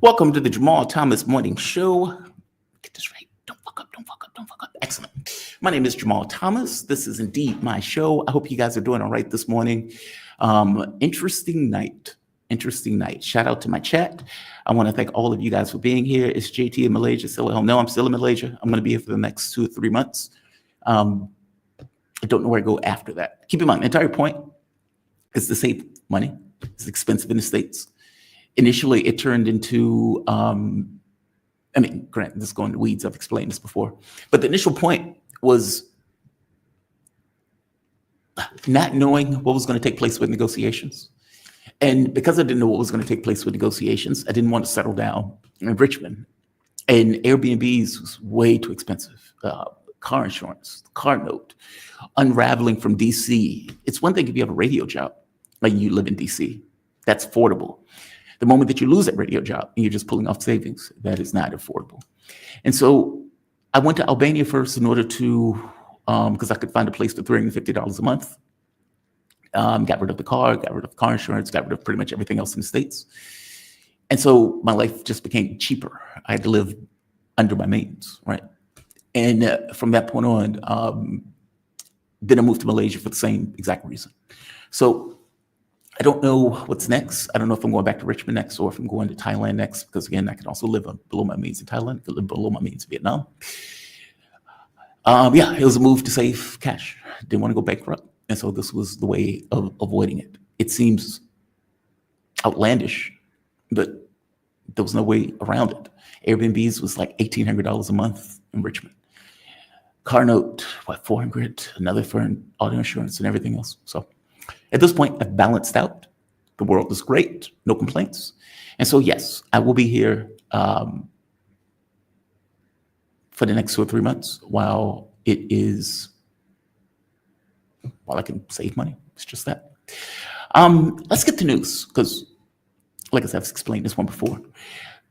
Welcome to the Jamal Thomas Morning Show. Get this right. Don't fuck up, don't fuck up, don't fuck up. Excellent. My name is Jamal Thomas. This is indeed my show. I hope you guys are doing all right this morning. Interesting night. Interesting night. Shout out to my chat. I want to thank all of you guys for being here. It's JT in Malaysia. Still at home. No, I'm still in Malaysia. I'm going to be here for the next 2 or 3 months. I don't know where to go after that. Keep in mind, the entire point is to save money. It's expensive in the States. Initially, it turned into, granted, this is going to weeds. I've explained this before. But the initial point was not knowing what was going to take place with negotiations. And because I didn't know what was going to take place with negotiations, I didn't want to settle down in Richmond. And Airbnbs was way too expensive. Car insurance, car note, unraveling from DC. It's one thing if you have a radio job, like you live in DC. That's affordable. The moment that you lose that radio job and you're just pulling off savings, that is not affordable. And so I went to Albania first in order to, because I could find a place for $350 a month. Got rid of the car, got rid of car insurance, got rid of pretty much everything else in the States. And so my life just became cheaper. I had to live under my means, right? And from that point on, then I moved to Malaysia for the same exact reason. So I don't know what's next. I don't know if I'm going back to Richmond next or if I'm going to Thailand next, because again, I can also live below my means in Thailand. I could live below my means in Vietnam. It was a move to save cash. Didn't want to go bankrupt. And so this was the way of avoiding it. It seems outlandish, but there was no way around it. Airbnbs was like $1,800 a month in Richmond. Car note, $400, another for auto insurance and everything else. So at this point, I've balanced out. The world is great, no complaints. And so, yes, I will be here for the next 2 or 3 months while I can save money. It's just that. Let's get to news, because like I said, I've explained this one before.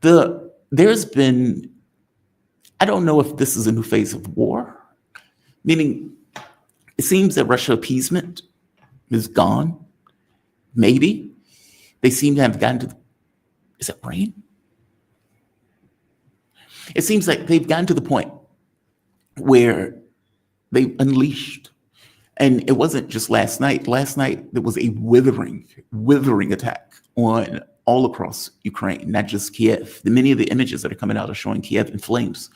There's been, I don't know if this is a new phase of war, meaning it seems that Russia appeasement is gone. Maybe. They seem to have gotten to, is it rain? It seems like they've gotten to the point where they unleashed, and it wasn't just last night. Last night, there was a withering attack on all across Ukraine, not just Kiev. Many of the images that are coming out are showing Kiev in flames,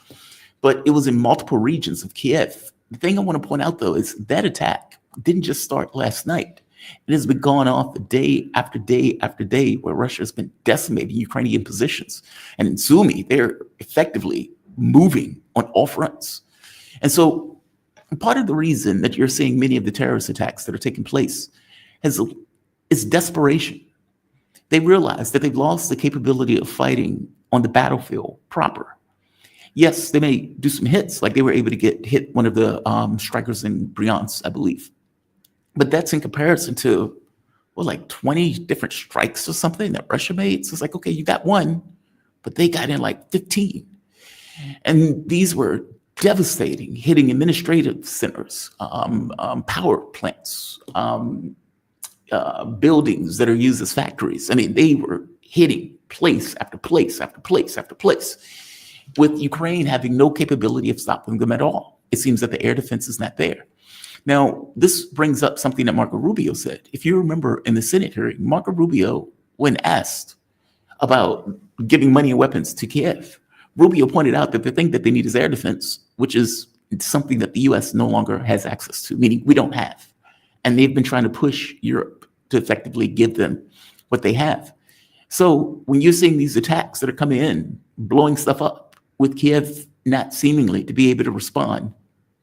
but it was in multiple regions of Kiev. The thing I want to point out, though, is that attack didn't just start last night. It has been going off day after day after day, where Russia has been decimating Ukrainian positions. And in Sumy, they're effectively moving on all fronts. And so part of the reason that you're seeing many of the terrorist attacks that are taking place is desperation. They realize that they've lost the capability of fighting on the battlefield proper. Yes, they may do some hits, like they were able to hit one of the strikers in Bryansk, I believe. But that's in comparison to, 20 different strikes or something that Russia made. So it's like, okay, you got one, but they got in like 15. And these were devastating, hitting administrative centers, power plants, buildings that are used as factories. I mean, they were hitting place after place after place after place, with Ukraine having no capability of stopping them at all. It seems that the air defense is not there. Now, this brings up something that Marco Rubio said. If you remember in the Senate hearing, Marco Rubio, when asked about giving money and weapons to Kiev, Rubio pointed out that the thing that they need is air defense, which is something that the U.S. no longer has access to, meaning we don't have. And they've been trying to push Europe to effectively give them what they have. So when you're seeing these attacks that are coming in, blowing stuff up, with Kiev not seemingly to be able to respond,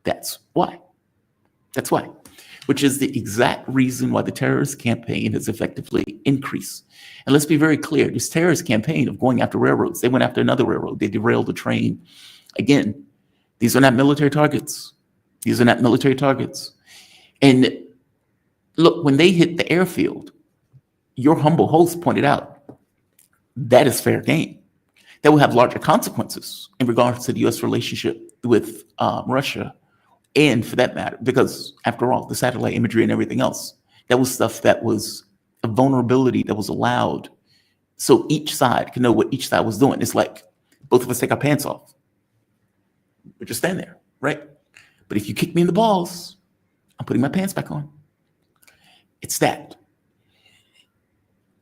that's why. That's why, which is the exact reason why the terrorist campaign has effectively increased. And let's be very clear, this terrorist campaign of going after railroads, they went after another railroad, they derailed the train. Again, these are not military targets. These are not military targets. And look, when they hit the airfield, your humble host pointed out, that is fair game. That will have larger consequences in regards to the U.S. relationship with Russia. And for that matter, because after all, the satellite imagery and everything else, that was stuff that was a vulnerability that was allowed so each side can know what each side was doing. It's like both of us take our pants off. We just stand there, right? But if you kick me in the balls, I'm putting my pants back on. It's that.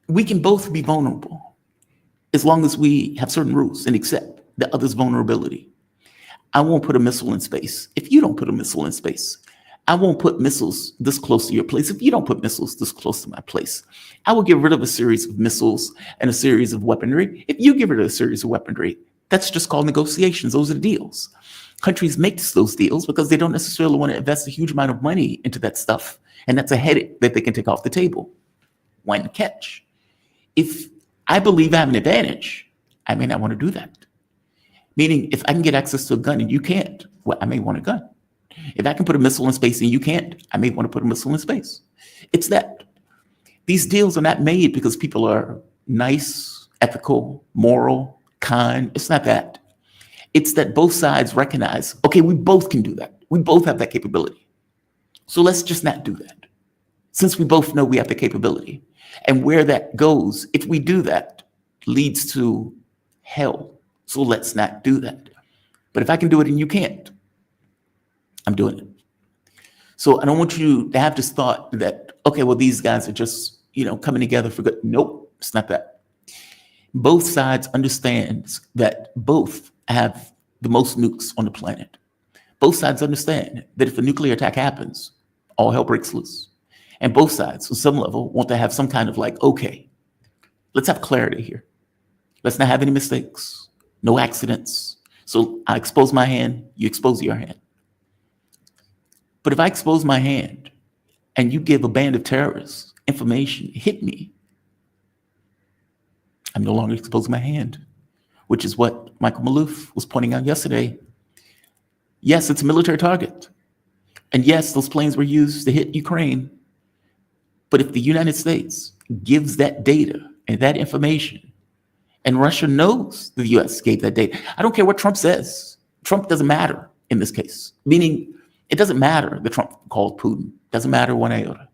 We can both be vulnerable as long as we have certain rules and accept the other's vulnerability. I won't put a missile in space if you don't put a missile in space. I won't put missiles this close to your place if you don't put missiles this close to my place. I will get rid of a series of missiles and a series of weaponry if you get rid of a series of weaponry. That's just called negotiations. Those are the deals. Countries make those deals because they don't necessarily want to invest a huge amount of money into that stuff. And that's a headache that they can take off the table. One catch. If I believe I have an advantage, I may not want to do that. Meaning, if I can get access to a gun and you can't, well, I may want a gun. If I can put a missile in space and you can't, I may want to put a missile in space. It's that. These deals are not made because people are nice, ethical, moral, kind. It's not that. It's that both sides recognize, okay, we both can do that. We both have that capability. So let's just not do that. Since we both know we have the capability. And where that goes, if we do that, leads to hell. So let's not do that. But if I can do it and you can't, I'm doing it. So I don't want you to have this thought that, okay, well, these guys are just, coming together for good. Nope, it's not that. Both sides understand that both have the most nukes on the planet. Both sides understand that if a nuclear attack happens, all hell breaks loose. And both sides, on some level, want to have some kind of okay, let's have clarity here. Let's not have any mistakes, no accidents. So I expose my hand, you expose your hand. But if I expose my hand and you give a band of terrorists information, hit me, I'm no longer exposing my hand, which is what Michael Maloof was pointing out yesterday. Yes, it's a military target. And yes, those planes were used to hit Ukraine. But if the United States gives that data and that information, and Russia knows the US gave that data, I don't care what Trump says. Trump doesn't matter in this case, meaning it doesn't matter that Trump called Putin. Doesn't matter one iota.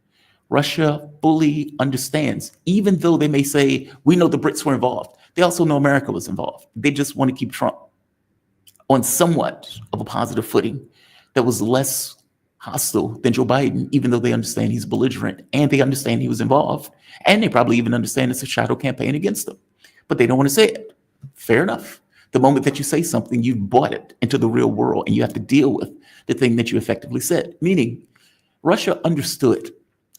Russia fully understands, even though they may say, we know the Brits were involved. They also know America was involved. They just want to keep Trump on somewhat of a positive footing that was less hostile than Joe Biden, even though they understand he's belligerent and they understand he was involved. And they probably even understand it's a shadow campaign against them. But they don't want to say it. Fair enough. The moment that you say something, you've brought it into the real world and you have to deal with the thing that you effectively said. Meaning, Russia understood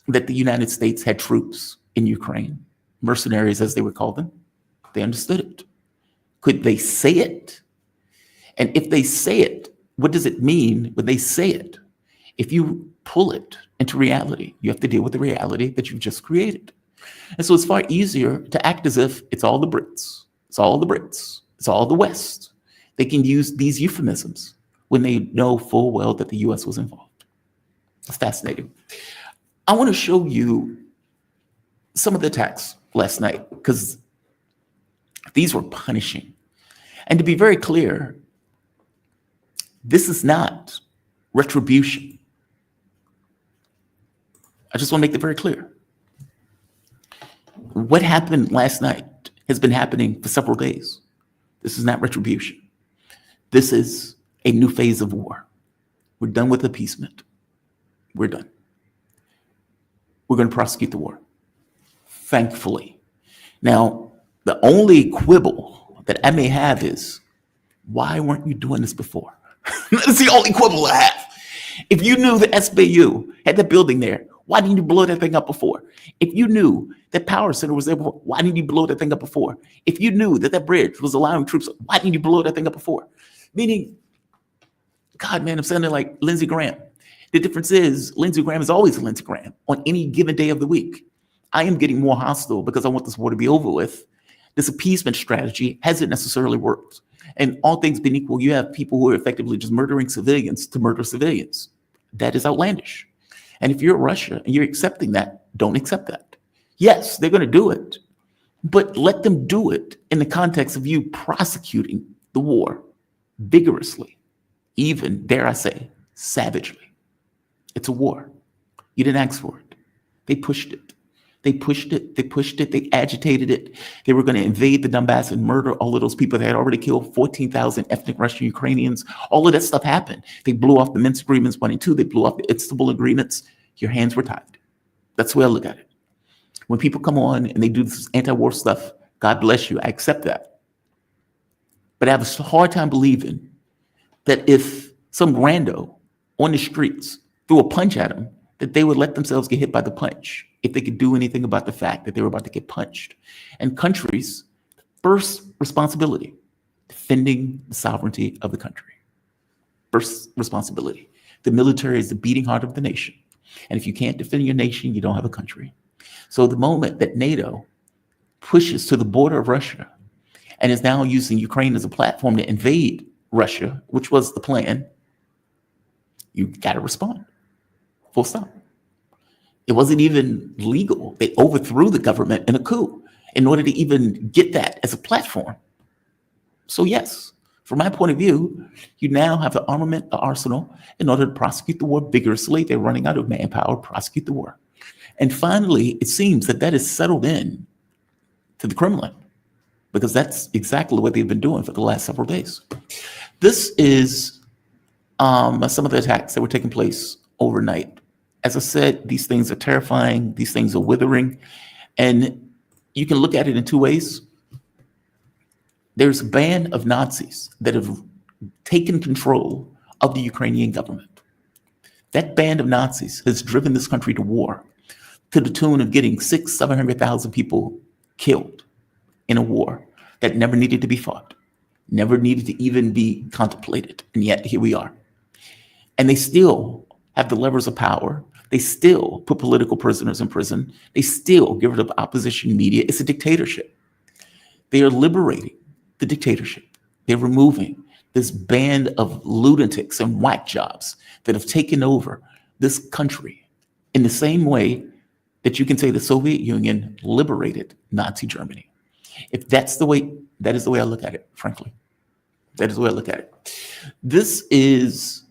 that the United States had troops in Ukraine, mercenaries as they would call them. They understood it. Could they say it? And if they say it, what does it mean when they say it? If you pull it into reality, you have to deal with the reality that you've just created. And so it's far easier to act as if it's all the Brits. It's all the Brits. It's all the West. They can use these euphemisms when they know full well that the US was involved. It's fascinating. I want to show you some of the attacks last night because these were punishing. And to be very clear, this is not retribution. I just want to make that very clear. What happened last night has been happening for several days. This is not retribution. This is a new phase of war. We're done with appeasement. We're done. We're going to prosecute the war, thankfully. Now, the only quibble that I may have is, why weren't you doing this before? That's the only quibble I have. If you knew the SBU had the building there, why didn't you blow that thing up before? If you knew that power center was there before, why didn't you blow that thing up before? If you knew that that bridge was allowing troops, why didn't you blow that thing up before? Meaning, God, man, I'm sounding like Lindsey Graham. The difference is Lindsey Graham is always Lindsey Graham on any given day of the week. I am getting more hostile because I want this war to be over with. This appeasement strategy hasn't necessarily worked. And all things being equal, you have people who are effectively just murdering civilians to murder civilians. That is outlandish. And if you're Russia and you're accepting that, don't accept that. Yes, they're going to do it, but let them do it in the context of you prosecuting the war vigorously, even, dare I say, savagely. It's a war. You didn't ask for it. They pushed it. They pushed it, they agitated it. They were going to invade the Donbass and murder all of those people. They had already killed 14,000 ethnic Russian Ukrainians. All of that stuff happened. They blew off the Minsk agreements 1 and 2. They blew off the Istanbul agreements. Your hands were tied. That's the way I look at it. When people come on and they do this anti-war stuff, God bless you, I accept that. But I have a hard time believing that if some rando on the streets threw a punch at them, that they would let themselves get hit by the punch if they could do anything about the fact that they were about to get punched. And countries, first responsibility, defending the sovereignty of the country. First responsibility. The military is the beating heart of the nation. And if you can't defend your nation, you don't have a country. So the moment that NATO pushes to the border of Russia and is now using Ukraine as a platform to invade Russia, which was the plan, you got to respond. Full stop. It wasn't even legal. They overthrew the government in a coup in order to even get that as a platform. So yes, from my point of view, you now have the armament, the arsenal, in order to prosecute the war vigorously. They're running out of manpower, prosecute the war. And finally, it seems that that is settled in to the Kremlin, because that's exactly what they've been doing for the last several days. This is some of the attacks that were taking place overnight. As I said, these things are terrifying. These things are withering. And you can look at it in two ways. There's a band of Nazis that have taken control of the Ukrainian government. That band of Nazis has driven this country to war to the tune of getting 700,000 people killed in a war that never needed to be fought, never needed to even be contemplated. And yet here we are. And they still have the levers of power. They still put political prisoners in prison. They still get rid of opposition media. It's a dictatorship. They are liberating the dictatorship. They're removing this band of lunatics and whack jobs that have taken over this country in the same way that you can say the Soviet Union liberated Nazi Germany. If that's the way, that is the way I look at it, frankly. That is the way I look at it. This is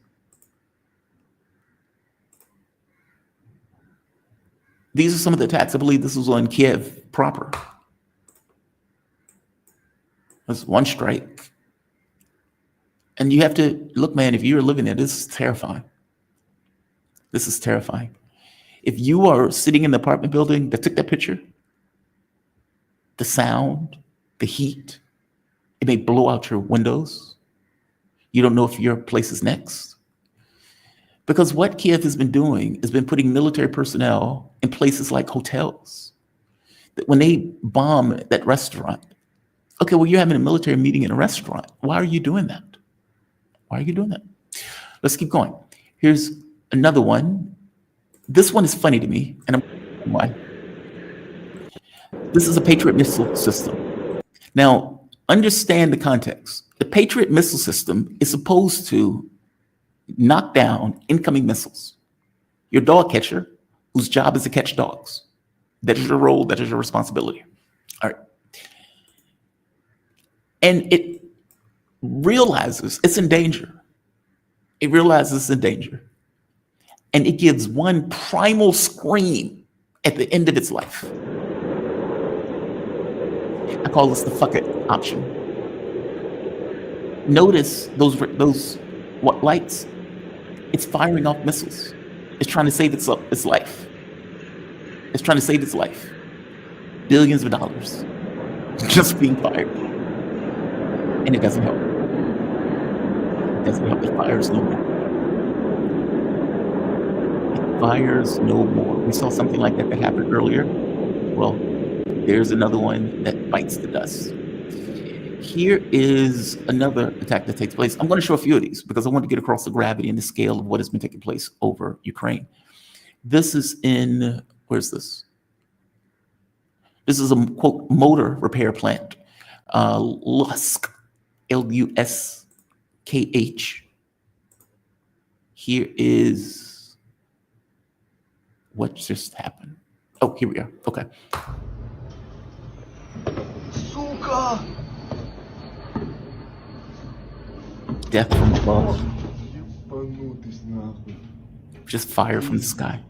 These are some of the attacks. I believe this was on Kiev proper. That's one strike. And you have to look, man, if you're living there, this is terrifying. This is terrifying. If you are sitting in the apartment building that took that picture, the sound, the heat, it may blow out your windows. You don't know if your place is next. Because what Kiev has been doing has been putting military personnel in places like hotels. That when they bomb that restaurant, okay, well, you're having a military meeting in a restaurant. Why are you doing that? Why are you doing that? Let's keep going. Here's another one. This one is funny to me, and I'm why. This is a Patriot missile system. Now, understand the context. The Patriot missile system is supposed to knock down incoming missiles. Your dog catcher, whose job is to catch dogs. That is your role, that is your responsibility. All right. And it realizes it's in danger. It realizes it's in danger. And it gives one primal scream at the end of its life. I call this the fuck it option. Notice those what lights? It's firing off missiles. It's trying to save its life. It's trying to save its life. Billions of dollars just being fired. And it doesn't help. It doesn't help. It fires no more. It fires no more. We saw something like that happened earlier. Well, there's another one that bites the dust. Here is another attack that takes place. I'm going to show a few of these because I want to get across the gravity and the scale of what has been taking place over Ukraine. This is in, where's this? This is a, quote, motor repair plant. Lusk, L-U-S-K-H. Here is what just happened. Oh, here we are. Okay. Suka! Death from above. Just fire from the sky.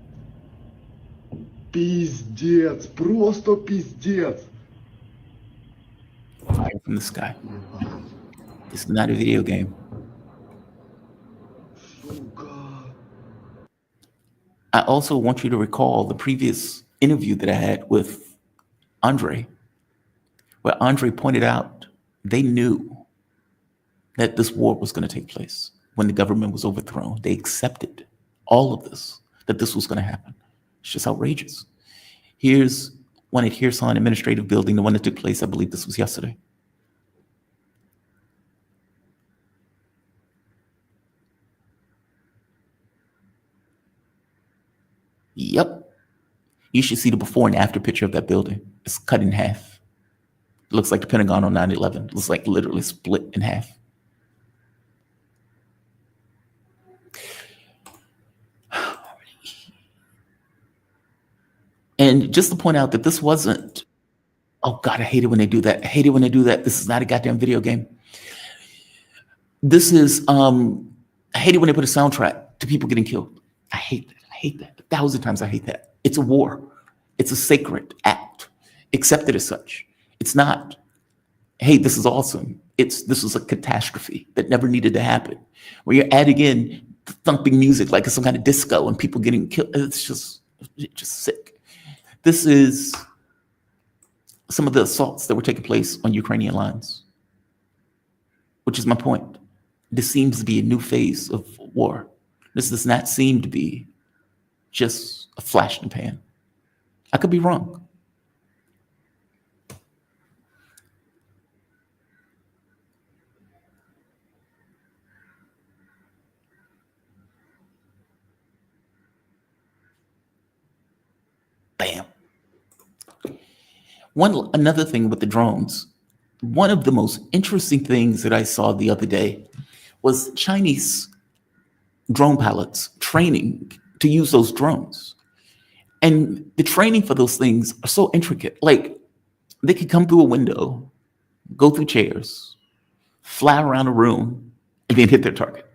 Пиздец, просто пиздец. Fire from the sky. It's not a video game. Сука. I also want you to recall the previous interview that I had with Andre, where Andre pointed out they knew that this war was going to take place when the government was overthrown. They accepted all of this, that this was going to happen. It's just outrageous. Here's one at Hearson Administrative Building, the one that took place, I believe this was yesterday. Yep. You should see the before and after picture of that building. It's cut in half. It looks like the Pentagon on 9/11. It looks like literally split in half. And just to point out that this wasn't, oh God, I hate it when they do that. I hate it when they do that. This is not a goddamn video game. This is, I hate it when they put a soundtrack to people getting killed. I hate that. I hate that. 1,000 times I hate that. It's a war. It's a sacred act. Accept it as such. It's not, hey, this is awesome. This is a catastrophe that never needed to happen. Where you're adding in thumping music like it's some kind of disco and people getting killed. It's just sick. This is some of the assaults that were taking place on Ukrainian lines, which is my point. This seems to be a new phase of war. This does not seem to be just a flash in the pan. I could be wrong. Bam. Another thing with the drones, one of the most interesting things that I saw the other day was Chinese drone pilots training to use those drones. And the training for those things are so intricate. Like they could come through a window, go through chairs, fly around a room, and then hit their target.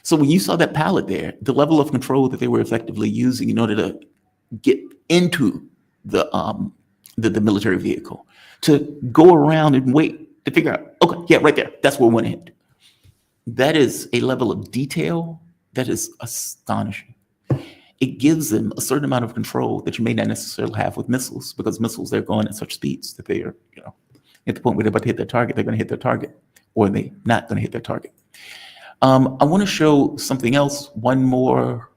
So when you saw that pilot there, the level of control that they were effectively using in order to get into the military vehicle, to go around and wait to figure out, okay, yeah, right there, that's where we want to hit. That is a level of detail that is astonishing. It gives them a certain amount of control that you may not necessarily have with missiles, because missiles, they're going at such speeds that they are, at the point where they're about to hit their target, they're going to hit their target, or they're not going to hit their target. I want to show something else. One more,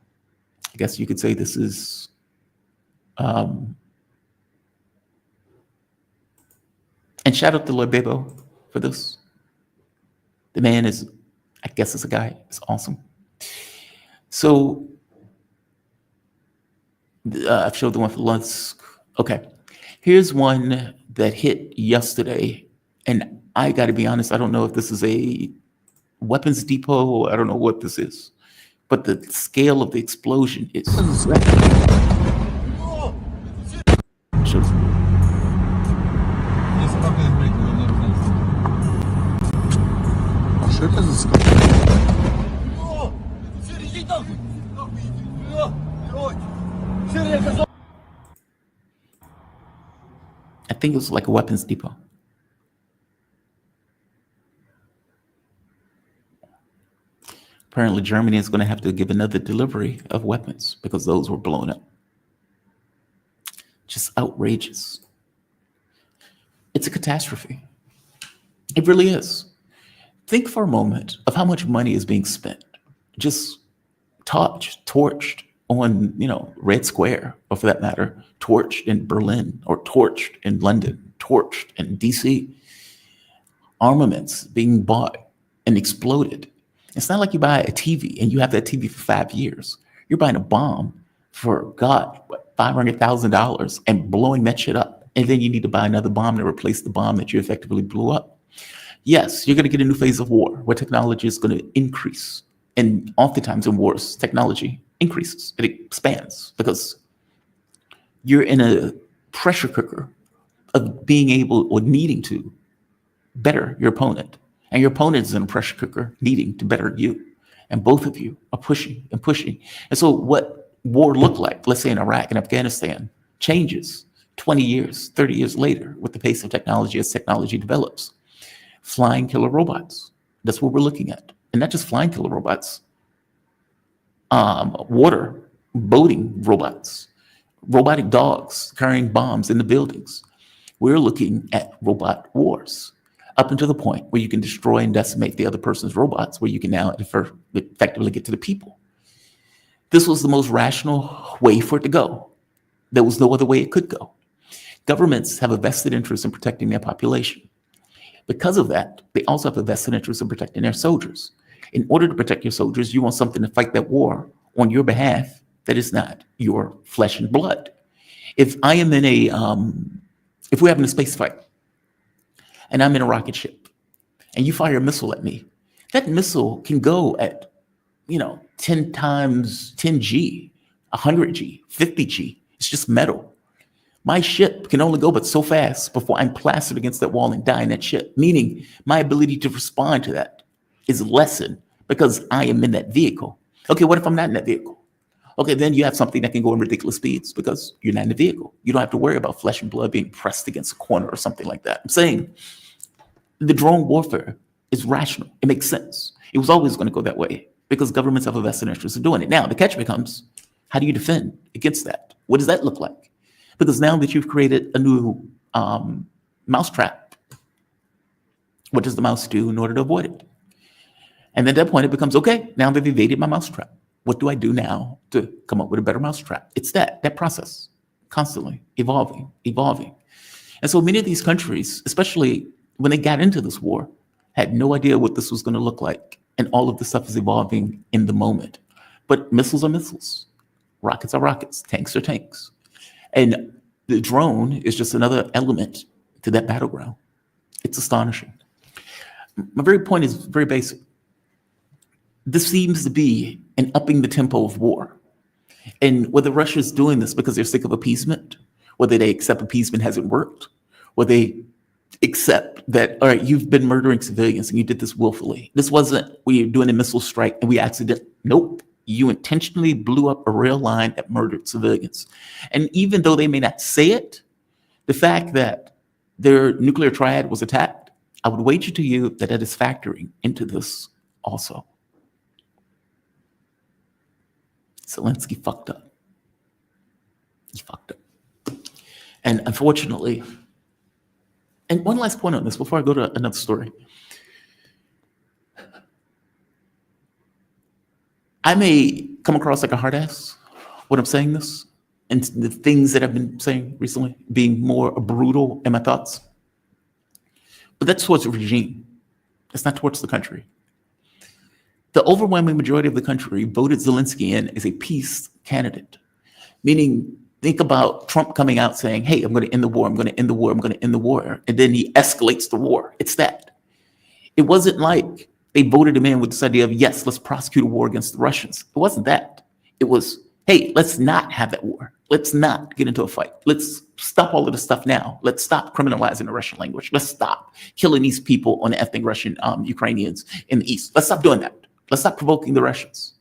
I guess you could say this is, and shout out to Lebebo for this. The man is, I guess it's a guy, it's awesome. So I've showed the one for Lusk. Okay, here's one that hit yesterday. And I got to be honest, I don't know if this is a weapons depot. I don't know what this is, but the scale of the explosion is. I think it was like a weapons depot. Apparently, Germany is going to have to give another delivery of weapons because those were blown up. Just outrageous. It's a catastrophe. It really is. Think for a moment of how much money is being spent, just torched on, Red Square, or for that matter, torched in Berlin, or torched in London, torched in DC. Armaments being bought and exploded. It's not like you buy a TV and you have that TV for 5 years. You're buying a bomb for, God, $500,000 and blowing that shit up. And then you need to buy another bomb to replace the bomb that you effectively blew up. Yes, you're going to get a new phase of war where technology is going to increase. And oftentimes in wars, technology increases. It expands because you're in a pressure cooker of being able or needing to better your opponent. And your opponent is in a pressure cooker needing to better you. And both of you are pushing and pushing. And so what war look like, let's say in Iraq and Afghanistan, changes 20 years, 30 years later with the pace of technology as technology develops. Flying killer robots, that's what we're looking at. And not just flying killer robots, water boating robots, robotic dogs carrying bombs in the buildings. We're looking at robot wars up until the point where you can destroy and decimate the other person's robots, where you can now effectively get to the people. This was the most rational way for it to go. There was no other way it could go. Governments have a vested interest in protecting their population. Because of that, they also have a vested interest in protecting their soldiers. In order to protect your soldiers, you want something to fight that war on your behalf that is not your flesh and blood. If I am in if we're having a space fight and I'm in a rocket ship and you fire a missile at me, that missile can go at, 10 times 10G, 100G, 50G. It's just metal. My ship can only go but so fast before I'm plastered against that wall and die in that ship, meaning my ability to respond to that is lessened because I am in that vehicle. Okay, what if I'm not in that vehicle? Okay, then you have something that can go in ridiculous speeds because you're not in the vehicle. You don't have to worry about flesh and blood being pressed against a corner or something like that. I'm saying the drone warfare is rational. It makes sense. It was always going to go that way because governments have a vested interest in doing it. Now, the catch becomes, how do you defend against that? What does that look like? Because now that you've created a new mousetrap, what does the mouse do in order to avoid it? And at that point, it becomes, okay, now they've evaded my mousetrap. What do I do now to come up with a better mousetrap? It's that process, constantly evolving. And so many of these countries, especially when they got into this war, had no idea what this was going to look like. And all of this stuff is evolving in the moment. But missiles are missiles. Rockets are rockets. Tanks are tanks. And the drone is just another element to that battleground. It's astonishing. My very point is very basic. This seems to be an upping the tempo of war. And whether Russia's doing this because they're sick of appeasement, whether they accept appeasement hasn't worked, whether they accept that, all right, you've been murdering civilians and you did this willfully. This wasn't, we're doing a missile strike and we accidentally, nope. You intentionally blew up a rail line that murdered civilians. And even though they may not say it, the fact that their nuclear triad was attacked, I would wager to you that that is factoring into this also. Zelensky fucked up. He fucked up. And unfortunately, and one last point on this before I go to another story. I may come across like a hard ass when I'm saying this, and the things that I've been saying recently being more brutal in my thoughts. But that's towards the regime. It's not towards the country. The overwhelming majority of the country voted Zelensky in as a peace candidate, meaning think about Trump coming out saying, hey, I'm going to end the war, I'm going to end the war, I'm going to end the war. And then he escalates the war. It's that. It wasn't like they voted him in with this idea of, yes, let's prosecute a war against the Russians. It wasn't that. It was, hey, let's not have that war. Let's not get into a fight. Let's stop all of this stuff now. Let's stop criminalizing the Russian language. Let's stop killing these people on the ethnic Russian Ukrainians in the East. Let's stop doing that. Let's stop provoking the Russians.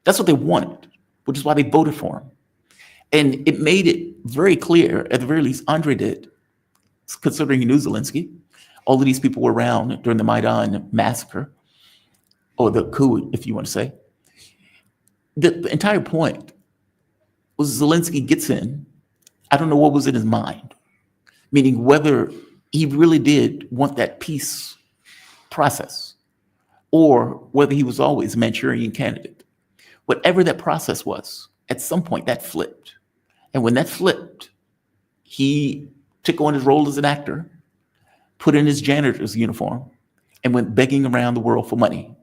That's what they wanted, which is why they voted for him. And it made it very clear, at the very least, Andre did, considering he knew Zelensky. All of these people were around during the Maidan massacre, or the coup, if you want to say. The entire point was Zelensky gets in. I don't know what was in his mind, meaning whether he really did want that peace process or whether he was always a Manchurian candidate. Whatever that process was, at some point that flipped. And when that flipped, he took on his role as an actor, put in his janitor's uniform, and went begging around the world for money.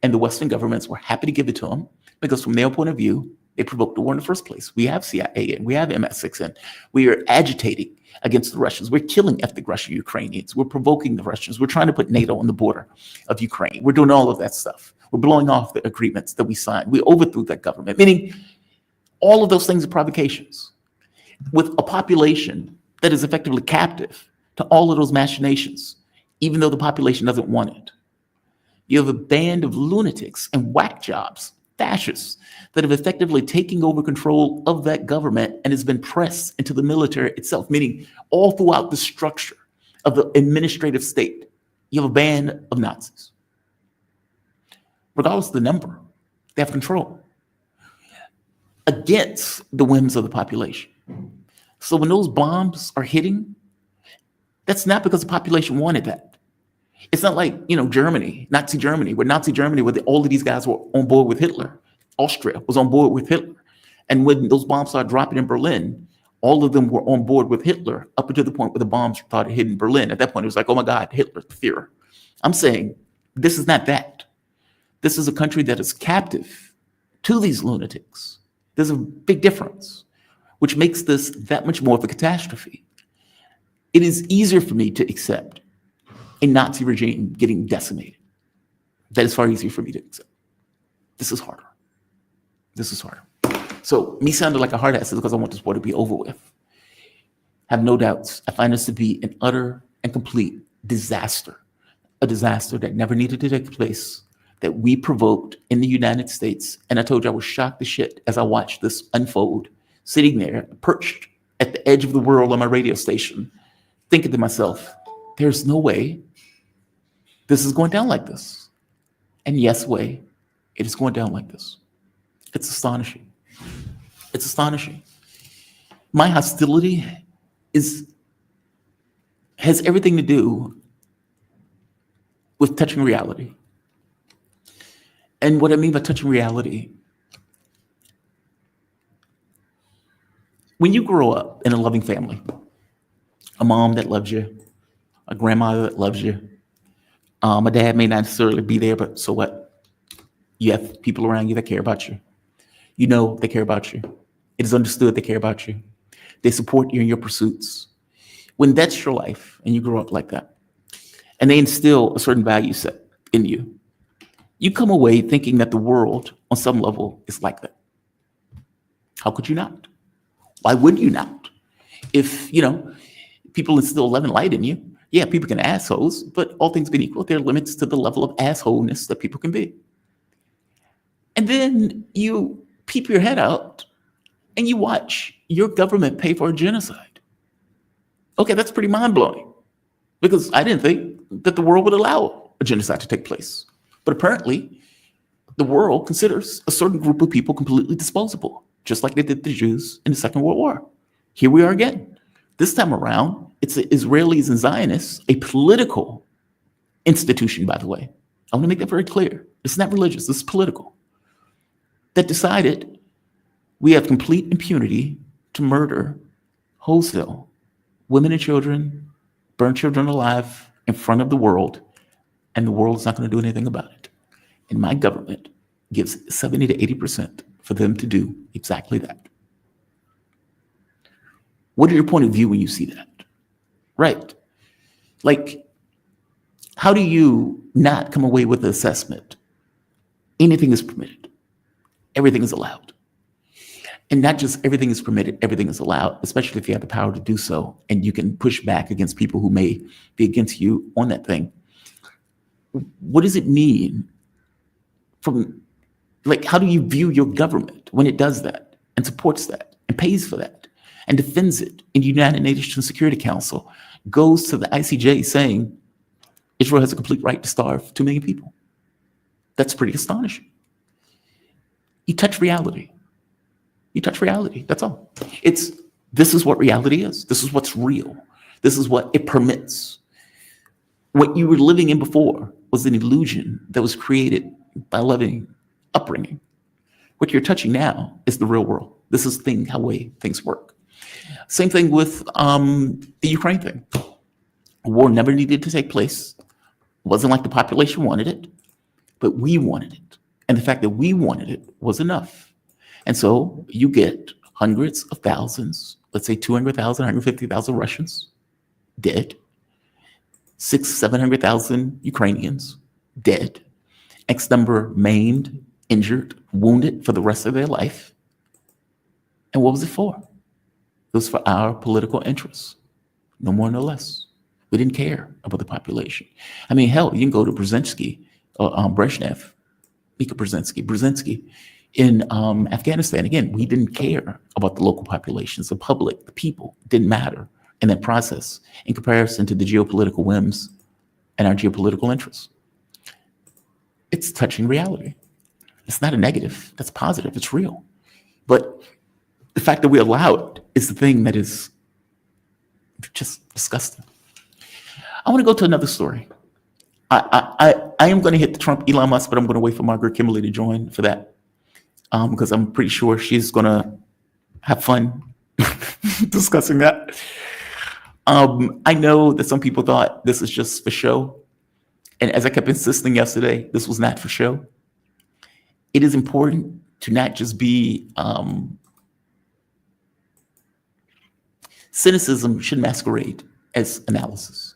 And the Western governments were happy to give it to him because from their point of view, they provoked the war in the first place. We have CIA and we have MI6 and we are agitating against the Russians. We're killing ethnic Russian Ukrainians. We're provoking the Russians. We're trying to put NATO on the border of Ukraine. We're doing all of that stuff. We're blowing off the agreements that we signed. We overthrew that government, meaning all of those things are provocations with a population that is effectively captive to all of those machinations, even though the population doesn't want it. You have a band of lunatics and whack jobs fascists that have effectively taken over control of that government and has been pressed into the military itself, meaning all throughout the structure of the administrative state, you have a band of Nazis. Regardless of the number, they have control against the whims of the population. So when those bombs are hitting, that's not because the population wanted that. It's not like, Germany, Nazi Germany, where all of these guys were on board with Hitler. Austria was on board with Hitler. And when those bombs started dropping in Berlin, all of them were on board with Hitler up until the point where the bombs started hitting Berlin. At that point, it was like, oh my God, Hitler, the Führer. I'm saying this is not that. This is a country that is captive to these lunatics. There's a big difference, which makes this that much more of a catastrophe. It is easier for me to accept a Nazi regime getting decimated. That is far easier for me to accept. This is harder. This is harder. So me sounding like a hard ass is because I want this war to be over with. Have no doubts. I find this to be an utter and complete disaster. A disaster that never needed to take place, that we provoked in the United States. And I told you I was shocked to shit as I watched this unfold, sitting there, perched at the edge of the world on my radio station, thinking to myself, there's no way this is going down like this. And yes way, it is going down like this. It's astonishing. It's astonishing. My hostility has everything to do with touching reality. And what I mean by touching reality, when you grow up in a loving family, a mom that loves you, a grandmother that loves you, a dad may not necessarily be there, but so what? You have people around you that care about you. You know they care about you. It is understood they care about you. They support you in your pursuits. When that's your life and you grow up like that, and they instill a certain value set in you, you come away thinking that the world on some level is like that. How could you not? Why would you not? If, people instill love and light in you, yeah, people can assholes, but all things being equal, there are limits to the level of assholeness that people can be. And then you peep your head out and you watch your government pay for a genocide. Okay, that's pretty mind-blowing, because I didn't think that the world would allow a genocide to take place. But apparently, the world considers a certain group of people completely disposable, just like they did the Jews in the Second World War. Here we are again. This time around, it's the Israelis and Zionists, a political institution, by the way. I want to make that very clear. It's not religious, it's political. That decided we have complete impunity to murder wholesale women and children, burn children alive in front of the world, and the world is not going to do anything about it. And my government gives 70 to 80% for them to do exactly that. What is your point of view when you see that? Right. Like, how do you not come away with the assessment? Anything is permitted. Everything is allowed. And not just everything is permitted, everything is allowed, especially if you have the power to do so, and you can push back against people who may be against you on that thing. What does it mean how do you view your government when it does that and supports that and pays for that and defends it in the United Nations Security Council, goes to the ICJ saying Israel has a complete right to starve 2 million people? That's pretty astonishing. You touch reality. You touch reality, that's all. This is what reality is. This is what's real. This is what it permits. What you were living in before was an illusion that was created by loving upbringing. What you're touching now is the real world. This is how way things work. Same thing with the Ukraine thing. War never needed to take place. It wasn't like the population wanted it, but we wanted it. And the fact that we wanted it was enough. And so you get hundreds of thousands, let's say 200,000, 150,000 Russians dead, 700,000 Ukrainians dead, X number maimed, injured, wounded for the rest of their life. And what was it for? It was for our political interests, no more, no less. We didn't care about the population. I mean, hell, you can go to Brzezinski or Brezhnev. Mika Brzezinski in Afghanistan. Again, we didn't care about the local populations, the public, the people. It didn't matter in that process in comparison to the geopolitical whims and our geopolitical interests. It's touching reality. It's not a negative. That's positive. It's real. But the fact that we allow it is the thing that is just disgusting. I want to go to another story. I am going to hit the Trump Elon Musk, but I'm going to wait for Margaret Kimberley to join for that because I'm pretty sure she's going to have fun discussing that. I know that some people thought this is just for show. And as I kept insisting yesterday, this was not for show. It is important to not just be cynicism should masquerade as analysis.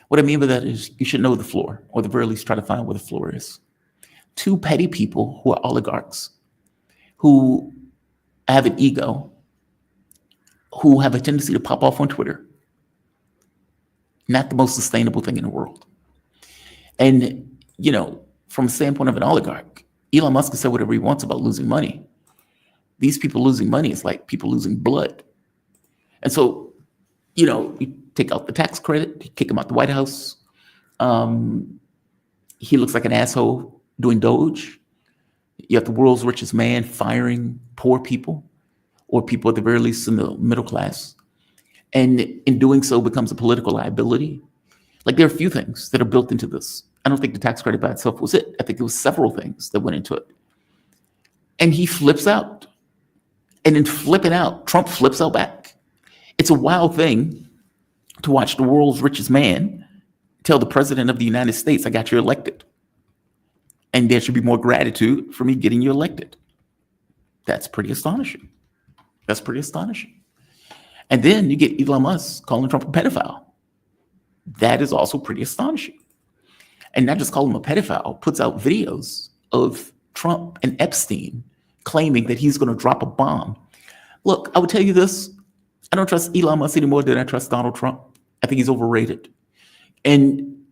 What I mean by that is you should know the floor, or at the very least try to find where the floor is. Two petty people who are oligarchs, who have an ego, who have a tendency to pop off on Twitter. Not the most sustainable thing in the world. And, you know, from a standpoint of an oligarch, Elon Musk can say whatever he wants about losing money. These people losing money is like people losing blood. And so, you know, you take out the tax credit, you kick him out the White House. He looks like an asshole doing Doge. You have the world's richest man firing poor people, or people at the very least in the middle class. And in doing so becomes a political liability. Like there are a few things that are built into this. I don't think the tax credit by itself was it. I think there was several things that went into it. And he flips out. And in flipping out, Trump flips out back. It's a wild thing to watch the world's richest man tell the president of the United States, I got you elected. And there should be more gratitude for me getting you elected. That's pretty astonishing. That's pretty astonishing. And then you get Elon Musk calling Trump a pedophile. That is also pretty astonishing. And not just call him a pedophile, puts out videos of Trump and Epstein claiming that he's going to drop a bomb. Look, I would tell you this. I don't trust Elon Musk any more than I trust Donald Trump. I think he's overrated. And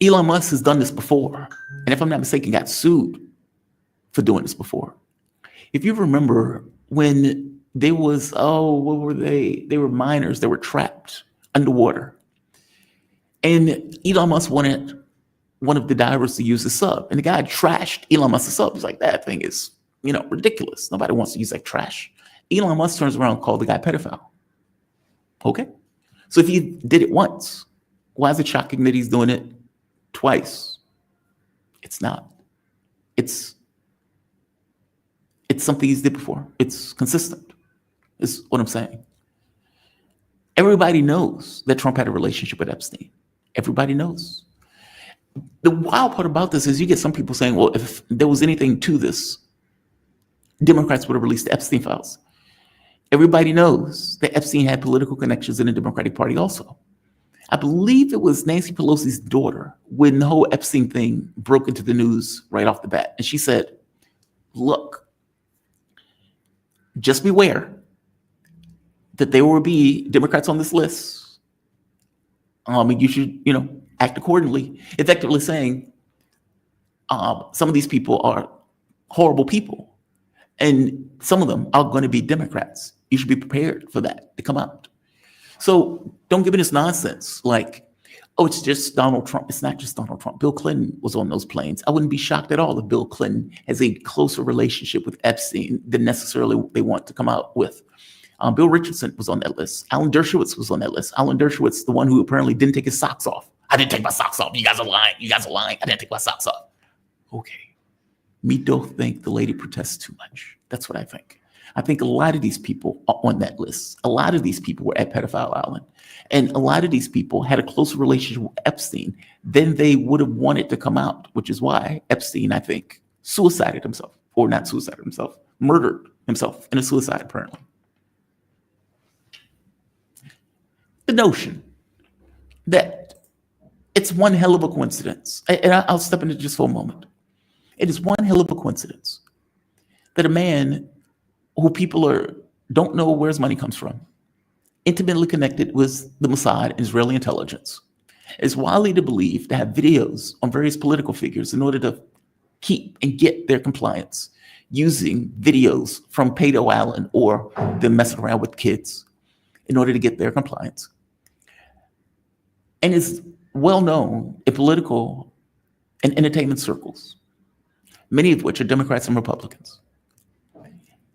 Elon Musk has done this before. And if I'm not mistaken, got sued for doing this before. If you remember when there was, what were they? They were miners that were trapped underwater. And Elon Musk wanted one of the divers to use the sub. And the guy trashed Elon Musk's sub. He's like, that thing is, ridiculous. Nobody wants to use that trash. Elon Musk turns around and called the guy pedophile. Okay. So if he did it once, why is it shocking that he's doing it twice? It's not. It's something he's did before. It's consistent, is what I'm saying. Everybody knows that Trump had a relationship with Epstein. Everybody knows. The wild part about this is you get some people saying, well, if there was anything to this, Democrats would have released the Epstein files. Everybody knows that Epstein had political connections in the Democratic Party also. I believe it was Nancy Pelosi's daughter when the whole Epstein thing broke into the news right off the bat. And she said, look, just beware that there will be Democrats on this list. And you should, act accordingly. Effectively saying, some of these people are horrible people. And some of them are going to be Democrats. You should be prepared for that to come out. So don't give me this nonsense like, oh, it's just Donald Trump. It's not just Donald Trump. Bill Clinton was on those planes. I wouldn't be shocked at all if Bill Clinton has a closer relationship with Epstein than necessarily they want to come out with. Bill Richardson was on that list. Alan Dershowitz was on that list. Alan Dershowitz, the one who apparently didn't take his socks off. I didn't take my socks off. You guys are lying. You guys are lying. I didn't take my socks off. Okay. Me don't think the lady protests too much. That's what I think. I think a lot of these people are on that list. A lot of these people were at Pedophile Island. And a lot of these people had a closer relationship with Epstein than they would have wanted to come out, which is why Epstein, I think, suicided himself. Or not suicided himself, murdered himself in a suicide, apparently. The notion that it's one hell of a coincidence, and I'll step into just for a moment. It is one hell of a coincidence that a man who people don't know where his money comes from, intimately connected with the Mossad and Israeli intelligence, is widely to believe to have videos on various political figures in order to keep and get their compliance using videos from Pato Allen or them messing around with kids in order to get their compliance. And it's well known in political and entertainment circles, many of which are Democrats and Republicans.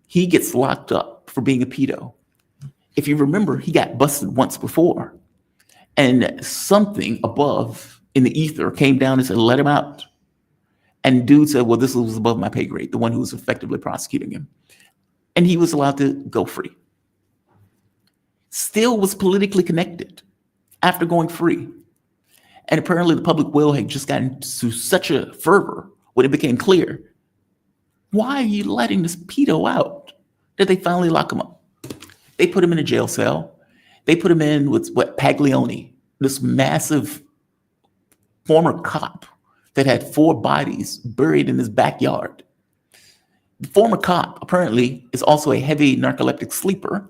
He gets locked up for being a pedo. If you remember, he got busted once before, and something above in the ether came down and said, let him out. And dude said, well, this was above my pay grade, the one who was effectively prosecuting him. And he was allowed to go free. Still was politically connected after going free. And apparently the public will had just gotten to such a fervor when it became clear, why are you letting this pedo out? That they finally lock him up. They put him in a jail cell. They put him in with Paglioni, this massive former cop that had 4 bodies buried in his backyard. The former cop apparently is also a heavy narcoleptic sleeper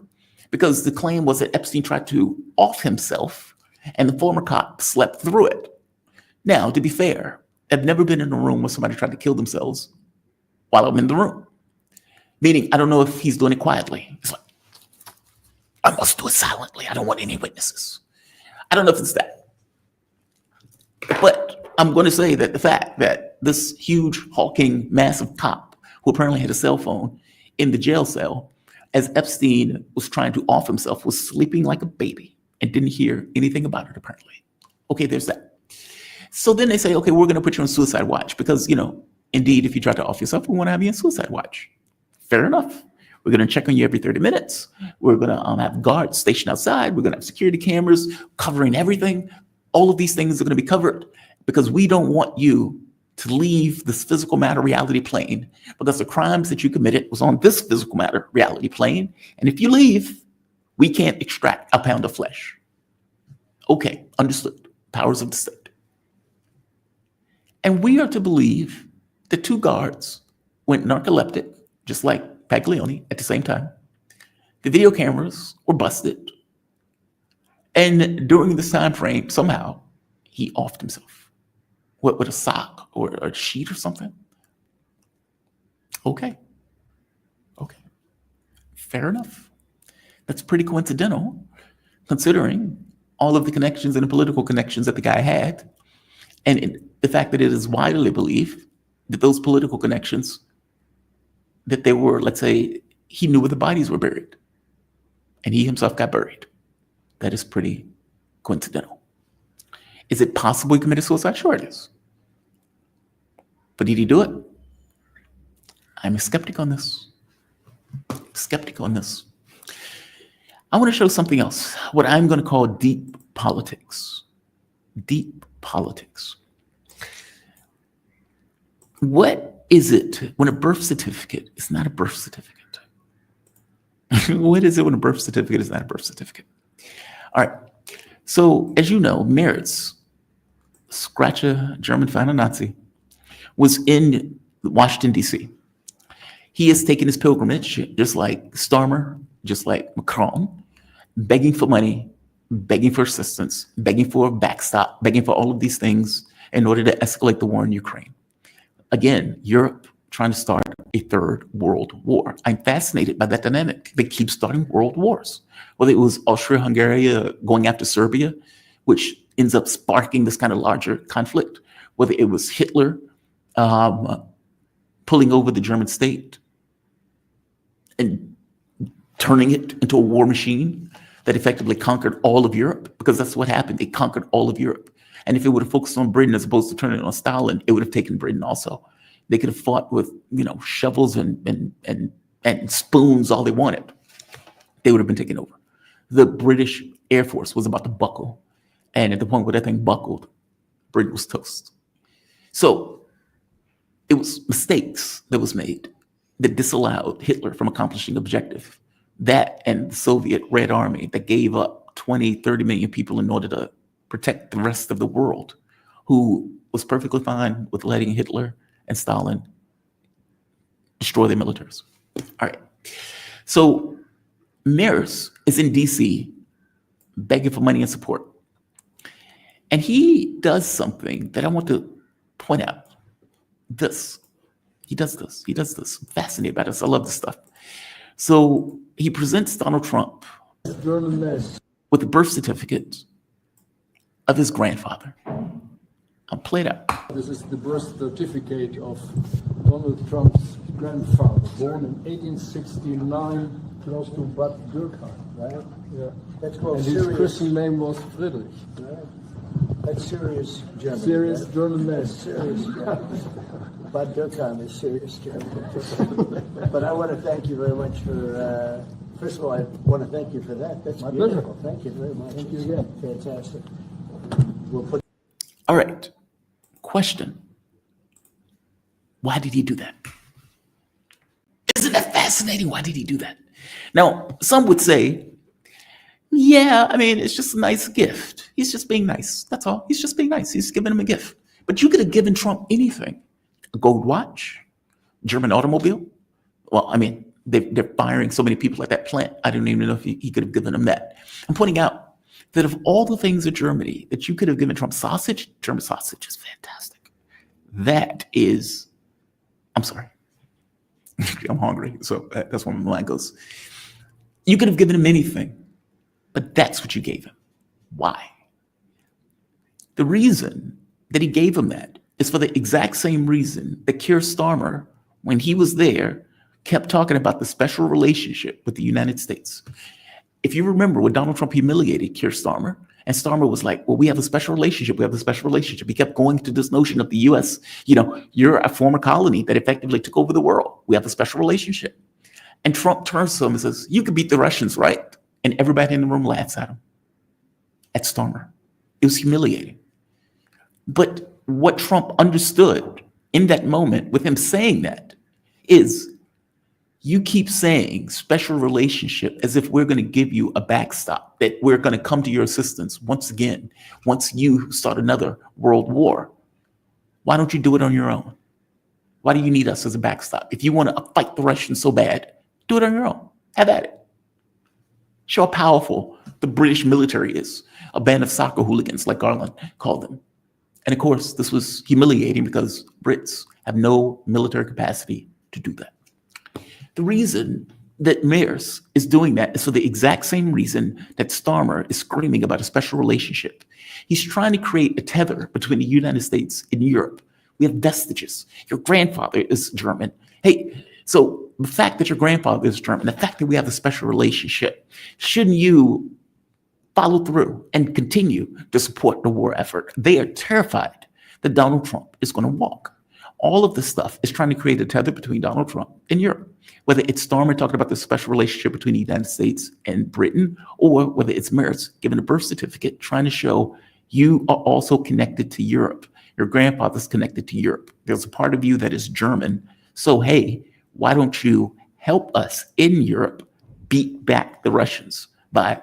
because the claim was that Epstein tried to off himself and the former cop slept through it. Now, to be fair, I've never been in a room where somebody tried to kill themselves while I'm in the room. Meaning, I don't know if he's doing it quietly. It's like, I must do it silently. I don't want any witnesses. I don't know if it's that. But I'm going to say that the fact that this huge, hulking, massive cop, who apparently had a cell phone in the jail cell, as Epstein was trying to off himself, was sleeping like a baby and didn't hear anything about it, apparently. Okay, there's that. So then they say, okay, we're going to put you on suicide watch because, indeed, if you try to off yourself, we want to have you on suicide watch. Fair enough. We're going to check on you every 30 minutes. We're going to have guards stationed outside. We're going to have security cameras covering everything. All of these things are going to be covered because we don't want you to leave this physical matter reality plane because the crimes that you committed was on this physical matter reality plane. And if you leave, we can't extract a pound of flesh. Okay, understood. Powers of the state. And we are to believe the 2 guards went narcoleptic, just like Paglioni at the same time. The video cameras were busted. And during this time frame, somehow, he offed himself. With a sock or a sheet or something? Okay. Fair enough. That's pretty coincidental, considering all of the connections and the political connections that the guy had. And the fact that it is widely believed that those political connections, that they were, let's say, he knew where the bodies were buried. And he himself got buried. That is pretty coincidental. Is it possible he committed suicide? Sure it is. But did he do it? I'm a skeptic on this. I want to show something else, what I'm going to call deep politics. Deep politics. What is it when a birth certificate is not a birth certificate? What is it when a birth certificate is not a birth certificate? All right. So, as you know, Meretz, Scratcher, German final Nazi, was in Washington, D.C. He has taken his pilgrimage, just like Starmer, just like Macron, begging for money, begging for assistance, begging for a backstop, begging for all of these things in order to escalate the war in Ukraine. Again, Europe trying to start a 3rd world war. I'm fascinated by that dynamic. They keep starting world wars. Whether it was Austria-Hungary going after Serbia, which ends up sparking this kind of larger conflict, whether it was Hitler pulling over the German state and turning it into a war machine that effectively conquered all of Europe, because that's what happened. They conquered all of Europe. And if it would have focused on Britain as opposed to turning it on Stalin, it would have taken Britain also. They could have fought with, shovels and spoons all they wanted. They would have been taken over. The British Air Force was about to buckle. And at the point where that thing buckled, Britain was toast. So it was mistakes that was made that disallowed Hitler from accomplishing objective. That and the Soviet Red Army that gave up 20, 30 million people in order to protect the rest of the world, who was perfectly fine with letting Hitler and Stalin destroy their militaries. All right. So Meretz is in DC begging for money and support. And he does something that I want to point out. This. He does this. He does this. I'm fascinated by this. I love this stuff. So he presents Donald Trump with a birth certificate of his grandfather. I'll play it out. This is the birth certificate of Donald Trump's grandfather, born in 1869, close to Bad Dürkheim, right? Yeah. That's called and his Christian name was Friedrich. Right? That's serious German. Serious right? German name. That's serious German. Bad Dürkheim is serious German. But I want to thank you very much for, first of all, I want to thank you for that. That's my beautiful. pleasure. Thank you very much. Thank you again. Fantastic. We'll put. All right. Question. Why did he do that? Isn't that fascinating? Why did he do that? Now, some would say, yeah, I mean, it's just a nice gift. He's just being nice. That's all. He's just being nice. He's giving him a gift. But you could have given Trump anything. A gold watch, German automobile. Well, I mean, they're firing so many people at that plant. I don't even know if he could have given them that. I'm pointing out that of all the things in Germany that you could have given Trump, sausage, German sausage is fantastic. That is, I'm sorry. I'm hungry, so that's where my mind goes. You could have given him anything, but that's what you gave him. Why? The reason that he gave him that is for the exact same reason that Keir Starmer, when he was there, kept talking about the special relationship with the United States. If you remember when Donald Trump humiliated Keir Starmer, and Starmer was like, well, we have a special relationship. We have a special relationship. He kept going to this notion of the U.S., you're a former colony that effectively took over the world. We have a special relationship. And Trump turns to him and says, you could beat the Russians, right? And everybody in the room laughs at him, at Starmer. It was humiliating. But what Trump understood in that moment with him saying that is, you keep saying special relationship as if we're going to give you a backstop, that we're going to come to your assistance once again, once you start another world war. Why don't you do it on your own? Why do you need us as a backstop? If you want to fight the Russians so bad, do it on your own. Have at it. Show how powerful the British military is. A band of soccer hooligans, like Garland called them. And of course, this was humiliating because Brits have no military capacity to do that. The reason that Mears is doing that is for the exact same reason that Starmer is screaming about a special relationship. He's trying to create a tether between the United States and Europe. We have vestiges. Your grandfather is German. Hey, so the fact that your grandfather is German, the fact that we have a special relationship, shouldn't you follow through and continue to support the war effort? They are terrified that Donald Trump is going to walk. All of this stuff is trying to create a tether between Donald Trump and Europe. Whether it's Starmer talking about the special relationship between the United States and Britain, or whether it's Mears giving a birth certificate trying to show you are also connected to Europe. Your grandfather's connected to Europe. There's a part of you that is German. So, hey, why don't you help us in Europe beat back the Russians by,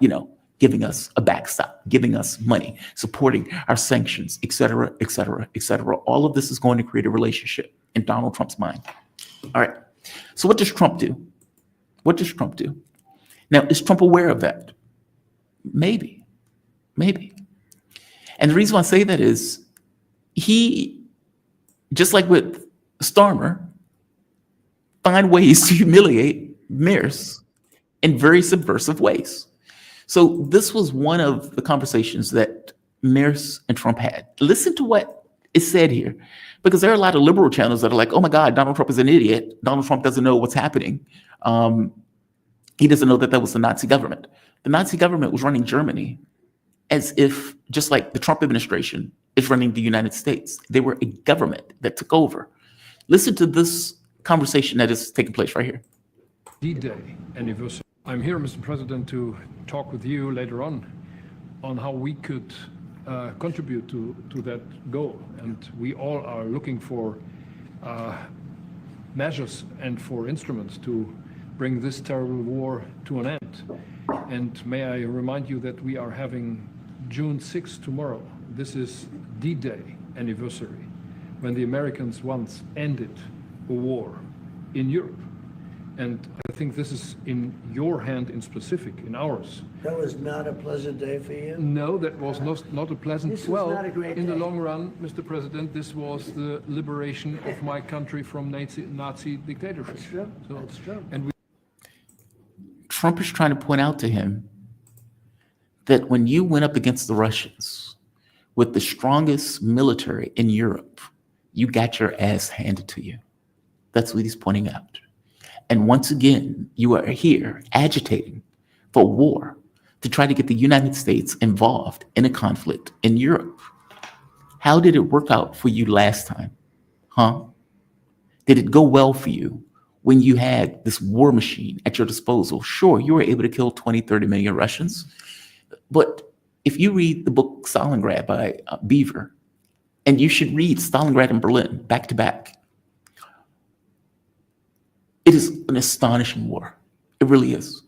giving us a backstop, giving us money, supporting our sanctions, et cetera, et cetera, et cetera. All of this is going to create a relationship in Donald Trump's mind. All right. So what does Trump do? What does Trump do? Now, is Trump aware of that? Maybe. And the reason why I say that is he, just like with Starmer, find ways to humiliate Mears in very subversive ways. So this was one of the conversations that Mears and Trump had. Listen to what is said here, because there are a lot of liberal channels that are like, oh my God, Donald Trump is an idiot. Donald Trump doesn't know what's happening. He doesn't know that was the Nazi government. The Nazi government was running Germany as if, just like the Trump administration is running the United States. They were a government that took over. Listen to this conversation that is taking place right here. D-Day anniversary. I'm here, Mr. President, to talk with you later on how we could contribute to that goal. And we all are looking for measures and for instruments to bring this terrible war to an end. And may I remind you that we are having June 6th tomorrow. This is D-Day anniversary, when the Americans once ended a war in Europe. And I think this is in your hand in specific, in ours. That was not a pleasant day for you? No, that was not a pleasant. This was not a great in the day. long run, Mr. President, this was the liberation of my country from Nazi dictatorship. That's true. So, That's true. and we Trump is trying to point out to him that when you went up against the Russians with the strongest military in Europe, you got your ass handed to you. That's what he's pointing out. And once again, you are here agitating for war to try to get the United States involved in a conflict in Europe. How did it work out for you last time? Huh? Did it go well for you when you had this war machine at your disposal? Sure, you were able to kill 20, 30 million Russians. But if you read the book Stalingrad by Beaver, and you should read Stalingrad and Berlin back to back, it is an astonishing war. It really is.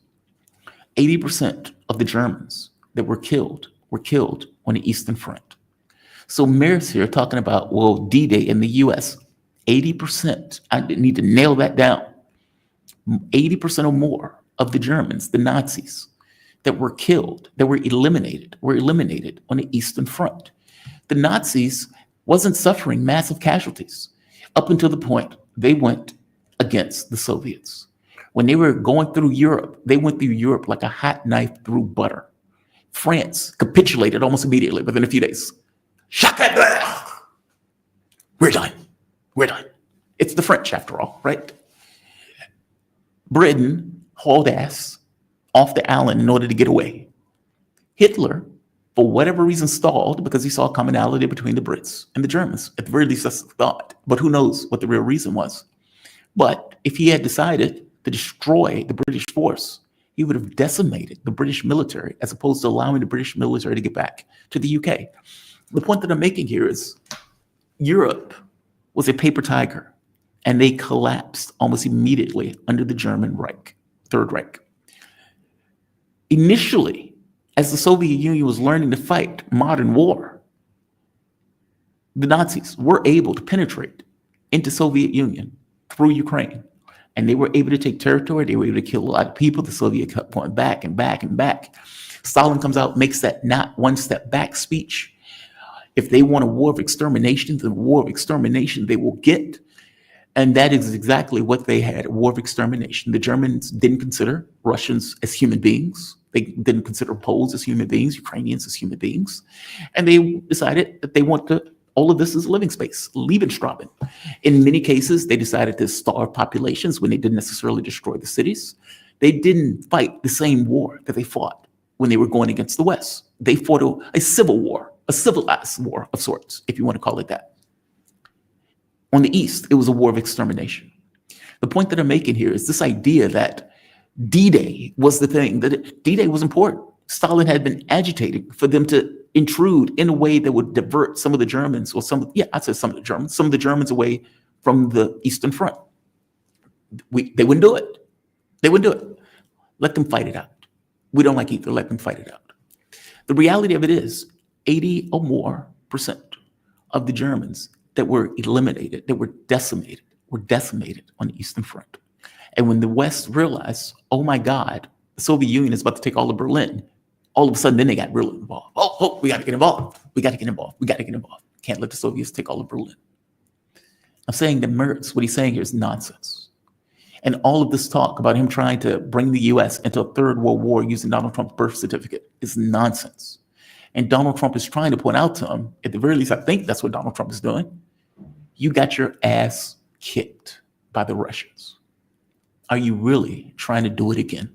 80% of the Germans that were killed on the Eastern Front. So Mayor's here talking about, well, D-Day in the US, 80%, I need to nail that down. 80% or more of the Germans, the Nazis, that were killed, that were eliminated on the Eastern Front. The Nazis wasn't suffering massive casualties up until the point they went against the Soviets. When they were going through Europe, they went through Europe like a hot knife through butter. France capitulated almost immediately within a few days. We're done. We're done. It's the French after all, right? Britain hauled ass off the island in order to get away. Hitler, for whatever reason, stalled because he saw a commonality between the Brits and the Germans. At the very least, that's the thought. But who knows what the real reason was. But if he had decided to destroy the British force, he would have decimated the British military as opposed to allowing the British military to get back to the UK. The point that I'm making here is Europe was a paper tiger, and they collapsed almost immediately under the German Reich, Third Reich. Initially, as the Soviet Union was learning to fight modern war, the Nazis were able to penetrate into Soviet Union through Ukraine. And they were able to take territory. They were able to kill a lot of people. The Soviets kept going back and back and back. Stalin comes out, makes that not one step back speech. If they want a war of extermination, the war of extermination they will get. And that is exactly what they had, a war of extermination. The Germans didn't consider Russians as human beings. They didn't consider Poles as human beings, Ukrainians as human beings. And they decided that they want to, all of this is living space, Lebensraum. In many cases, they decided to starve populations when they didn't necessarily destroy the cities. They didn't fight the same war that they fought when they were going against the West. They fought a civil war, a civilized war of sorts, if you want to call it that. On the East, it was a war of extermination. The point that I'm making here is this idea that D-Day was the thing, that D-Day was important. Stalin had been agitating for them to intrude in a way that would divert some of the Germans, or some of the Germans away from the Eastern Front. They wouldn't do it. They wouldn't do it. Let them fight it out. We don't like either. Let them fight it out. The reality of it is 80 or more % of the Germans that were eliminated, that were decimated on the Eastern Front. And when the West realized, oh my God, the Soviet Union is about to take all of Berlin, all of a sudden then they got really involved. Oh, we got to get involved. We got to get involved. We got to get involved. Can't let the Soviets take all of Berlin. I'm saying that Mertz, what he's saying here is nonsense. And all of this talk about him trying to bring the US into a third world war using Donald Trump's birth certificate is nonsense. And Donald Trump is trying to point out to him, at the very least, I think that's what Donald Trump is doing. You got your ass kicked by the Russians. Are you really trying to do it again?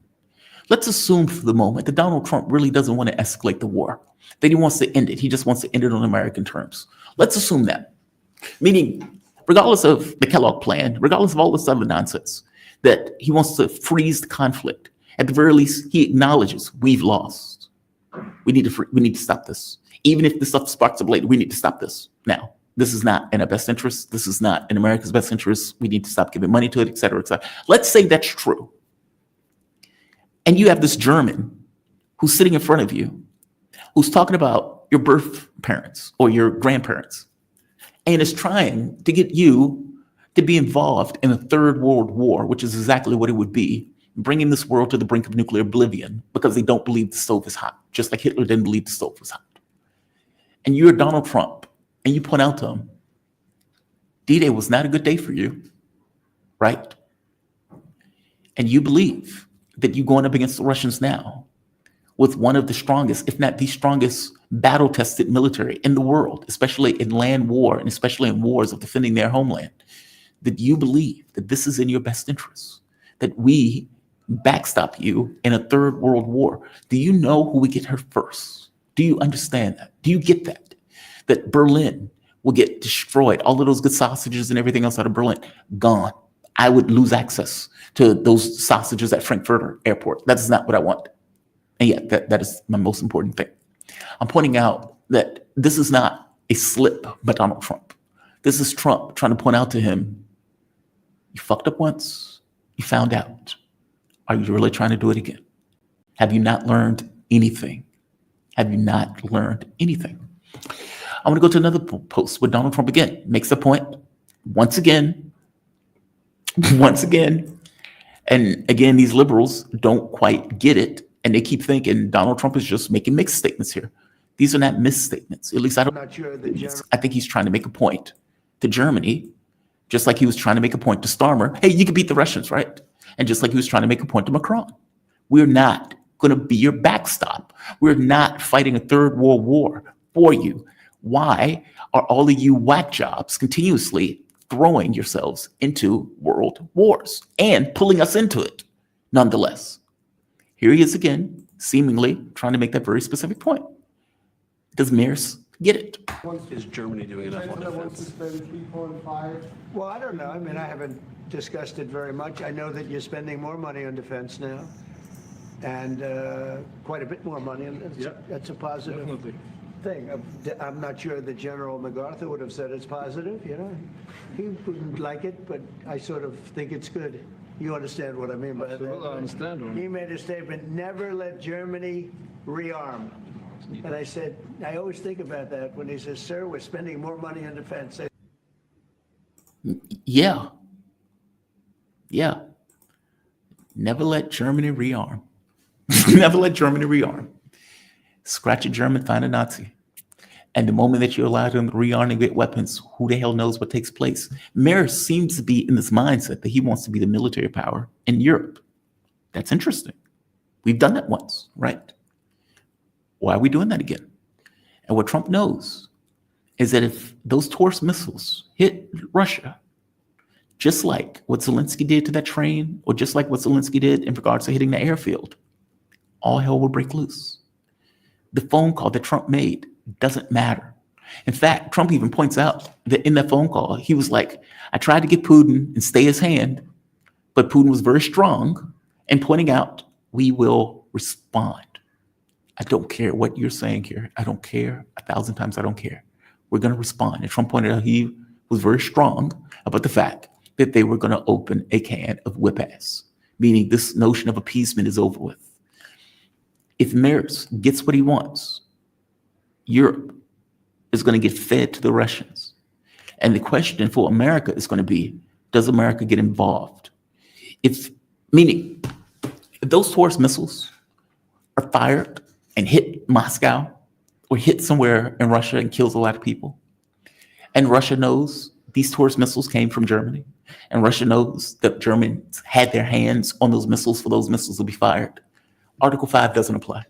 Let's assume for the moment that Donald Trump really doesn't want to escalate the war, that he wants to end it. He just wants to end it on American terms. Let's assume that. Meaning, regardless of the Kellogg plan, regardless of all this other nonsense, that he wants to freeze the conflict. At the very least, he acknowledges we've lost. We need to stop this. Even if the stuff sparks up later, we need to stop this now. This is not in our best interest. This is not in America's best interest. We need to stop giving money to it, et cetera, et cetera. Let's say that's true. And you have this German who's sitting in front of you, who's talking about your birth parents or your grandparents, and is trying to get you to be involved in a third world war, which is exactly what it would be, bringing this world to the brink of nuclear oblivion because they don't believe the stove is hot, just like Hitler didn't believe the stove was hot. And you're Donald Trump, and you point out to him, D-Day was not a good day for you, right? And you believe that you going up against the Russians now with one of the strongest, if not the strongest, battle-tested military in the world, especially in land war and especially in wars of defending their homeland, that you believe that this is in your best interest, that we backstop you in a third world war. Do you know who would get hurt first? Do you understand that? Do you get that? That Berlin will get destroyed. All of those good sausages and everything else out of Berlin, gone. I would lose access to those sausages at Frankfurt Airport. That's not what I want. And yet, that is my most important thing. I'm pointing out that this is not a slip by Donald Trump. This is Trump trying to point out to him, you fucked up once, you found out. Are you really trying to do it again? Have you not learned anything? Have you not learned anything? I want to go to another post where Donald Trump again makes the point once again. And again, these liberals don't quite get it. And they keep thinking Donald Trump is just making mixed statements here. These are not misstatements. At least I don't. I think he's trying to make a point to Germany, just like he was trying to make a point to Starmer. Hey, you can beat the Russians, right? And just like he was trying to make a point to Macron. We're not going to be your backstop. We're not fighting a third world war for you. Why are all of you whack jobs continuously throwing yourselves into world wars and pulling us into it nonetheless? Here he is again, seemingly trying to make that very specific point. Does Mears get it? Is Germany doing enough on defense? Well, I don't know. I mean, I haven't discussed it very much. I know that you're spending more money on defense now, and quite a bit more money, and that's a positive thing. I'm not sure that General MacArthur would have said it's positive, you know. He wouldn't like it, but I sort of think it's good. You understand what I mean by that? I understand. He made a statement, never let Germany rearm. And I said, I always think about that when he says, sir, we're spending more money on defense. Yeah. Never let Germany rearm. Never let Germany rearm. Scratch a German, find a Nazi. And the moment that you allow them to rearm and get weapons, who the hell knows what takes place? Mears seems to be in this mindset that he wants to be the military power in Europe. That's interesting. We've done that once, right? Why are we doing that again? And what Trump knows is that if those Taurus missiles hit Russia, just like what Zelensky did to that train, or just like what Zelensky did in regards to hitting the airfield, all hell will break loose. The phone call that Trump made doesn't matter. In fact, Trump even points out that in that phone call, he was like, I tried to get Putin and stay his hand, but Putin was very strong and pointing out, we will respond. I don't care what you're saying here. I don't care. 1,000 times I don't care. We're going to respond. And Trump pointed out he was very strong about the fact that they were going to open a can of whip ass, meaning this notion of appeasement is over with. If Mears gets what he wants, Europe is going to get fed to the Russians. And the question for America is going to be, does America get involved? If those Taurus missiles are fired and hit Moscow or hit somewhere in Russia and kills a lot of people, and Russia knows these Taurus missiles came from Germany, and Russia knows that Germans had their hands on those missiles for those missiles to be fired, Article 5 doesn't apply.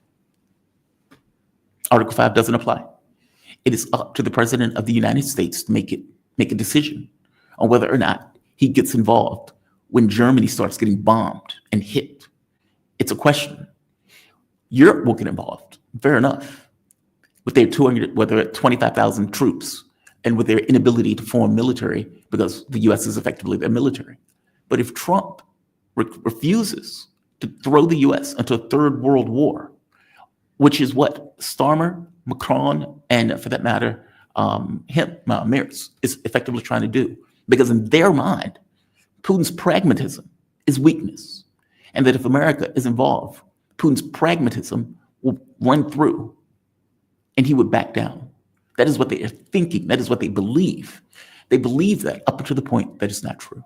Article 5 doesn't apply. It is up to the President of the United States to make a decision on whether or not he gets involved when Germany starts getting bombed and hit. It's a question. Europe will get involved, fair enough, with their 25,000 troops and with their inability to form military because the U.S. is effectively their military. But if Trump refuses to throw the U.S. into a third world war, which is what Starmer, Macron, and for that matter, Mears is effectively trying to do, because in their mind, Putin's pragmatism is weakness, and that if America is involved, Putin's pragmatism will run through, and he would back down. That is what they are thinking. That is what they believe. They believe that up to the point that it's not true,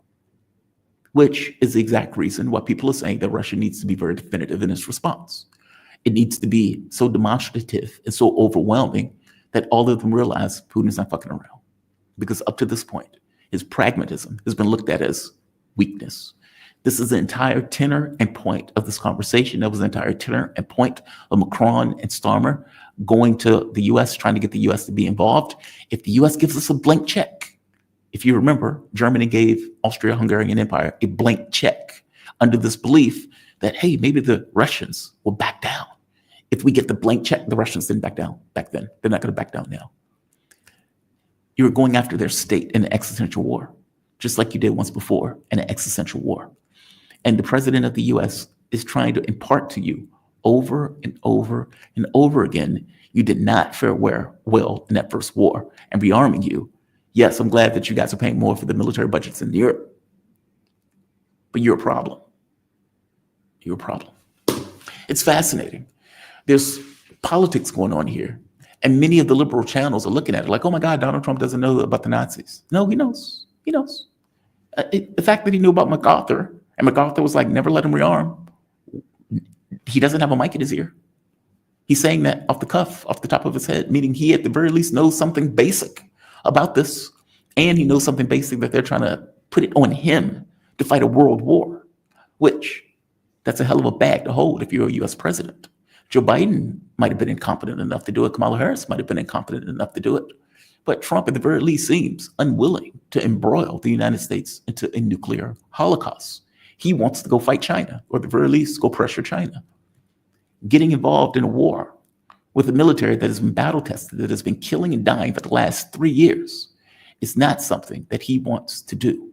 which is the exact reason why people are saying that Russia needs to be very definitive in its response. It needs to be so demonstrative and so overwhelming that all of them realize Putin's not fucking around. Because up to this point, his pragmatism has been looked at as weakness. This is the entire tenor and point of this conversation. That was the entire tenor and point of Macron and Starmer going to the US, trying to get the US to be involved. If the US gives us a blank check, if you remember, Germany gave Austria-Hungarian Empire a blank check under this belief that, hey, maybe the Russians will back down. If we get the blank check, the Russians didn't back down back then. They're not going to back down now. You're going after their state in an existential war, just like you did once before in an existential war. And the president of the US is trying to impart to you over and over and over again, you did not fare well in that first war, and rearming you. Yes, I'm glad that you guys are paying more for the military budgets in Europe, but you're a problem. You're a problem. It's fascinating. There's politics going on here, and many of the liberal channels are looking at it like, oh my God, Donald Trump doesn't know about the Nazis. No, he knows. He knows. The fact that he knew about MacArthur, and MacArthur was like, never let him rearm. He doesn't have a mic in his ear. He's saying that off the cuff, off the top of his head, meaning he at the very least knows something basic about this, and he knows something basic that they're trying to put it on him to fight a world war, which that's a hell of a bag to hold if you're a US president. Joe Biden might have been incompetent enough to do it. Kamala Harris might have been incompetent enough to do it. But Trump at the very least seems unwilling to embroil the United States into a nuclear holocaust. He wants to go fight China, or at the very least go pressure China. Getting involved in a war with a military that has been battle tested, that has been killing and dying for the last 3 years, is not something that he wants to do.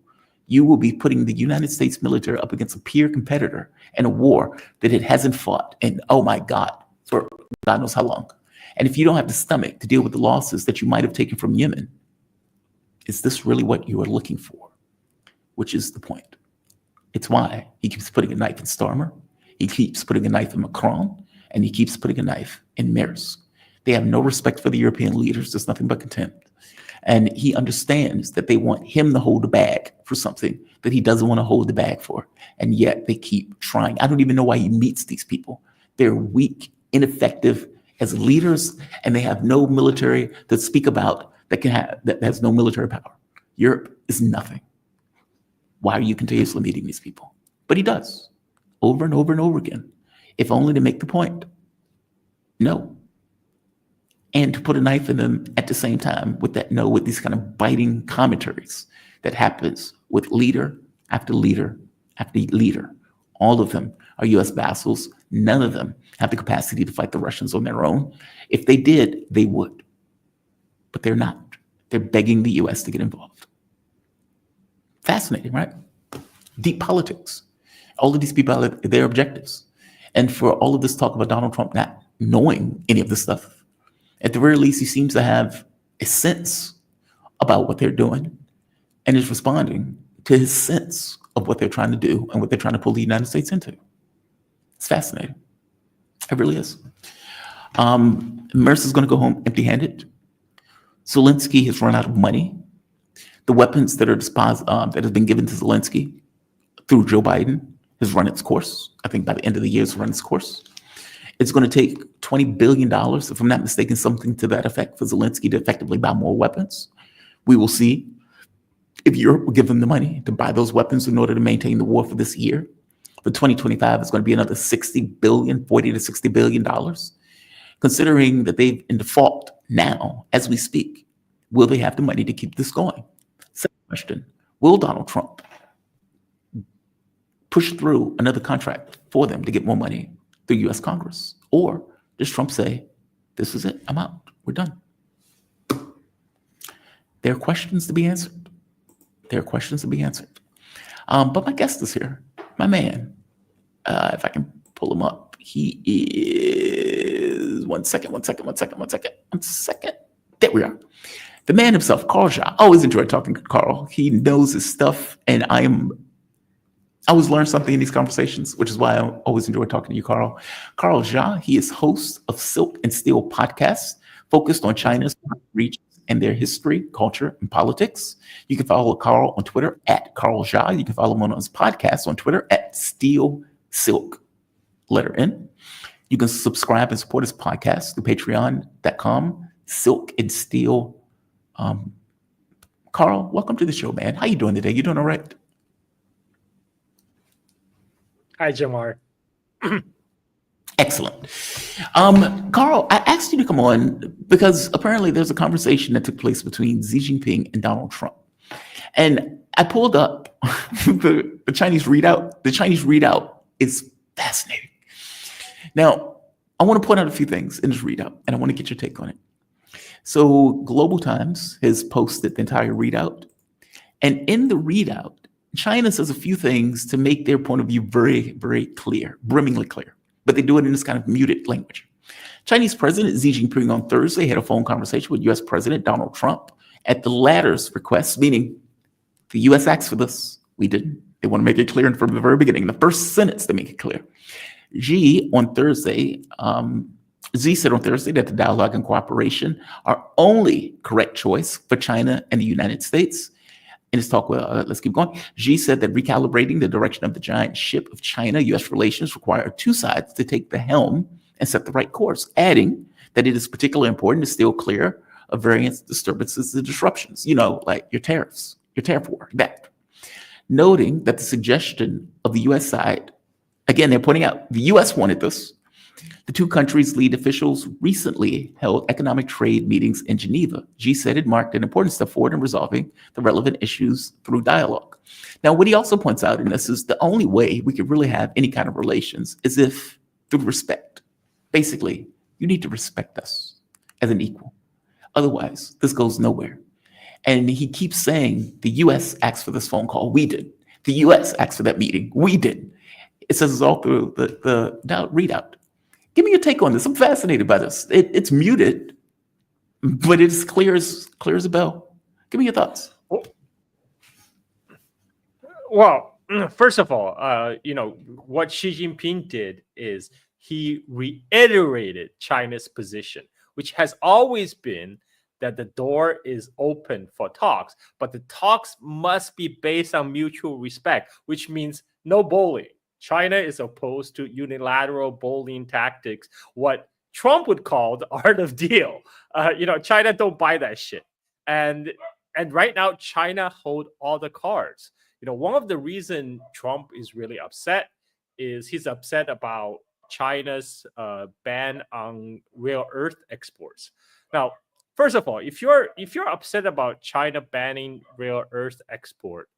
You will be putting the United States military up against a peer competitor in a war that it hasn't fought in, oh my God, for God knows how long. And if you don't have the stomach to deal with the losses that you might have taken from Yemen, is this really what you are looking for? Which is the point. It's why he keeps putting a knife in Starmer, he keeps putting a knife in Macron, and he keeps putting a knife in Maersk. They have no respect for the European leaders. There's nothing but contempt. And he understands that they want him to hold the bag for something that he doesn't want to hold the bag for. And yet they keep trying. I don't even know why he meets these people. They're weak, ineffective as leaders, and they have no military to speak about that has no military power. Europe is nothing. Why are you continuously meeting these people? But he does, over and over and over again, if only to make the point. No. And to put a knife in them at the same time with that no, with these kind of biting commentaries that happens with leader after leader after leader. All of them are US vassals. None of them have the capacity to fight the Russians on their own. If they did, they would. But they're not. They're begging the US to get involved. Fascinating, right? Deep politics. All of these people have their objectives. And for all of this talk about Donald Trump not knowing any of this stuff, at the very least, he seems to have a sense about what they're doing and is responding to his sense of what they're trying to do and what they're trying to pull the United States into. It's fascinating. It really is. Mercer's going to go home empty-handed. Zelensky has run out of money. The weapons that are that have been given to Zelensky through Joe Biden has run its course. I think by the end of the year, it's run its course. It's going to take $20 billion, if I'm not mistaken, something to that effect, for Zelensky to effectively buy more weapons. We will see if Europe will give them the money to buy those weapons in order to maintain the war for this year. For 2025, it's going to be another $40 to $60 billion. Considering that they're in default now, as we speak, will they have the money to keep this going? Second question, will Donald Trump push through another contract for them to get more money through US Congress? Or does Trump say, this is it, I'm out, we're done? There are questions to be answered. There are questions to be answered. But my guest is here, my man. If I can pull him up, he is, one second. There we are. The man himself, Carl Jha. I always enjoy talking to Carl. He knows his stuff, and I always learn something in these conversations, which is why I always enjoy talking to you, Carl. Carl Jha, he is host of Silk and Steel podcast, focused on China's regions and their history, culture, and politics. You can follow Carl on Twitter at Carl Jha. You can follow him on his podcast on Twitter at Steel Silk, letter N. You can subscribe and support his podcast through patreon.com, Silk and Steel. Carl, welcome to the show, man. How you doing today? You doing all right? Hi, Jamar. Excellent. Carl, I asked you to come on because apparently there's a conversation that took place between Xi Jinping and Donald Trump. And I pulled up the Chinese readout. The Chinese readout is fascinating. Now, I want to point out a few things in this readout, and I want to get your take on it. So Global Times has posted the entire readout. And in the readout, China says a few things to make their point of view very, very clear, brimmingly clear. But they do it in this kind of muted language. Chinese President Xi Jinping on Thursday had a phone conversation with U.S. President Donald Trump at the latter's request, meaning the U.S. asked for this. We didn't. They want to make it clear from the very beginning. In the first sentence, they make it clear. Xi on Thursday, Xi said on Thursday that the dialogue and cooperation are only correct choice for China and the United States. In his talk, let's keep going. Xi said that recalibrating the direction of the giant ship of China-U.S. relations require two sides to take the helm and set the right course, adding that it is particularly important to steer clear of various disturbances and disruptions, like your tariffs, your tariff war, that. Noting that the suggestion of the U.S. side, again, they're pointing out the U.S. wanted this. The two countries' lead officials recently held economic trade meetings in Geneva. Xi said it marked an important step forward in resolving the relevant issues through dialogue. Now, what he also points out in this is the only way we could really have any kind of relations is if through respect. Basically, you need to respect us as an equal. Otherwise, this goes nowhere. And he keeps saying the U.S. asked for this phone call. We did. The U.S. asked for that meeting. We did. It says it's all through the readout. Give me your take on this. I'm fascinated by this. It's muted, but it's clear as a bell. Give me your thoughts. Well, first of all, what Xi Jinping did is he reiterated China's position, which has always been that the door is open for talks, but the talks must be based on mutual respect, which means no bullying. China is opposed to unilateral bullying tactics, what Trump would call the art of deal. China don't buy that shit. And right now, China hold all the cards. One of the reasons Trump is really upset is he's upset about China's ban on rare earth exports. Now, first of all, if you're upset about China banning rare earth export,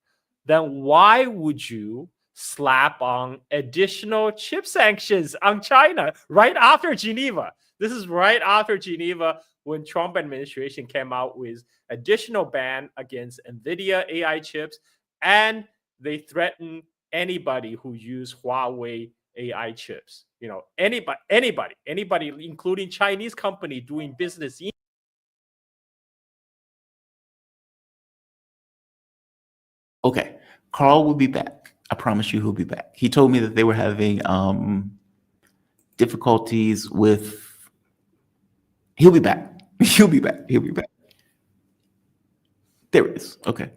then why would you slap on additional chip sanctions on China right after Geneva? This is right after Geneva when Trump administration came out with additional ban against NVIDIA AI chips, and they threaten anybody who use Huawei AI chips. Anybody, including Chinese company doing business in. Okay, Carl will be back. I promise you he'll be back. He told me that they were having difficulties with... He'll be back. He'll be back. There it is. Okay.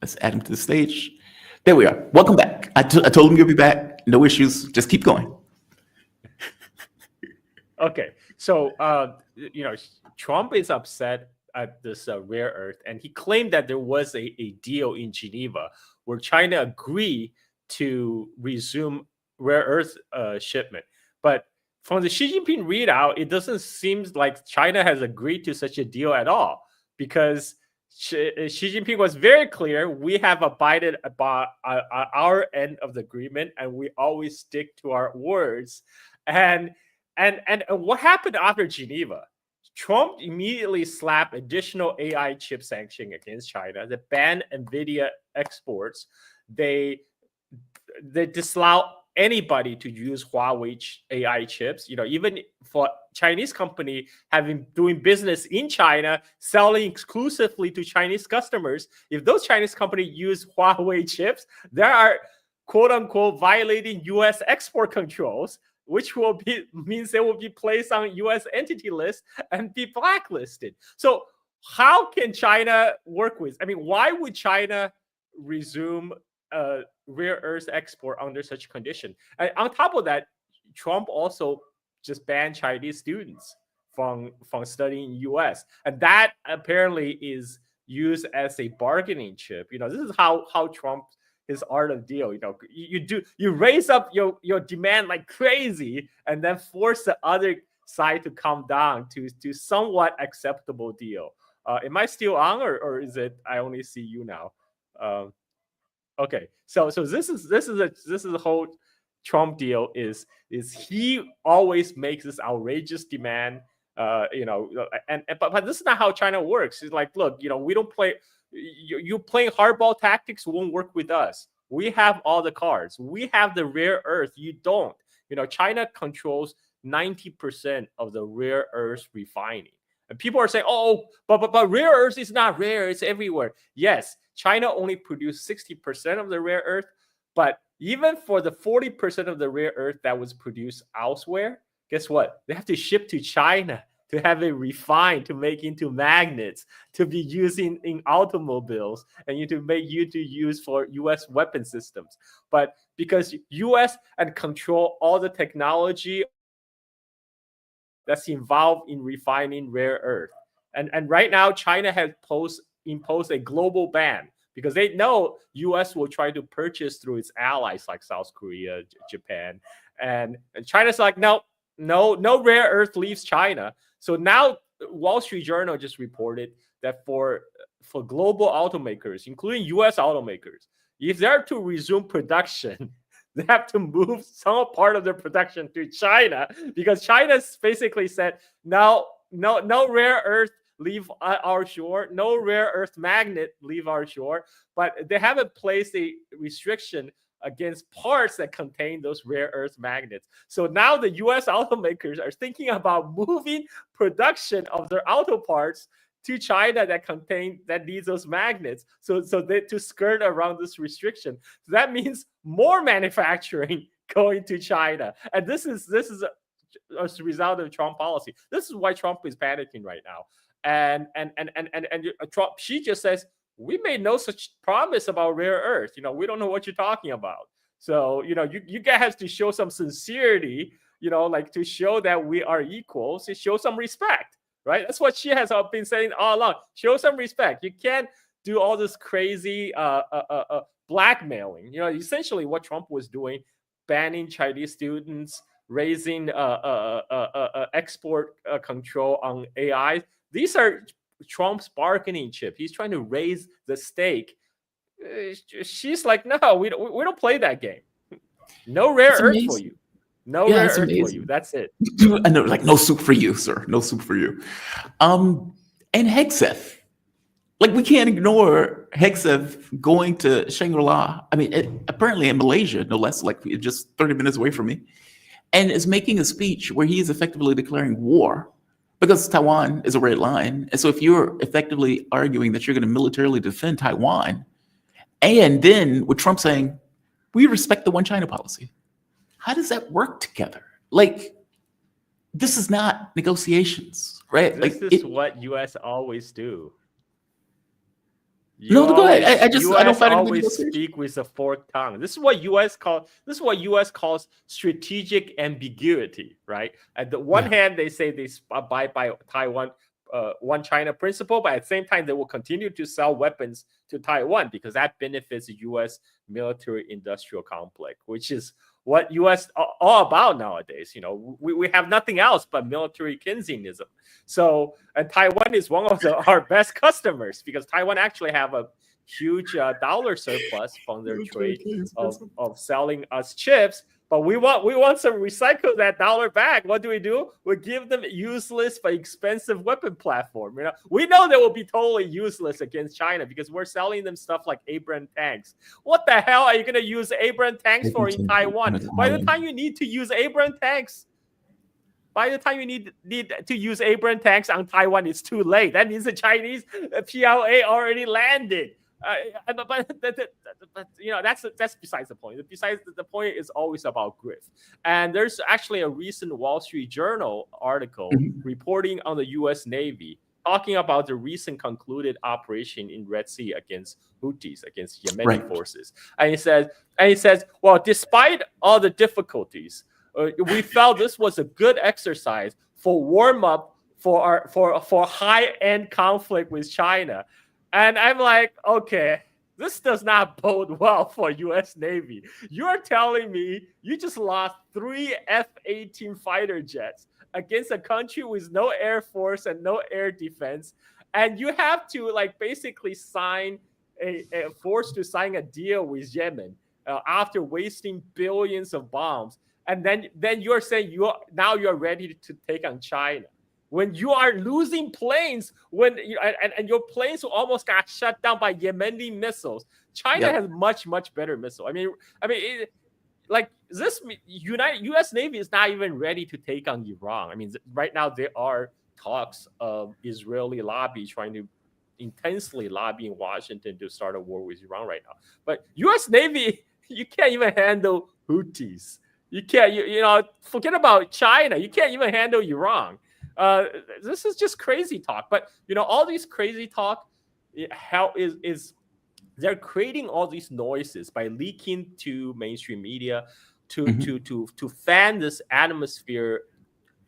Let's add him to the stage. There we are. Welcome back. I told him you'll be back. No issues. Just keep going. Okay. So, Trump is upset at this rare earth, and he claimed that there was a deal in Geneva where China agreed to resume rare earth shipment. But from the Xi Jinping readout, it doesn't seem like China has agreed to such a deal at all, because Xi Jinping was very clear: we have abided by our end of the agreement, and we always stick to our words. And what happened after Geneva? Trump immediately slapped additional AI chip sanction against China that banned NVIDIA exports. They disallow anybody to use Huawei AI chips. Even for Chinese company doing business in China, selling exclusively to Chinese customers, if those Chinese companies use Huawei chips, they are quote unquote violating U.S. export controls, which means they will be placed on U.S. entity list and be blacklisted. So how can China work with? I mean, why would China resume rare earth export under such condition? And on top of that, Trump also just banned Chinese students from studying U.S. and that apparently is used as a bargaining chip. This is how Trump his art of deal. You raise up your demand like crazy and then force the other side to come down to somewhat acceptable deal. Am I still on, or is it I only see you now? Okay, so this is the whole Trump deal is he always makes this outrageous demand, but this is not how China works. It's like, look, we don't play. You playing hardball tactics won't work with us. We have all the cards. We have the rare earth. You don't. China controls 90% of the rare earth refining. And people are saying, oh, but rare earth is not rare. It's everywhere. Yes, China only produced 60% of the rare earth, but even for the 40% of the rare earth that was produced elsewhere, guess what? They have to ship to China to have it refined, to make into magnets, to be using in automobiles, and to use for U.S. weapon systems. But because U.S. and control all the technology that's involved in refining rare earth, and right now China has imposed a global ban because they know U.S. will try to purchase through its allies like South Korea, Japan, and China's like, no rare earth leaves China. So now Wall Street Journal just reported that for global automakers, including U.S. automakers, if they're to resume production, they have to move some part of their production to China because China's basically said, no rare earth leave our shore, no rare earth magnet leave our shore, but they haven't placed a restriction against parts that contain those rare earth magnets. So now the U.S. automakers are thinking about moving production of their auto parts to China that needs those magnets. So they to skirt around this restriction. So that means more manufacturing going to China, and this is a result of Trump policy. This is why Trump is panicking right now. And Trump, she just says, we made no such promise about rare earth. We don't know what you're talking about. So, you guys have to show some sincerity, like to show that we are equals, to show some respect, right? That's what she has been saying all along. Show some respect. You can't do all this crazy blackmailing. Essentially what Trump was doing, banning Chinese students, raising export control on AI. These are Trump's bargaining chip. He's trying to raise the stake. She's like, no, we don't play that game. No rare earth for you. No rare earth for you. That's it. I know, like, no soup for you, sir. No soup for you. And Hegseth. Like, we can't ignore Hegseth going to Shangri-La. I mean, apparently in Malaysia, no less, like just 30 minutes away from me, and is making a speech where he is effectively declaring war because Taiwan is a red line. And so if you're effectively arguing that you're going to militarily defend Taiwan, and then with Trump saying, we respect the one China policy, how does that work together? Like, this is not negotiations, right? This is what U.S. always do. Go ahead. I don't find always speak with a forked tongue. This is what U.S. calls strategic ambiguity, right? At the one hand, they say they abide by Taiwan one China principle, but at the same time, they will continue to sell weapons to Taiwan because that benefits the U.S. military-industrial complex, which is what U.S. all about nowadays. We have nothing else but military Keynesianism. So, and Taiwan is one of our best customers because Taiwan actually have a huge dollar surplus from their trade of selling us chips. But we want to recycle that dollar back. What do? We give them useless but expensive weapon platform. We know they will be totally useless against China because we're selling them stuff like Abrams tanks. What the hell are you going to use Abrams tanks for in Taiwan? By the time you need to use Abrams tanks, on Taiwan, it's too late. That means the Chinese PLA already landed. But that's besides the point. The point is always about grift. And there's actually a recent Wall Street Journal article reporting on the U.S. Navy talking about the recent concluded operation in Red Sea against Houthis, against Yemeni Right. forces, and he says, well, despite all the difficulties, we felt this was a good exercise for warm up for high end conflict with China, and I'm like, okay. This does not bode well for U.S. Navy. You're telling me you just lost 3 F-18 fighter jets against a country with no air force and no air defense, and you have to like basically sign forced to sign a deal with Yemen after wasting billions of bombs, and then you're saying you're ready to take on China. When you are losing planes, and your planes almost got shut down by Yemeni missiles, China has much better missile. U.S. Navy is not even ready to take on Iran. I mean, right now there are talks of Israeli lobby trying to intensely lobbying Washington to start a war with Iran right now. But U.S. Navy, you can't even handle Houthis. You can't. Forget about China. You can't even handle Iran. This is just crazy talk, but all these crazy talk, they're creating all these noises by leaking to mainstream media to fan this atmosphere.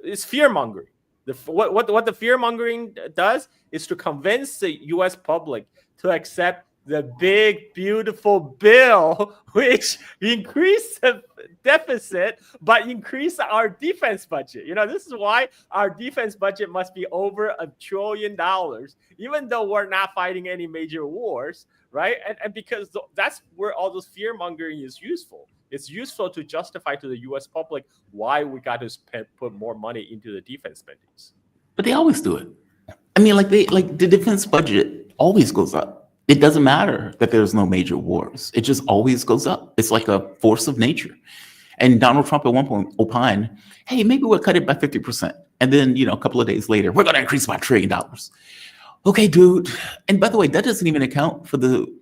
It's fear mongering. What the fear mongering does is to convince the U.S. public to accept the big, beautiful bill, which increased the deficit, but increased our defense budget. This is why our defense budget must be over $1 trillion, even though we're not fighting any major wars, right? And because that's where all this fear mongering is useful. It's useful to justify to the U.S. public why we got to put more money into the defense spendings. But they always do it. I mean, the defense budget always goes up. It doesn't matter that there's no major wars. It just always goes up. It's like a force of nature. And Donald Trump at one point opined, hey, maybe we'll cut it by 50%. And then, a couple of days later, we're going to increase by $1 trillion. Okay, dude. And by the way, that doesn't even account for the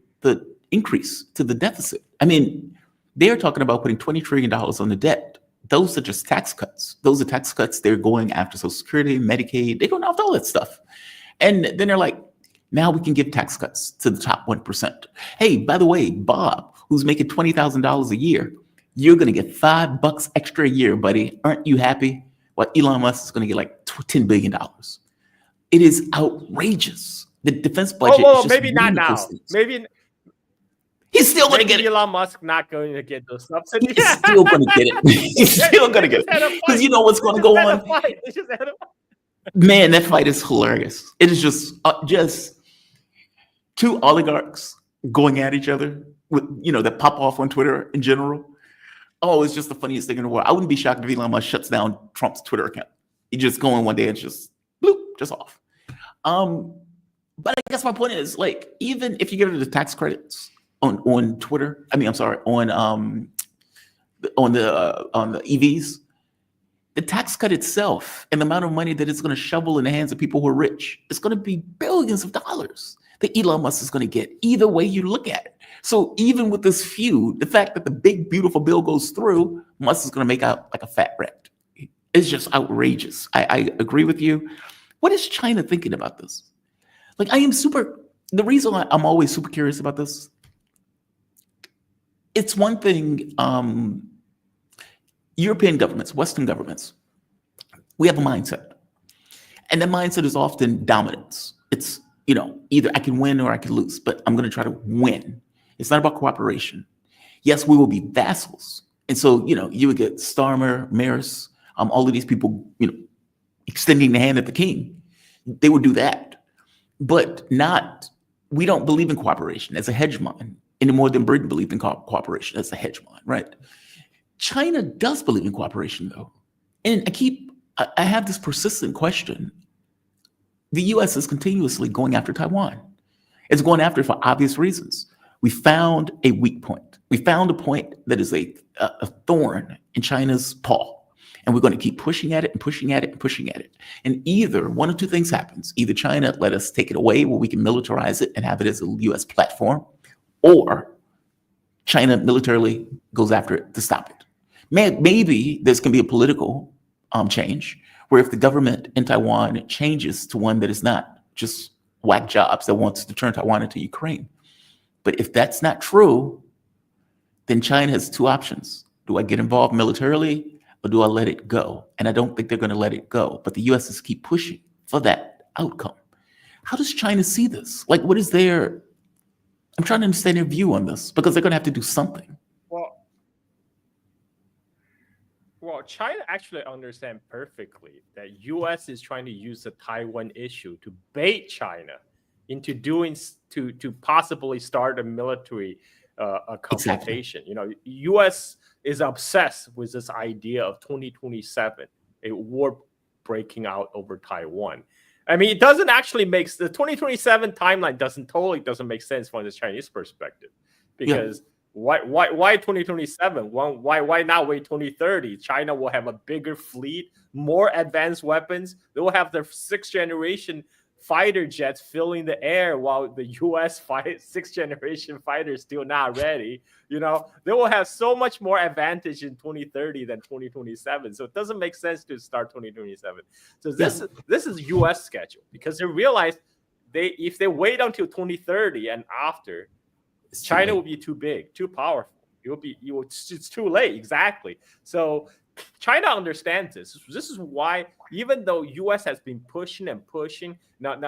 increase to the deficit. I mean, they're talking about putting $20 trillion on the debt. Those are just tax cuts. Those are tax cuts. They're going after Social Security, Medicaid. They're going after all that stuff. And then they're like, now we can give tax cuts to the top 1%. Hey, by the way, Bob, who's making $20,000 a year, you're going to get $5 extra a year, buddy. Aren't you happy? Well, Elon Musk is going to get like $10 billion. It is outrageous. The defense budget. Well, maybe not now. Maybe he's still going to get it. Elon Musk not going to get those subsidies. He's still going to get it. He's still going to get it. Because you know what's going to go on? Man, that fight is hilarious. It is just two oligarchs going at each other with, that pop off on Twitter in general. Oh, it's just the funniest thing in the world. I wouldn't be shocked if Elon Musk shuts down Trump's Twitter account. He just go in one day and just bloop, just off. But I guess my point is, even if you get rid of the tax credits on Twitter, on the EVs, the tax cut itself and the amount of money that it's going to shovel in the hands of people who are rich, it's going to be billions of dollars that Elon Musk is going to get either way you look at it. So even with this feud, the fact that the big, beautiful bill goes through, Musk is going to make out like a fat rat. It's just outrageous. I agree with you. What is China thinking about this? The reason I'm always super curious about this, it's one thing, European governments, Western governments, we have a mindset. And that mindset is often dominance. It's, either I can win or I can lose, but I'm going to try to win. It's not about cooperation. Yes, we will be vassals. And so, you would get Starmer, Maris, all of these people, extending the hand at the king. They would do that. But we don't believe in cooperation as a hegemon any more than Britain believed in cooperation as a hegemon, right? China does believe in cooperation, though. And I have this persistent question. The U.S. is continuously going after Taiwan. It's going after it for obvious reasons. We found a weak point. We found a point that is a thorn in China's paw. And we're going to keep pushing at it and pushing at it and pushing at it. And either one of two things happens. Either China let us take it away where we can militarize it and have it as a U.S. platform, or China militarily goes after it to stop it. Maybe there's going to be a political change where if the government in Taiwan changes to one that is not just whack jobs that wants to turn Taiwan into Ukraine. But if that's not true, then China has two options. Do I get involved militarily or do I let it go? And I don't think they're going to let it go. But the U.S. is keep pushing for that outcome. How does China see this? Like, what is their... I'm trying to understand their view on this because they're going to have to do something. Well, China actually understands perfectly that U.S. is trying to use the Taiwan issue to bait China into doing to possibly start a military confrontation. Exactly. U.S. is obsessed with this idea of 2027, a war breaking out over Taiwan. I mean, it doesn't actually make the 2027 timeline doesn't make sense from the Chinese perspective, because why 2027? Why not wait 2030? China will have a bigger fleet, more advanced weapons. They will have their 6th generation fighter jets filling the air while the U.S. 6th generation fighters still not ready. They will have so much more advantage in 2030 than 2027. So it doesn't make sense to start 2027. So this is U.S. schedule, because they realize if they wait until 2030 and after, China will be too big, too powerful. It's too late. Exactly. So China understands this. This is why, even though U.S. has been pushing and pushing, now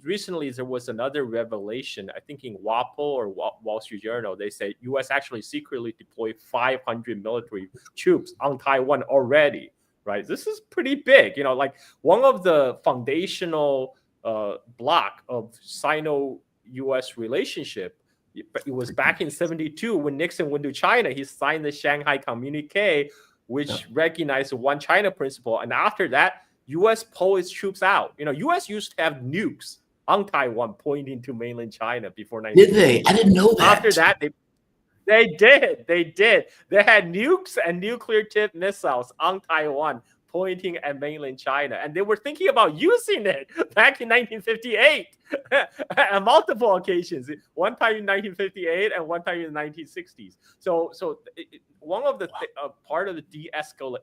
recently there was another revelation. I think in WAPO or Wall Street Journal, they said U.S. actually secretly deployed 500 military troops on Taiwan already. Right. This is pretty big. Like one of the foundational block of Sino-U.S. relationship. It was back in 1972 when Nixon went to China. He signed the Shanghai Communique, which recognized the One China principle. And after that, U.S. pulled its troops out. U.S. used to have nukes on Taiwan pointing to mainland China before 19. Did they? I didn't know that. After that, they did. They had nukes and nuclear tipped missiles on Taiwan pointing at mainland China. And they were thinking about using it back in 1958 on multiple occasions. One time in 1958 and one time in the 1960s. So one of the part of the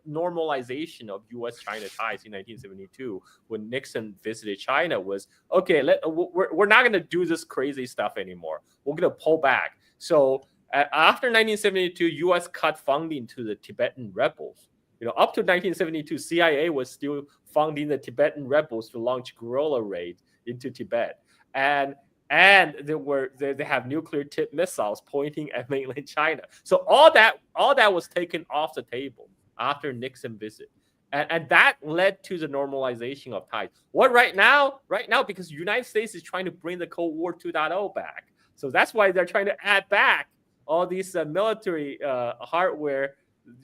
normalization of U.S.-China ties in 1972 when Nixon visited China was, okay, we're not going to do this crazy stuff anymore. We're going to pull back. So after 1972, U.S. cut funding to the Tibetan rebels. Up to 1972, CIA was still funding the Tibetan rebels to launch guerrilla raids into Tibet, and they have nuclear tipped missiles pointing at mainland China. So all that was taken off the table after Nixon visit, and that led to the normalization of ties. Right now, because the United States is trying to bring the Cold War 2.0 back, so that's why they're trying to add back all these military hardware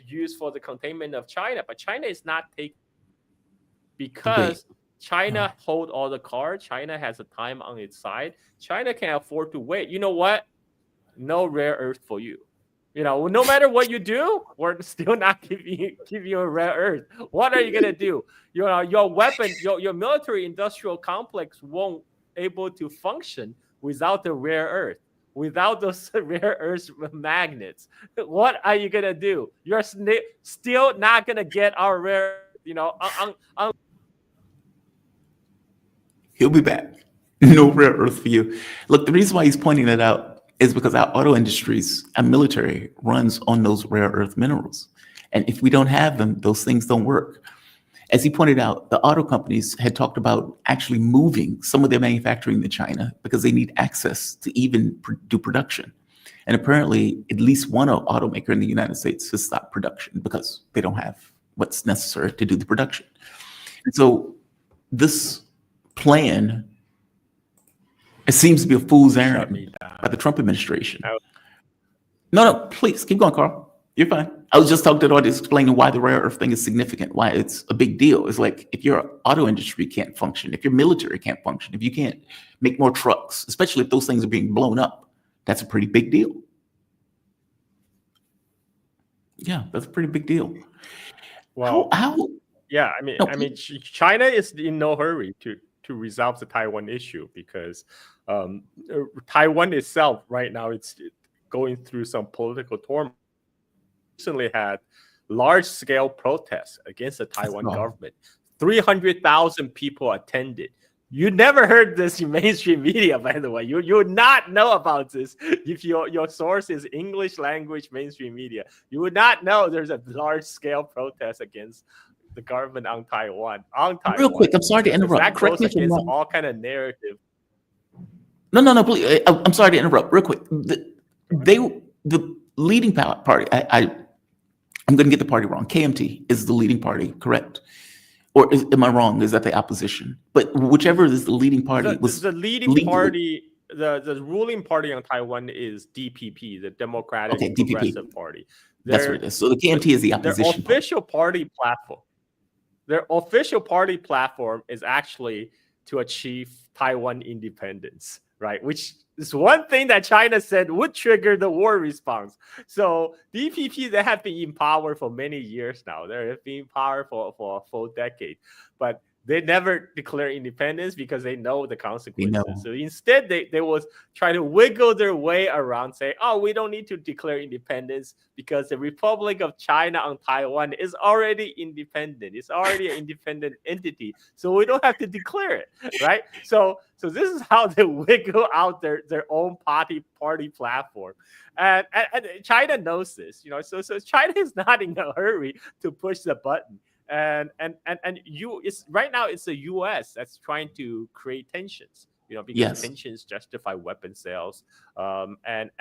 used for the containment of China. But China is not taking, because China hold all the cards. China has a time on its side. China can afford to wait. You know what? No rare earth for you. No matter what you do, we're still not giving you a rare earth. What are you gonna do? Your weapon, your military industrial complex won't able to function without the rare earth. Without those rare earth magnets, what are you gonna do? You're still not gonna get our rare. He'll be back. No rare earth for you. Look, the reason why he's pointing that out is because our auto industries and military runs on those rare earth minerals, and if we don't have them, those things don't work. As he pointed out, the auto companies had talked about actually moving some of their manufacturing to China because they need access to even do production. And apparently, at least one automaker in the United States has stopped production because they don't have what's necessary to do the production. And so this plan, it seems to be a fool's errand by the Trump administration. No, please, keep going, Carl. You're fine. I was just talking to the audience, explaining why the rare earth thing is significant, why it's a big deal. It's like, if your auto industry can't function, if your military can't function, if you can't make more trucks, especially if those things are being blown up, that's a pretty big deal. Yeah, that's a pretty big deal. Well, how? Yeah, I mean, China is in no hurry to resolve the Taiwan issue, because Taiwan itself right now, it's going through some political turmoil. Recently had large-scale protests against the Taiwan government. 300,000 people attended. You never heard this in mainstream media, by the way. You would not know about this if your source is English language mainstream media. You would not know there's a large scale protest against the government on Taiwan. Real quick, I'm sorry to Because interrupt. that Correct goes me if I'm against wrong. all kind of narrative. No, please. I'm sorry to interrupt. Real quick, the leading party. I'm going to get the party wrong. KMT is the leading party, correct? Or am I wrong? Is that the opposition? But whichever is the leading party was The leading party. The ruling party on Taiwan is DPP, the Democratic DPP. Progressive Party. That's what it is. So the KMT is the opposition. Their official party platform. Their official party platform is actually to achieve Taiwan independence, right? Which is one thing that China said would trigger the war response. So DPP, they have been in power for many years now. They have been in power for a full decade, but they never declare independence because they know the consequences. So instead, they was trying to wiggle their way around, say, "Oh, we don't need to declare independence because the Republic of China on Taiwan is already independent. It's already an independent entity, so we don't have to declare it, right?" So this is how they wiggle out their own party platform, and China knows this, So China is not in a hurry to push the button. And it's right now it's the U.S. that's trying to create tensions, because tensions justify weapon sales. And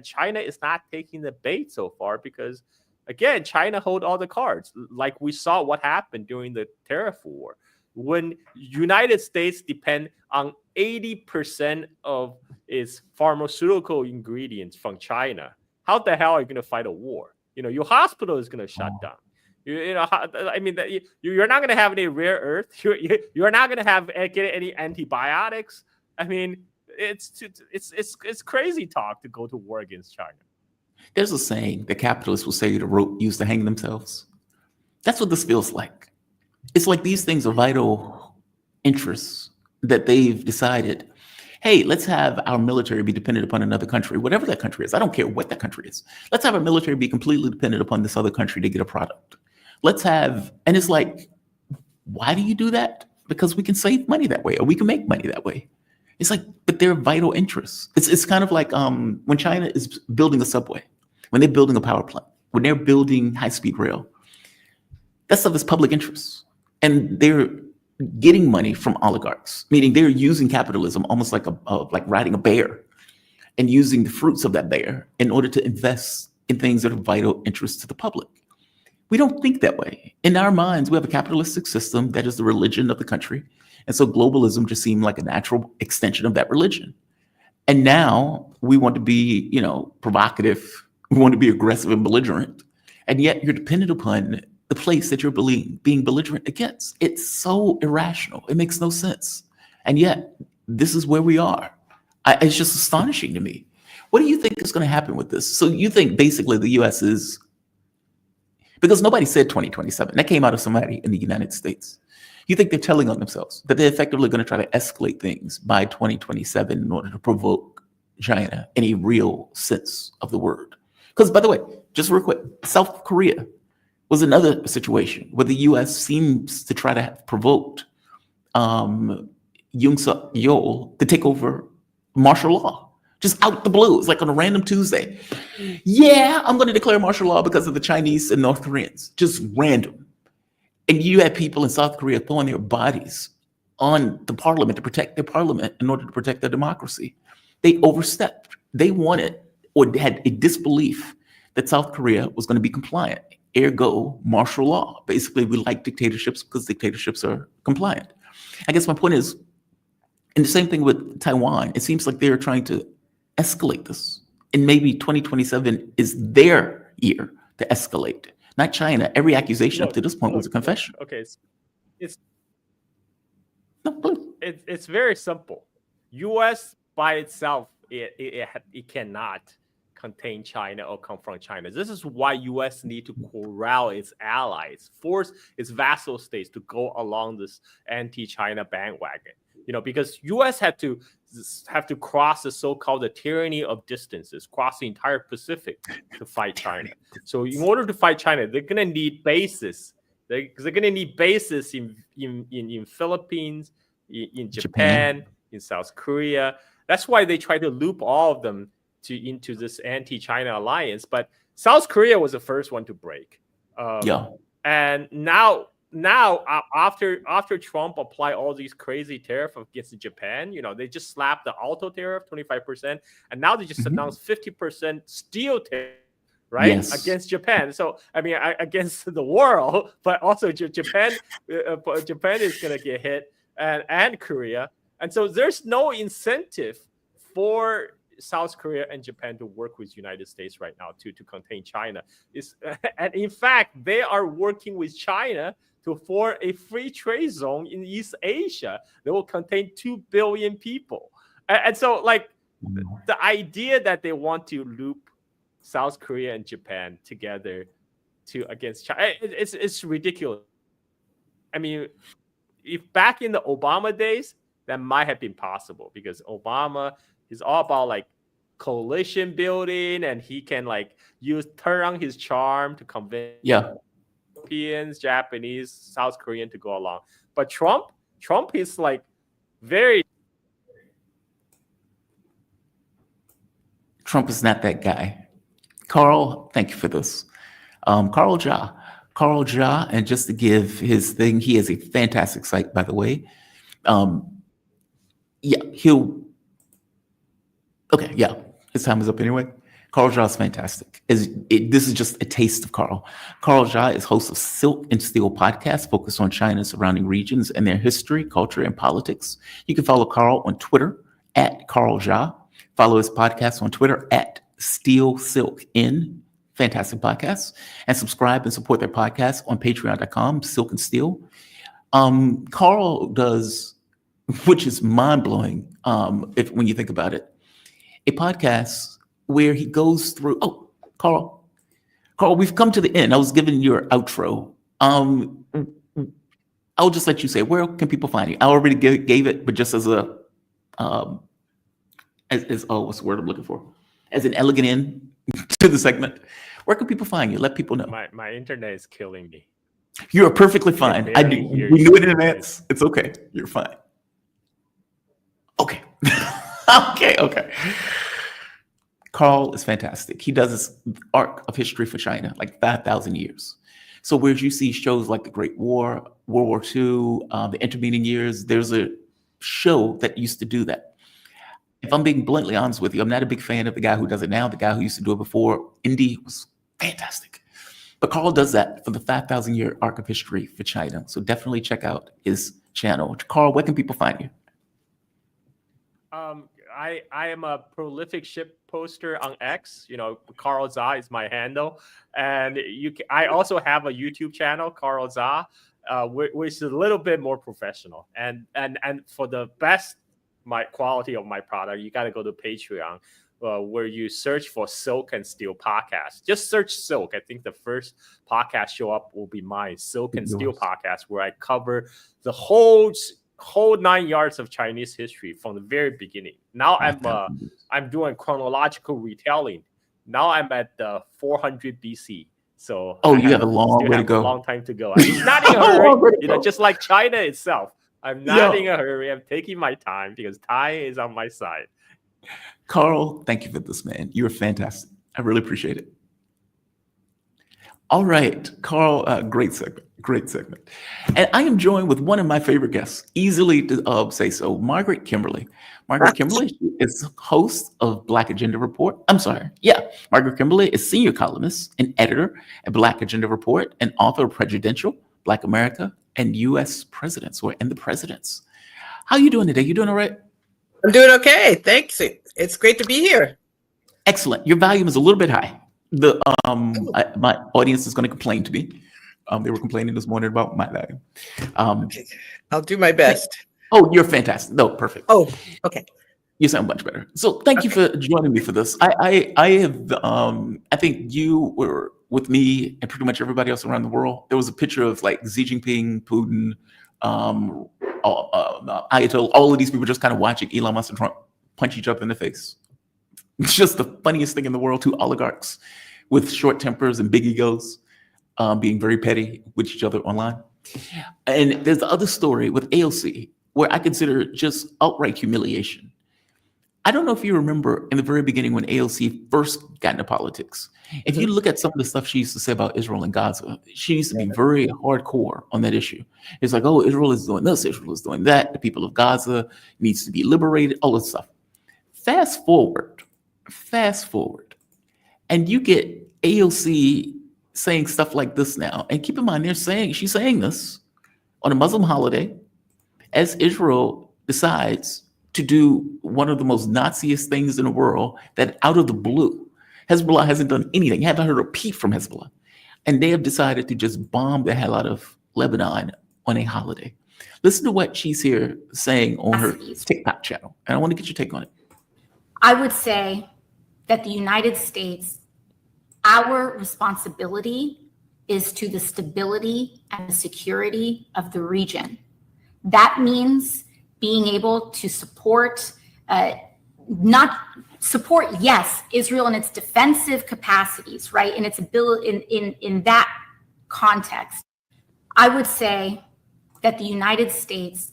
China is not taking the bait so far because, again, China hold all the cards. Like we saw what happened during the tariff war, when United States depend on 80% of its pharmaceutical ingredients from China. How the hell are you going to fight a war? Your hospital is going to shut down. I mean, you're not going to have any rare earth. You're not going to get any antibiotics. I mean, it's crazy talk to go to war against China. There's a saying that capitalists will say the rope used to hang themselves. That's what this feels like. It's like these things are vital interests that they've decided, hey, let's have our military be dependent upon another country, whatever that country is. I don't care what that country is. Let's have our military be completely dependent upon this other country to get a product. And it's like, why do you do that? Because we can save money that way, or we can make money that way. It's like, but they're vital interests. It's kind of like when China is building a subway, when they're building a power plant, when they're building high-speed rail, that stuff is public interest. And they're getting money from oligarchs, meaning they're using capitalism almost like like riding a bear and using the fruits of that bear in order to invest in things that are vital interests to the public. We don't think that way. In our minds, we have a capitalistic system that is the religion of the country. And so globalism just seemed like a natural extension of that religion. And now we want to be, provocative. We want to be aggressive and belligerent. And yet you're dependent upon the place that you're being belligerent against. It's so irrational. It makes no sense. And yet this is where we are. It's just astonishing to me. What do you think is going to happen with this? So you think basically the U.S. is, because nobody said 2027. That came out of somebody in the United States. You think they're telling on themselves that they're effectively going to try to escalate things by 2027 in order to provoke China in a real sense of the word? Because, by the way, just real quick, South Korea was another situation where the U.S. seems to try to have provoked Yoon Suk Yeol to take over martial law. Just out the blue. It's like on a random Tuesday. Yeah, I'm going to declare martial law because of the Chinese and North Koreans. Just random. And you had people in South Korea throwing their bodies on the parliament to protect their parliament in order to protect their democracy. They overstepped. They wanted or had a disbelief that South Korea was going to be compliant. Ergo, martial law. Basically, we like dictatorships because dictatorships are compliant. I guess my point is, and the same thing with Taiwan, it seems like they're trying to escalate this. And maybe 2027 is their year to escalate, not China. Every accusation up to this point was a confession. Okay, it's very simple. U.S. by itself, it cannot contain China or confront China. This is why U.S. need to corral its allies, force its vassal states to go along this anti-China bandwagon. Because U.S. have to cross the so-called the tyranny of distances, cross the entire Pacific to fight China. So in order to fight China, they're going to need bases. They're going to need bases in Philippines, in Japan, in South Korea. That's why they try to loop all of them into this anti-China alliance. But South Korea was the first one to break. And now after Trump applied all these crazy tariffs against Japan, they just slapped the auto tariff 25%, and now they just announced 50% steel tariff, right, against Japan. So I mean, against the world, but also Japan. Japan is gonna get hit, and Korea, and so there's no incentive for South Korea and Japan to work with United States right now to contain China. And in fact, they are working with China to form a free trade zone in East Asia that will contain 2 billion people. And so, like, the idea that they want to loop South Korea and Japan together against China, it's ridiculous. I mean, if back in the Obama days, that might have been possible because Obama is all about like coalition building, and he can like turn on his charm to convince Europeans, Japanese, South Korean to go along. But Trump is like Trump is not that guy. Carl, thank you for this. Carl Ja, and just to give his thing, he has a fantastic site, by the way. His time is up anyway. Carl Ja is fantastic. This is just a taste of Carl. Carl Ja is host of Silk and Steel podcast focused on China and surrounding regions and their history, culture, and politics. You can follow Carl on Twitter at Carl Ja. Follow his podcast on Twitter at Steel Silk In. Fantastic podcast. And subscribe and support their podcast on patreon.com, Silk and Steel. Carl does, which is mind-blowing when you think about it, a podcast where he goes through. Oh, Carl, we've come to the end. I was giving your outro. I'll just let you say, where can people find you? I already gave it, but just as a what's the word I'm looking for? As an elegant end to the segment. Where can people find you? Let people know. My internet is killing me. You're perfectly fine. We knew it in advance. It's okay. You're fine. Okay. Okay. Carl is fantastic. He does this arc of history for China, like 5,000 years. So where you see shows like the Great War, World War II, the intervening years, there's a show that used to do that. If I'm being bluntly honest with you, I'm not a big fan of the guy who does it now. The guy who used to do it before, Indy, was fantastic. But Carl does that for the 5,000-year arc of history for China. So definitely check out his channel. Carl, where can people find you? I am a prolific ship poster on X. Carl Za is my handle, and I also have a YouTube channel, Carl Za, which is a little bit more professional. And for the best quality of my product, you got to go to Patreon, where you search for Silk and Steel podcast. Just search Silk. I think the first podcast show up will be mine, Silk and Steel podcast, where I cover the whole 9 yards of Chinese history from the very beginning. Now I'm doing chronological retelling. Now I'm at 400 BC. So you have a long way to go. A long time to go. I'm not in a hurry. Just like China itself, I'm not in a hurry. I'm taking my time because time is on my side. Carl, thank you for this, man. You're fantastic. I really appreciate it. All right, Carl, great segment. And I am joined with one of my favorite guests, easily to say so, Margaret Kimberley. Margaret Kimberley is host of Black Agenda Report. Margaret Kimberley is senior columnist and editor at Black Agenda Report and author of Presidential, Black America, and U.S. Presidents, and the Presidents. How are you doing today? You doing all right? I'm doing okay. Thanks. It's great to be here. Excellent. Your volume is a little bit high. My audience is going to complain to me. They were complaining this morning about my volume. Okay. I'll do my best. Oh, you're fantastic. No, perfect. Oh, okay. You sound much better. So thank you for joining me for this. I think you were with me and pretty much everybody else around the world. There was a picture of like Xi Jinping, Putin, Ayatollah, all of these people just kind of watching Elon Musk and Trump punch each other in the face. It's just the funniest thing in the world. Two oligarchs with short tempers and big egos, being very petty with each other online. And there's the other story with AOC. where I consider just outright humiliation. I don't know if you remember in the very beginning when AOC first got into politics. If you look at some of the stuff she used to say about Israel and Gaza, she used to be very hardcore on that issue. It's like, oh, Israel is doing this, Israel is doing that. The people of Gaza needs to be liberated, all this stuff. Fast forward, and you get AOC saying stuff like this now. And keep in mind, she's saying this on a Muslim holiday as Israel decides to do one of the most Naziest things in the world, that out of the blue, Hezbollah hasn't done anything. You haven't heard a peep from Hezbollah. And they have decided to just bomb the hell out of Lebanon on a holiday. Listen to what she's here saying on her TikTok channel. And I want to get your take on it. I would say that the United States, our responsibility is to the stability and the security of the region. That means being able to support, yes, Israel in its defensive capacities, right? In its ability, in that context. I would say that the United States.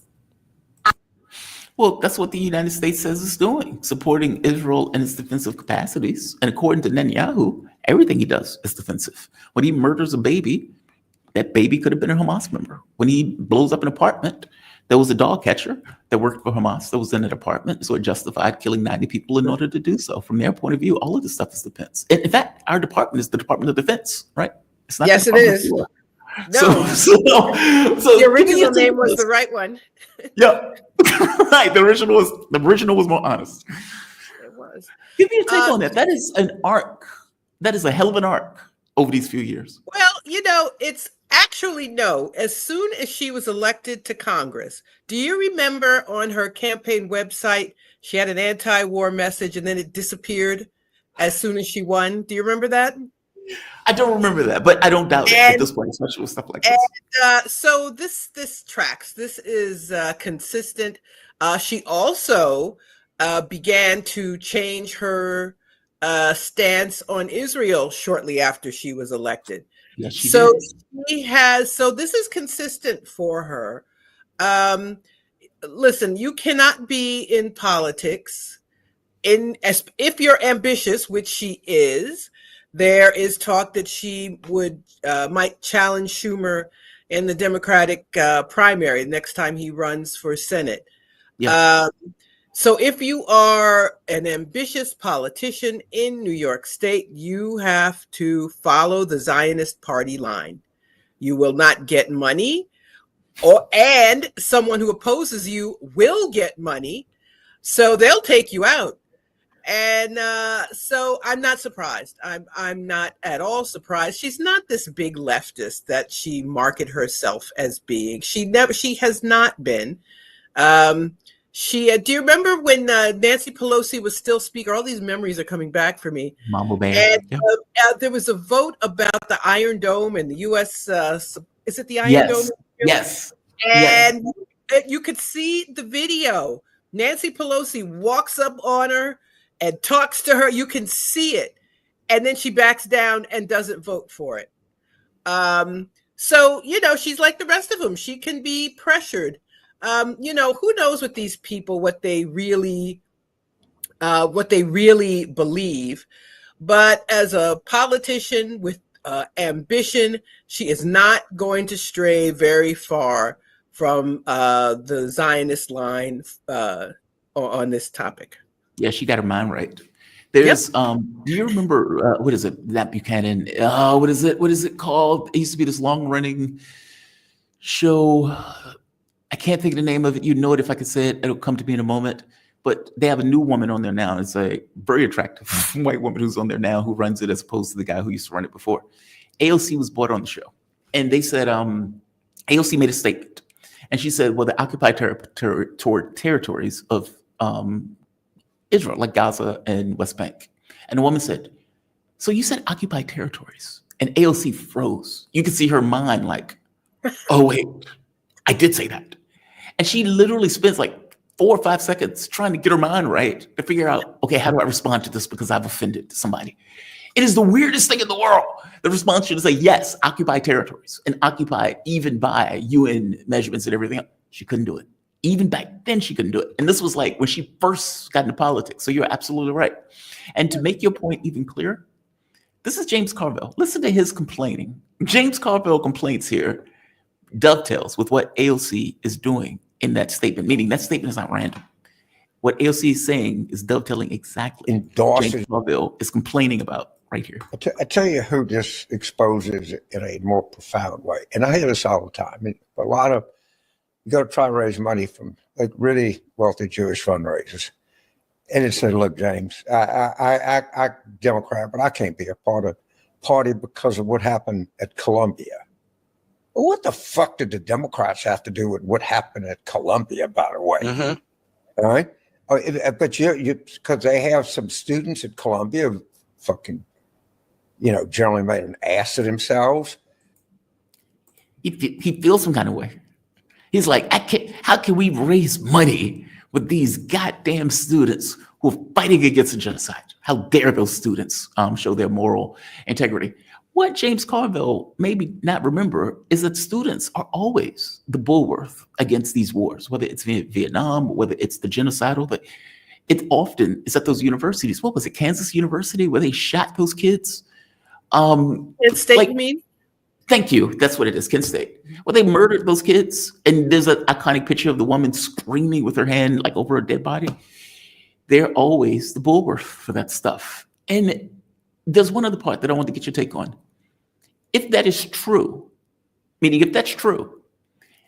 Well, that's what the United States says it's doing, supporting Israel in its defensive capacities. And according to Netanyahu, everything he does is defensive. When he murders a baby, that baby could have been a Hamas member. When he blows up an apartment, there was a dog catcher that worked for Hamas that was in an apartment, so it justified killing 90 people in order to do so. From their point of view, all of this stuff is defense. In fact, our department is the Department of Defense, right? It's not. Yes, it is. No. So the original name was the right one. Yeah, right. The original was more honest. It was. Give me a take on that. That is an arc. That is a hell of an arc over these few years. Well, it's actually no. As soon as she was elected to Congress, do you remember on her campaign website, she had an anti-war message and then it disappeared as soon as she won? Do you remember that? I don't remember that, but I don't doubt it at this point, especially with stuff like this. So this tracks. This is consistent. She also began to change her stance on Israel shortly after she was elected. Yes, she so did. she has. So this is consistent for her. Listen, you cannot be in politics if you're ambitious, which she is. There is talk that she might challenge Schumer in the Democratic primary next time he runs for Senate. Yeah. So if you are an ambitious politician in New York State, you have to follow the Zionist party line. You will not get money, and someone who opposes you will get money. So they'll take you out. And so I'm not surprised. I'm not at all surprised. She's not this big leftist that she marketed herself as being. She has not been. Do you remember when Nancy Pelosi was still speaker? All these memories are coming back for me. Mambo Bear. And there was a vote about the Iron Dome and the U.S. Is it the Iron Dome? Yes. And you could see the video. Nancy Pelosi walks up on her and talks to her. You can see it. And then she backs down and doesn't vote for it. So, she's like the rest of them. She can be pressured. Who knows with these people, what they really believe. But as a politician with ambition, she is not going to stray very far from the Zionist line on this topic. Yeah, she got her mind right. There's do you remember what is it? That Buchanan. What is it called? It used to be this long-running show. I can't think of the name of it. You know it if I could say it. It'll come to me in a moment. But they have a new woman on there now. It's a very attractive white woman who's on there now who runs it as opposed to the guy who used to run it before. AOC was brought on the show. And they said AOC made a statement. And she said, well, the occupied territories of Israel, like Gaza and West Bank. And the woman said, so you said occupied territories. And AOC froze. You could see her mind like, oh, wait, I did say that. And she literally spends like 4 or 5 seconds trying to get her mind right to figure out, okay, how do I respond to this because I've offended somebody? It is the weirdest thing in the world. The response should say, yes, occupied territories and occupied even by UN measurements and everything else. She couldn't do it. Even back then, she couldn't do it. And this was like when she first got into politics. So you're absolutely right. And to make your point even clearer, this is James Carville. Listen to his complaining. James Carville complaints here dovetails with what AOC is doing in that statement, meaning that statement is not random. What AOC is saying is dovetailing exactly endorses. James Carville is complaining about right here. I tell you who this exposes in a more profound way. And I hear this all the time. I mean, a lot of, you go to try to raise money from like really wealthy Jewish fundraisers. And it said, look, James, I Democrat, but I can't be a part of party because of what happened at Columbia. Well, what the fuck did the Democrats have to do with what happened at Columbia, by the way? All right. But you because they have some students at Columbia who fucking, generally made an ass of themselves. He feels some kind of way. He's like, how can we raise money with these goddamn students who are fighting against a genocide? How dare those students show their moral integrity? What James Carville maybe not remember is that students are always the bulwark against these wars, whether it's Vietnam, whether it's the genocidal, but it often is at those universities. What was it, Kansas University, where they shot those kids? Kent State, you mean? Thank you. That's what it is, Kent State. Well, they murdered those kids, and there's an iconic picture of the woman screaming with her hand like over a dead body. They're always the bulwark for that stuff. And there's one other part that I want to get your take on. If that is true, meaning if that's true,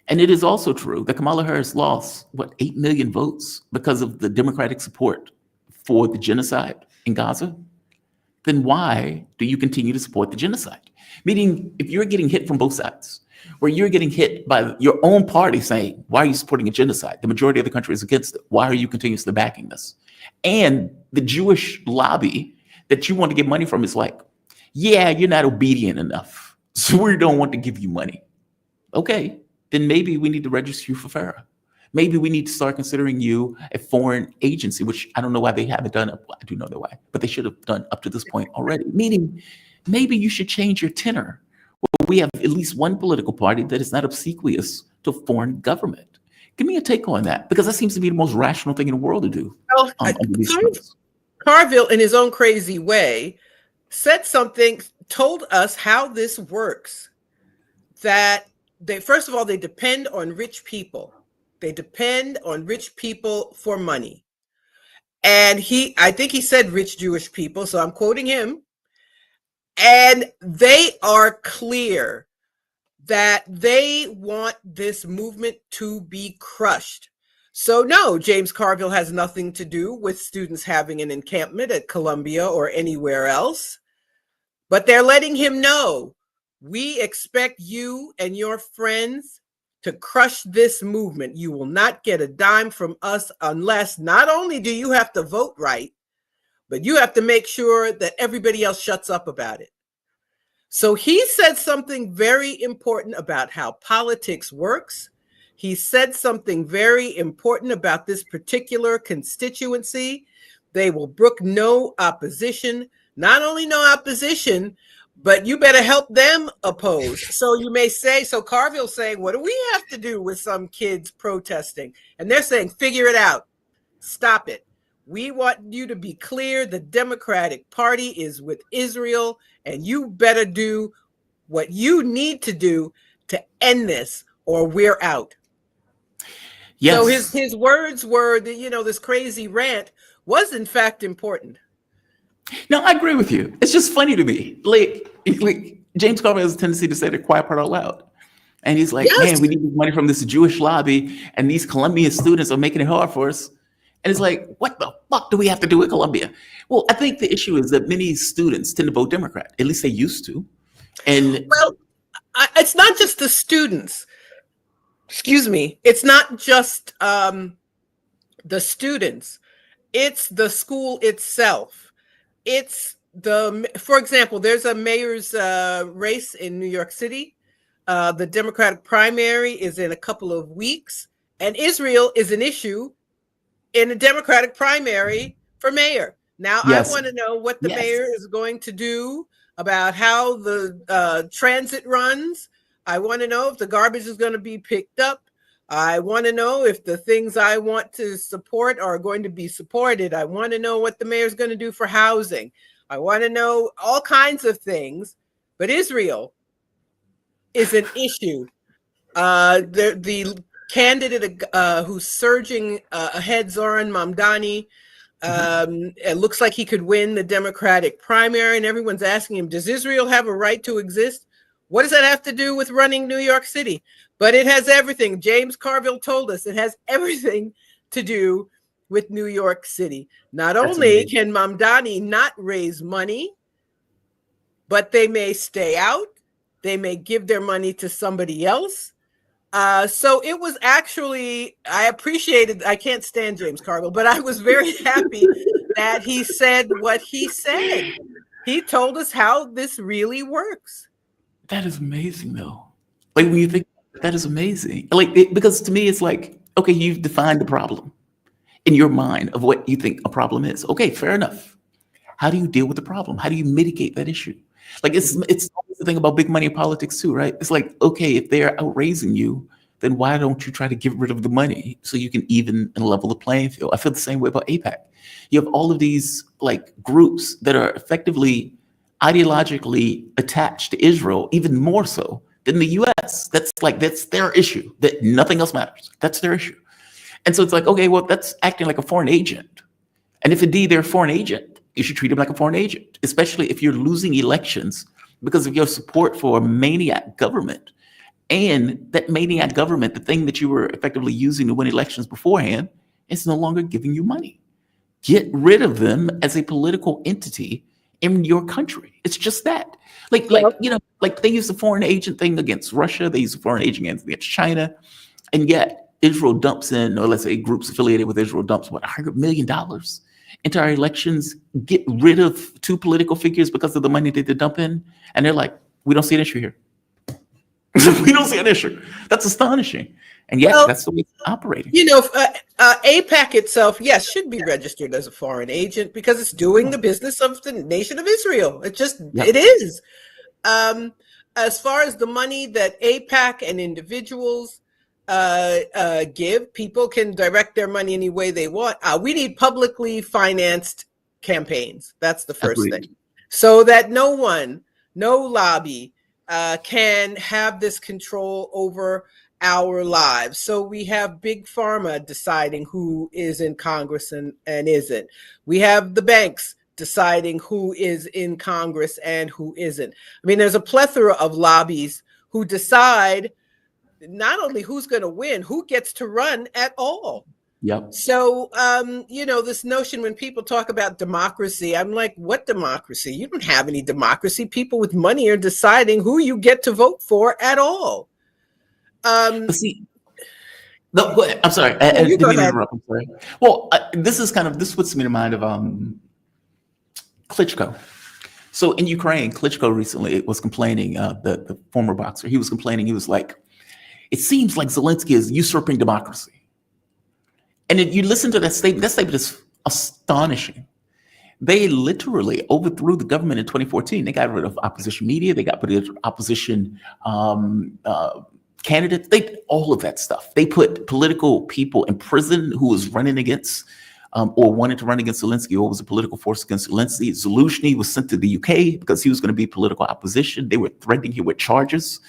and it is also true that Kamala Harris lost, 8 million votes because of the Democratic support for the genocide in Gaza, then why do you continue to support the genocide? Meaning, if you're getting hit from both sides, where you're getting hit by your own party saying, why are you supporting a genocide? The majority of the country is against it. Why are you continuously backing this? And the Jewish lobby that you want to get money from is like, yeah, you're not obedient enough, so we don't want to give you money. Okay, then maybe we need to register you for FARA. Maybe we need to start considering you a foreign agency, which I don't know why they haven't done. I do know the why, but they should have done up to this point already. Meaning, maybe you should change your tenor. Well, we have at least one political party that is not obsequious to a foreign government. Give me a take on that, because that seems to be the most rational thing in the world to do. Well, Carville, in his own crazy way, said something, told us how this works. That they, first of all, they depend on rich people. They depend on rich people for money. And I think he said rich Jewish people, so I'm quoting him. And they are clear that they want this movement to be crushed. So no, James Carville has nothing to do with students having an encampment at Columbia or anywhere else. But they're letting him know, we expect you and your friends to crush this movement. You will not get a dime from us unless not only do you have to vote right, but you have to make sure that everybody else shuts up about it. So he said something very important about how politics works. He said something very important about this particular constituency. They will brook no opposition. Not only no opposition, but you better help them oppose. So you may say, so Carville's saying, what do we have to do with some kids protesting? And they're saying, figure it out. Stop it. We want you to be clear. The Democratic Party is with Israel, and you better do what you need to do to end this, or we're out. Yes. So his words were that, this crazy rant was in fact important. No, I agree with you. It's just funny to me. Like James Carville has a tendency to say the quiet part out loud. And he's like, yes, man, we need money from this Jewish lobby, and these Colombian students are making it hard for us. And it's like, what the fuck do we have to do with Colombia? Well, I think the issue is that many students tend to vote Democrat. At least they used to. And well, it's not just the students. Excuse me. It's not just the students. It's the school itself. It's for example, there's a mayor's race in New York City. The Democratic primary is in a couple of weeks, and Israel is an issue in a Democratic primary for mayor. Now, yes. I want to know what the mayor is going to do about how the transit runs. I want to know if the garbage is going to be picked up. I want to know if the things I want to support are going to be supported. I want to know what the mayor's going to do for housing. I want to know all kinds of things. But Israel is an issue. The candidate who's surging ahead, Zoran Mamdani, it looks like he could win the Democratic primary, and everyone's asking him, does Israel have a right to exist? What does that have to do with running New York City? But it has everything. James Carville told us it has everything to do with New York City. Not only can Mamdani not raise money, but they may stay out. They may give their money to somebody else. So it was actually, I can't stand James Carville, but I was very happy that he said what he said. He told us how this really works. That is amazing, though. Like, when you think that is amazing, like, because to me, it's like, okay, you've defined the problem in your mind of what you think a problem is. Okay, fair enough. How do you deal with the problem? How do you mitigate that issue? Like, it's the thing about big money politics too, right? It's like, okay, if they're outraising you, then why don't you try to get rid of the money so you can even and level the playing field? I feel the same way about AIPAC. You have all of these like groups that are effectively ideologically attached to Israel, even more so than the US. That's their issue, that nothing else matters. That's their issue. And so it's like, okay, well, that's acting like a foreign agent. And if indeed they're a foreign agent, you should treat them like a foreign agent, especially if you're losing elections because of your support for a maniac government. And that maniac government, the thing that you were effectively using to win elections beforehand, is no longer giving you money. Get rid of them as a political entity in your country. It's just that. Like they use the foreign agent thing against Russia. They use the foreign agent against China. And yet Israel dumps in, or let's say groups affiliated with Israel dumps, what, $100 million into our elections, get rid of two political figures because of the money that they dump in. And they're like, we don't see an issue here. We don't see an issue. That's astonishing. And yet that's the way it's operating. AIPAC itself, yes, should be registered as a foreign agent because it's doing the business of the nation of Israel. It is. As far as the money that AIPAC and individuals give, people can direct their money any way they want. We need publicly financed campaigns. That's the first thing. So that no lobby can have this control over our lives. So we have big pharma deciding who is in Congress and isn't. We have the banks deciding who is in Congress and who isn't. I mean, there's a plethora of lobbies who decide not only who's going to win, who gets to run at all. Yep. So, this notion when people talk about democracy, I'm like, what democracy? You don't have any democracy. People with money are deciding who you get to vote for at all. No, go ahead. I'm sorry. I didn't mean to interrupt. I'm sorry. Well, this puts me in mind of Klitschko. So in Ukraine, Klitschko recently was complaining, the former boxer, he was complaining, he was like, it seems like Zelensky is usurping democracy. And if you listen to that statement is astonishing. They literally overthrew the government in 2014. They got rid of opposition media. They got rid of opposition candidates. They did all of that stuff. They put political people in prison who was running against or wanted to run against Zelensky or was a political force against Zelensky. Zelensky was sent to the UK because he was going to be political opposition. They were threatening him with charges.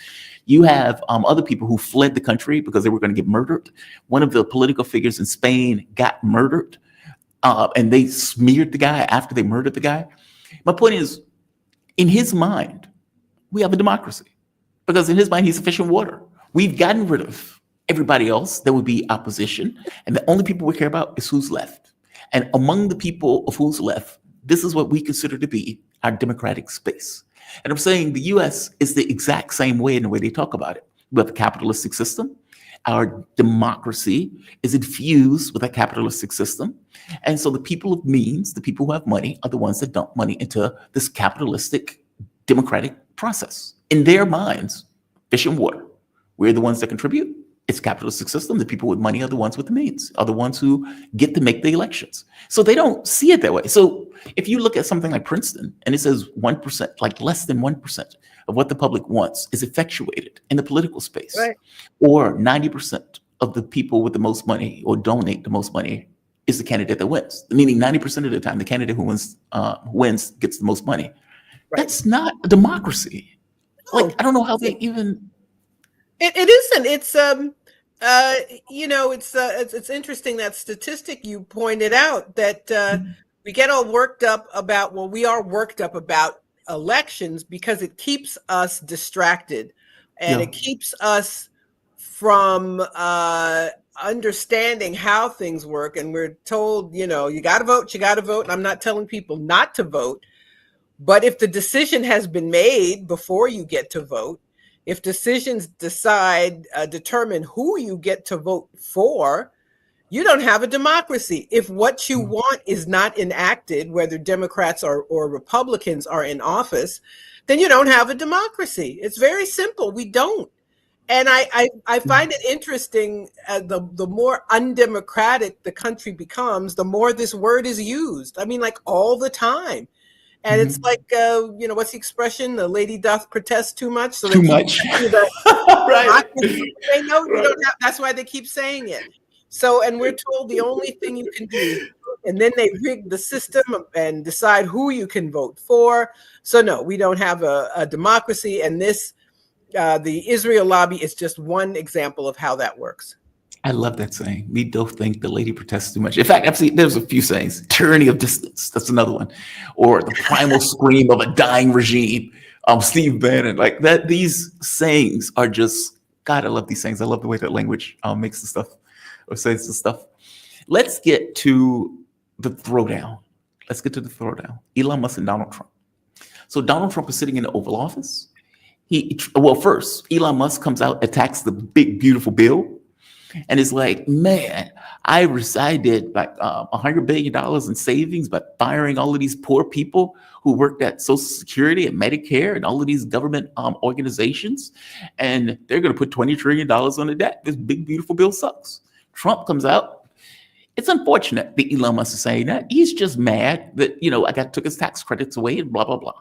You have other people who fled the country because they were going to get murdered. One of the political figures in Spain got murdered, and they smeared the guy after they murdered the guy. My point is, in his mind, we have a democracy because in his mind, he's fish in water. We've gotten rid of everybody else. There would be opposition, and the only people we care about is who's left. And among the people of who's left, this is what we consider to be our democratic space. And I'm saying the US is the exact same way in the way they talk about it. We have a capitalistic system. Our democracy is infused with a capitalistic system. And so the people of means, the people who have money, are the ones that dump money into this capitalistic democratic process. In their minds, fish and water. We're the ones that contribute. It's a capitalistic system. The people with money are the ones with the means, are the ones who get to make the elections. So they don't see it that way. So if you look at something like Princeton and it says 1%, like less than 1% of what the public wants is effectuated in the political space, right, or 90% of the people with the most money or donate the most money is the candidate that wins. Meaning 90% of the time, the candidate who wins gets the most money. Right. That's not a democracy. No. Like, I don't know how they even. It isn't. It's it's interesting that statistic you pointed out that we get all worked up about. Well, we are worked up about elections because it keeps us distracted, and it keeps us from understanding how things work. And we're told, you got to vote, you got to vote. And I'm not telling people not to vote, but if the decision has been made before you get to vote, if decisions determine who you get to vote for, you don't have a democracy. If what you want is not enacted, whether Democrats or Republicans are in office, then you don't have a democracy. It's very simple. We don't. And I find it interesting, the more undemocratic the country becomes, the more this word is used. I mean, like all the time. And it's like, what's the expression? The lady doth protest too much. So Too much. Right. They know you don't have, that's why they keep saying it. So, and we're told the only thing you can do, and then they rig the system and decide who you can vote for. So no, we don't have a democracy. And this, the Israel lobby is just one example of how that works. I love that saying. We don't think the lady protests too much. In fact, actually, there's a few sayings. Tyranny of distance. That's another one. Or the primal scream of a dying regime. Steve Bannon. Like that. These sayings are just, God, I love these sayings. I love the way that language makes the stuff or says the stuff. Let's get to the throwdown. Elon Musk and Donald Trump. So Donald Trump is sitting in the Oval Office. First, Elon Musk comes out, attacks the big, beautiful bill. And it's like, man, I did like $100 billion in savings by firing all of these poor people who worked at Social Security and Medicare and all of these government organizations. And they're going to put $20 trillion on the debt. This big, beautiful bill sucks. Trump comes out. It's unfortunate that Elon Musk is saying that. He's just mad that, took his tax credits away and blah, blah, blah.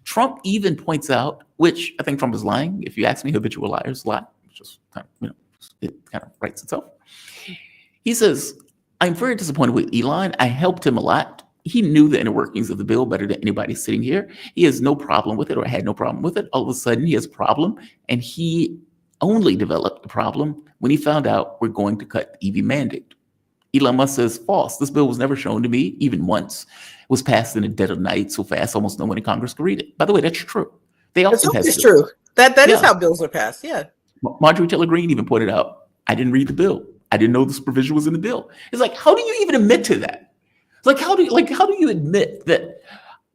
Trump even points out, which I think Trump is lying. If you ask me, habitual liars lie. It's just kind of, it kind of writes itself. He says, I'm very disappointed with Elon. I helped him a lot. He knew the inner workings of the bill better than anybody sitting here. He has no problem with it or had no problem with it. All of a sudden, he has a problem. And he only developed the problem when he found out we're going to cut the EV mandate. Elon Musk says, false. This bill was never shown to me, even once. It was passed in the dead of night so fast, almost no one in Congress could read it. By the way, that's true. It's true. That is how bills are passed. Yeah. Marjorie Taylor Greene even pointed out, I didn't read the bill. I didn't know this provision was in the bill. It's like, how do you even admit to that? It's like, how do you admit that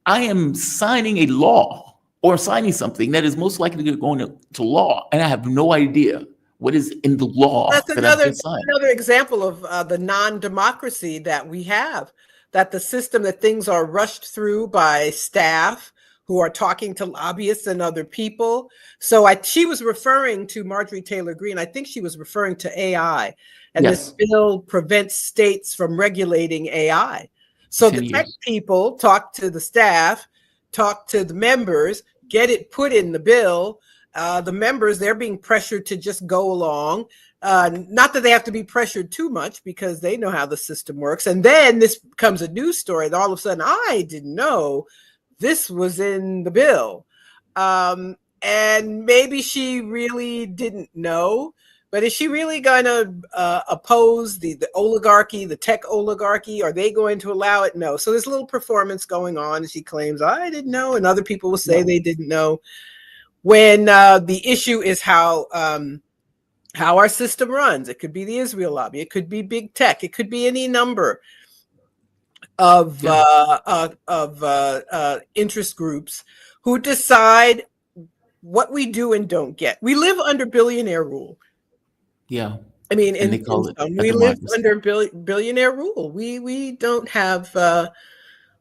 I am signing a law or signing something that is most likely to go into law, and I have no idea what is in the law? That's another example of the non-democracy that we have, that the system, that things are rushed through by staff who are talking to lobbyists and other people. So she was referring to Marjorie Taylor Greene. I think she was referring to AI. And Yes. This bill prevents states from regulating AI. So the tech people talk to the staff, talk to the members, get it put in the bill. The members, they're being pressured to just go along. Not that they have to be pressured too much because they know how the system works. And then this becomes a news story that all of a sudden, I didn't know this was in the bill. And maybe she really didn't know, but is she really going to oppose the oligarchy, the tech oligarchy? Are they going to allow it? No. So there's a little performance going on. And she claims, I didn't know. And other people will say they didn't know. When the issue is how our system runs. It could be the Israel lobby. It could be big tech. It could be any number of interest groups who decide what we do and don't get. We live under billionaire rule. Yeah. I mean, we live under billionaire rule. We don't have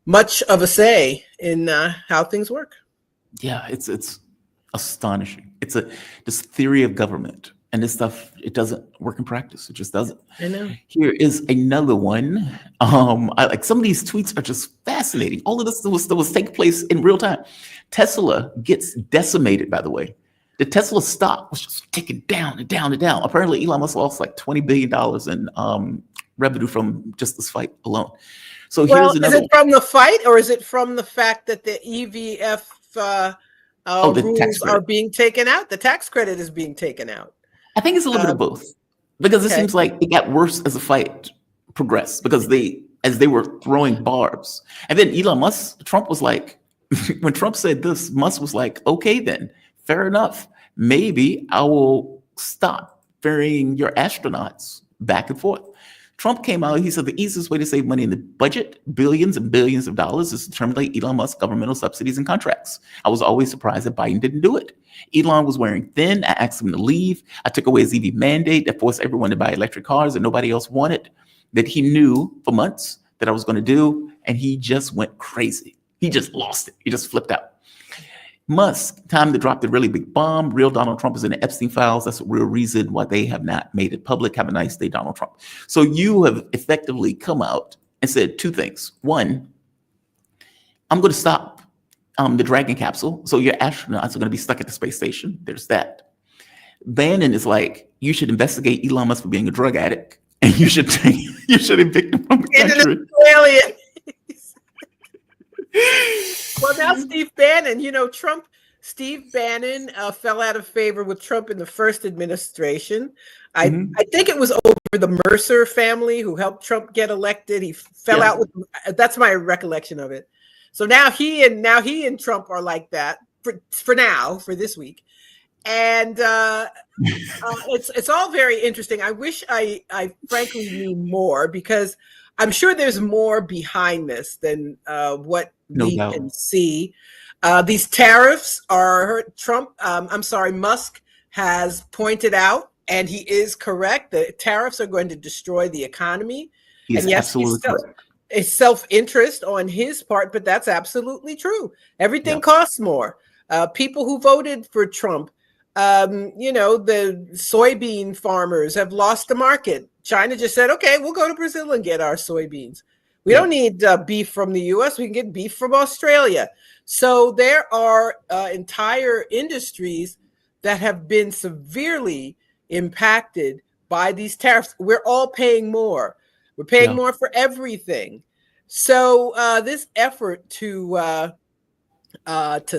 much of a say in how things work. Yeah, it's astonishing. It's this theory of government. And this stuff, it doesn't work in practice. It just doesn't. I know. Here is another one. I like some of these tweets are just fascinating. All of this was take place in real time. Tesla gets decimated, by the way. the Tesla stock was just ticking down and down and down. Apparently, Elon Musk lost like $20 billion in revenue from just this fight alone. So Well, here's another. is it from the fight, or is it from the fact that the EVF the rules tax are credit. being taken out? The tax credit is being taken out. I think it's a little bit of both, because it okay. seems like it got worse as the fight progressed, because as they were throwing barbs. And then Trump was like, when Trump said this, Musk was like, okay, then fair enough. Maybe I will stop ferrying your astronauts back and forth. Trump came out, he said the easiest way to save money in the budget, billions and billions of dollars, is to terminate Elon Musk's governmental subsidies and contracts. I was always surprised that Biden didn't do it. Elon was wearing thin. I asked him to leave. I took away his EV mandate that forced everyone to buy electric cars that nobody else wanted, that he knew for months that I was going to do, and he just went crazy. He just lost it. He just flipped out. Musk, time to drop the really big bomb. Real Donald Trump is in the Epstein files. That's the real reason why they have not made it public. Have a nice day, Donald Trump. So you have effectively come out and said two things. One, I'm going to stop the Dragon capsule, so your astronauts are going to be stuck at the space station. There's that. Bannon is like, you should investigate Elon Musk for being a drug addict, and you should evict him from the country. Alien. Well, now Steve Bannon, Steve Bannon fell out of favor with Trump in the first administration. I think it was over the Mercer family who helped Trump get elected. He fell out with, that's my recollection of it. So now he and Trump are like that for this week. And it's all very interesting. I wish I frankly knew more, because I'm sure there's more behind this than what we can see. These tariffs are Musk has pointed out, and he is correct, that tariffs are going to destroy the economy. He's absolutely correct. It's self-interest on his part, but that's absolutely true. Everything costs more. People who voted for Trump, the soybean farmers have lost the market. China just said, okay, we'll go to Brazil and get our soybeans. We don't need beef from the US. We can get beef from Australia. So there are entire industries that have been severely impacted by these tariffs. We're all paying more. We're paying more for everything. So this effort to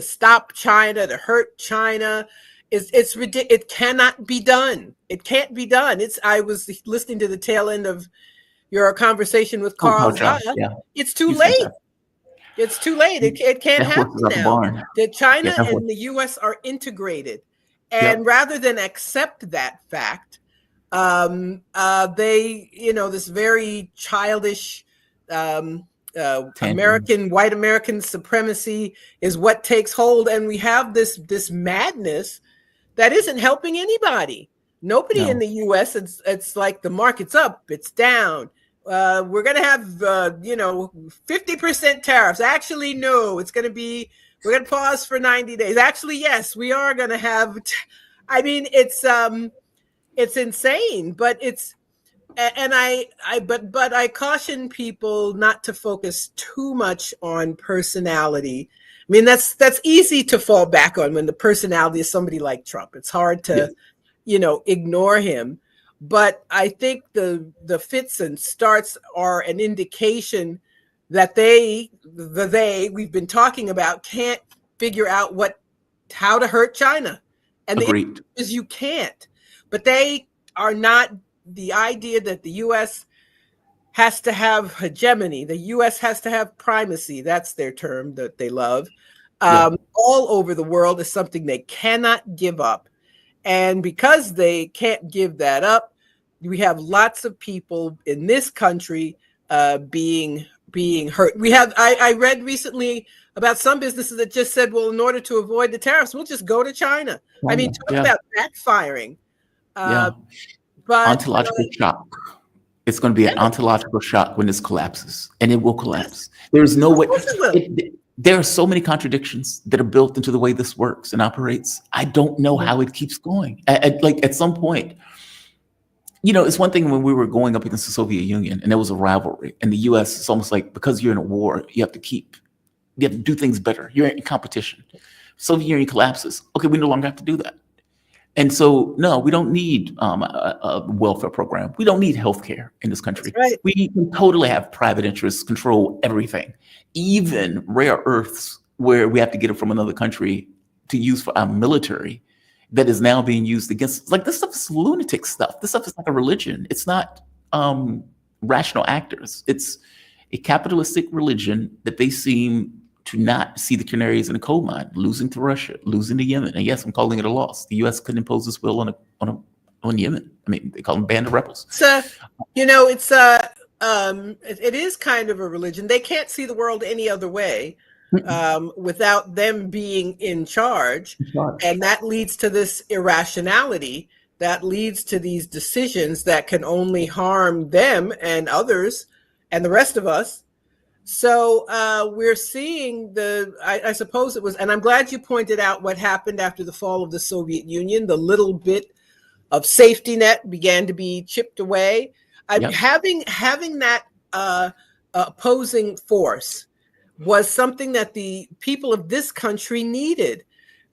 stop China, to hurt China, it's ridiculous. It cannot be done. It can't be done. I was listening to the tail end of your conversation with Carl. It's too late. It's too late. It can't happen now. That China and the U.S. are integrated, and rather than accept that fact, they, this very childish white American supremacy is what takes hold, and we have this madness that isn't helping anybody. Nobody in the U.S. It's like the market's up, it's down. We're going to have 50% tariffs. Actually, no, we're going to pause for 90 days. Actually, yes, we are going to have. It's insane, but I caution people not to focus too much on personality. I mean, that's easy to fall back on when the personality is somebody like Trump. It's hard to, ignore him. But I think the fits and starts are an indication that we've been talking about can't figure out how to hurt China. And the issue is you can't. But they are not. The idea that the U.S. has to have hegemony, the U.S. has to have primacy, that's their term that they love, all over the world, is something they cannot give up. And because they can't give that up, we have lots of people in this country being hurt. I read recently about some businesses that just said, well, in order to avoid the tariffs, we'll just go to China. I mean, talk about backfiring. But ontological shock. It's going to be an ontological shock when this collapses, and it will collapse. There's no way. There are so many contradictions that are built into the way this works and operates. I don't know how it keeps going. At some point, it's one thing when we were going up against the Soviet Union and there was a rivalry, and the U.S. it's almost like, because you're in a war, you have to do things better. You're in competition. Soviet Union collapses. Okay, we no longer have to do that. And so, no, we don't need a welfare program. We don't need healthcare in this country. That's right. We can totally have private interests control everything, even rare earths where we have to get it from another country to use for our military that is now being used against. Like, this stuff is lunatic stuff. This stuff is like a religion. It's not rational actors. It's a capitalistic religion that they seem to not see the canaries in the coal mine, losing to Russia, losing to Yemen. And yes, I'm calling it a loss. The U.S. couldn't impose this will on Yemen. I mean, they call them band of rebels. So, it is kind of a religion. They can't see the world any other way without them being in charge. And that leads to this irrationality. That leads to these decisions that can only harm them and others and the rest of us. So we're seeing I suppose it was, and I'm glad you pointed out what happened after the fall of the Soviet Union. The little bit of safety net began to be chipped away. Yep. Having that opposing force was something that the people of this country needed.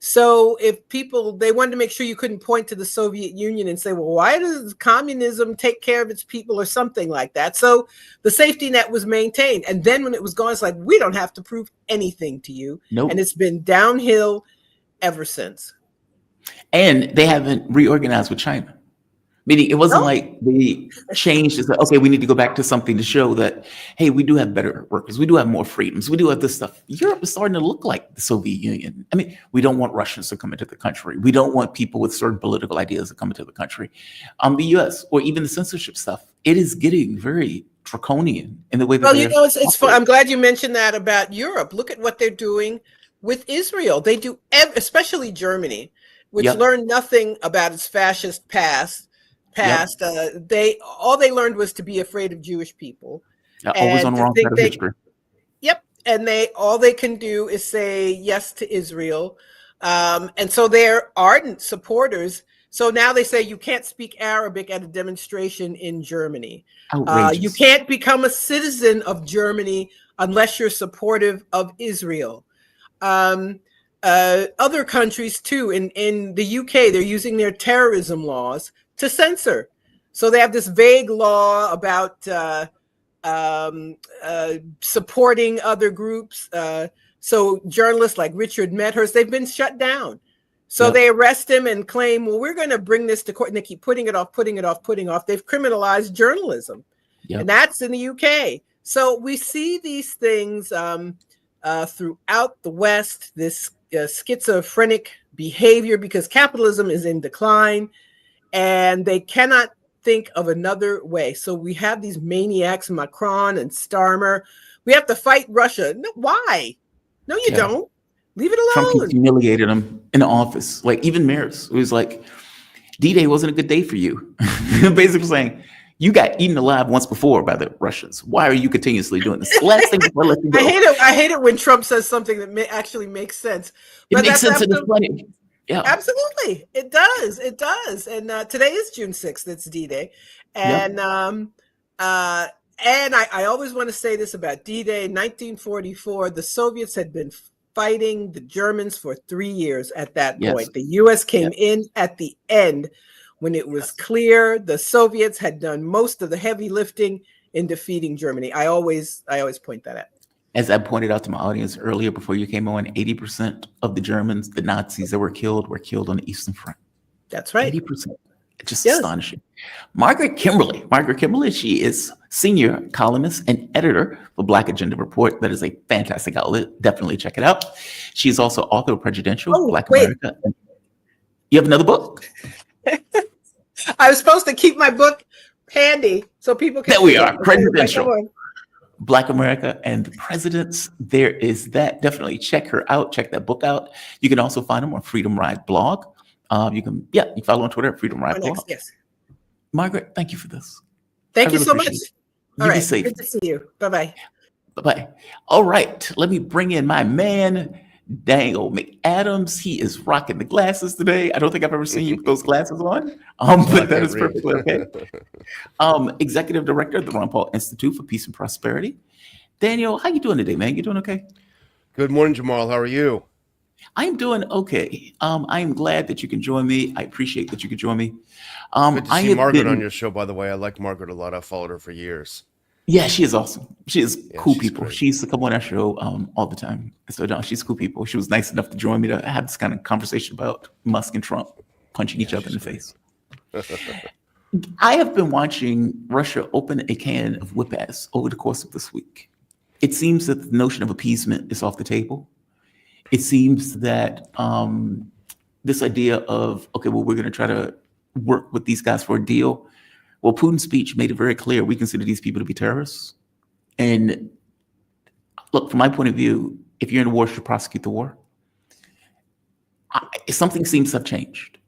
So if they wanted to make sure you couldn't point to the Soviet Union and say, well, why does communism take care of its people or something like that? So the safety net was maintained. And then when it was gone, it's like, we don't have to prove anything to you. Nope. And it's been downhill ever since. And they haven't reorganized with China. Meaning it wasn't like they changed and said, okay, we need to go back to something to show that, hey, we do have better workers. We do have more freedoms. We do have this stuff. Europe is starting to look like the Soviet Union. I mean, we don't want Russians to come into the country. We don't want people with certain political ideas to come into the country. The U.S. or even the censorship stuff, it is getting very draconian in the way that it's fun. I'm glad you mentioned that about Europe. Look at what they're doing with Israel. They do, especially Germany, which learned nothing about its fascist past. All they learned was to be afraid of Jewish people. Always on the wrong side of history. Yep. And all they can do is say yes to Israel. And so they're ardent supporters. So now they say you can't speak Arabic at a demonstration in Germany. You can't become a citizen of Germany unless you're supportive of Israel. Other countries too, in the UK, they're using their terrorism laws to censor. So they have this vague law about supporting other groups. So journalists like Richard Medhurst, they've been shut down. So they arrest him and claim, well, we're going to bring this to court. And they keep putting it off. They've criminalized journalism. And that's in the UK. So we see these things throughout the West, this schizophrenic behavior because capitalism is in decline. And they cannot think of another way. So we have these maniacs, Macron and Starmer. We have to fight Russia. No, why? No, you don't. Leave it alone. Trump humiliated them in the office. Like even mayors. It was like, D-Day wasn't a good day for you. Basically saying, you got eaten alive once before by the Russians. Why are you continuously doing this? Last thing before I let you go. I hate it when Trump says something that actually makes sense. It makes sense and it's funny. Yeah, absolutely. It does. It does. And today is June 6th. It's D-Day. And I always want to say this about D-Day. 1944, the Soviets had been fighting the Germans for 3 years at that point. The U.S. came in at the end when it was clear the Soviets had done most of the heavy lifting in defeating Germany. I always point that out. As I pointed out to my audience earlier before you came on, 80% of the Germans, the Nazis that were killed on the Eastern Front. That's right. 80%. Just astonishing. Margaret Kimberley, she is senior columnist and editor for Black Agenda Report. That is a fantastic outlet. Definitely check it out. She is also author of Presidential, Black America. You have another book? I was supposed to keep my book handy so people can. There we are. Presidential. Black America and the Presidents. There is that. Definitely check her out. Check that book out. You can also find them on Freedom Ride blog. You can follow on Twitter at Freedom Ride blog. Yes. Margaret, thank you for this. Thank you so much. All right. Be safe. Good to see you. Bye-bye. Bye-bye. All right. Let me bring in my man, dang old McAdams. He is rocking the glasses today. I don't think I've ever seen you with those glasses on, but that is perfectly okay. Executive Director of the Ron Paul Institute for Peace and Prosperity. Daniel, how you doing today, man? You doing okay? Good morning, Jamal. How are you? I'm doing okay. I am glad that you can join me. I appreciate that you could join me. Good to I see have Margaret been, on your show, by the way. I like Margaret a lot. I've followed her for years. yeah, she is awesome. She is Yeah, cool she's people. great. She used to come on our show all the time. So no, she's cool people. She was nice enough to join me to have this kind of conversation about Musk and Trump punching each other in the face. I have been watching Russia open a can of whip ass over the course of this week. It seems that the notion of appeasement is off the table. It seems that this idea of, okay, well, we're going to try to work with these guys for a deal. Well, Putin's speech made it very clear we consider these people to be terrorists. And look, from my point of view, if you're in a war, you should prosecute the war. Something seems to have changed,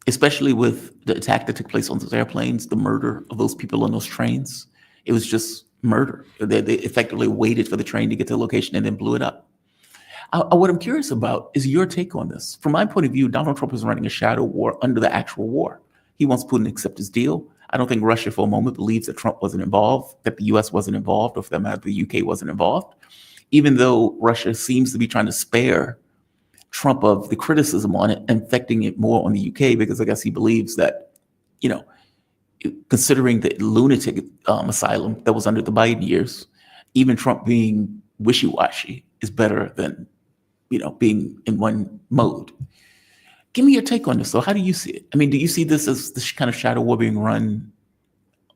especially with the attack that took place on those airplanes, the murder of those people on those trains. It was just murder. They effectively waited for the train to get to the location and then blew it up. What I'm curious about is your take on this. From my point of view, Donald Trump is running a shadow war under the actual war. He wants Putin to accept his deal. I don't think Russia for a moment believes that Trump wasn't involved, that the US wasn't involved, or for that matter, the UK wasn't involved, even though Russia seems to be trying to spare Trump of the criticism on it, infecting it more on the UK, because I guess he believes that, you know, considering the lunatic asylum that was under the Biden years, even Trump being wishy-washy is better than, you know, being in one mode. Give me your take on this, though. How do you see it? I mean, do you see this as this kind of shadow war being run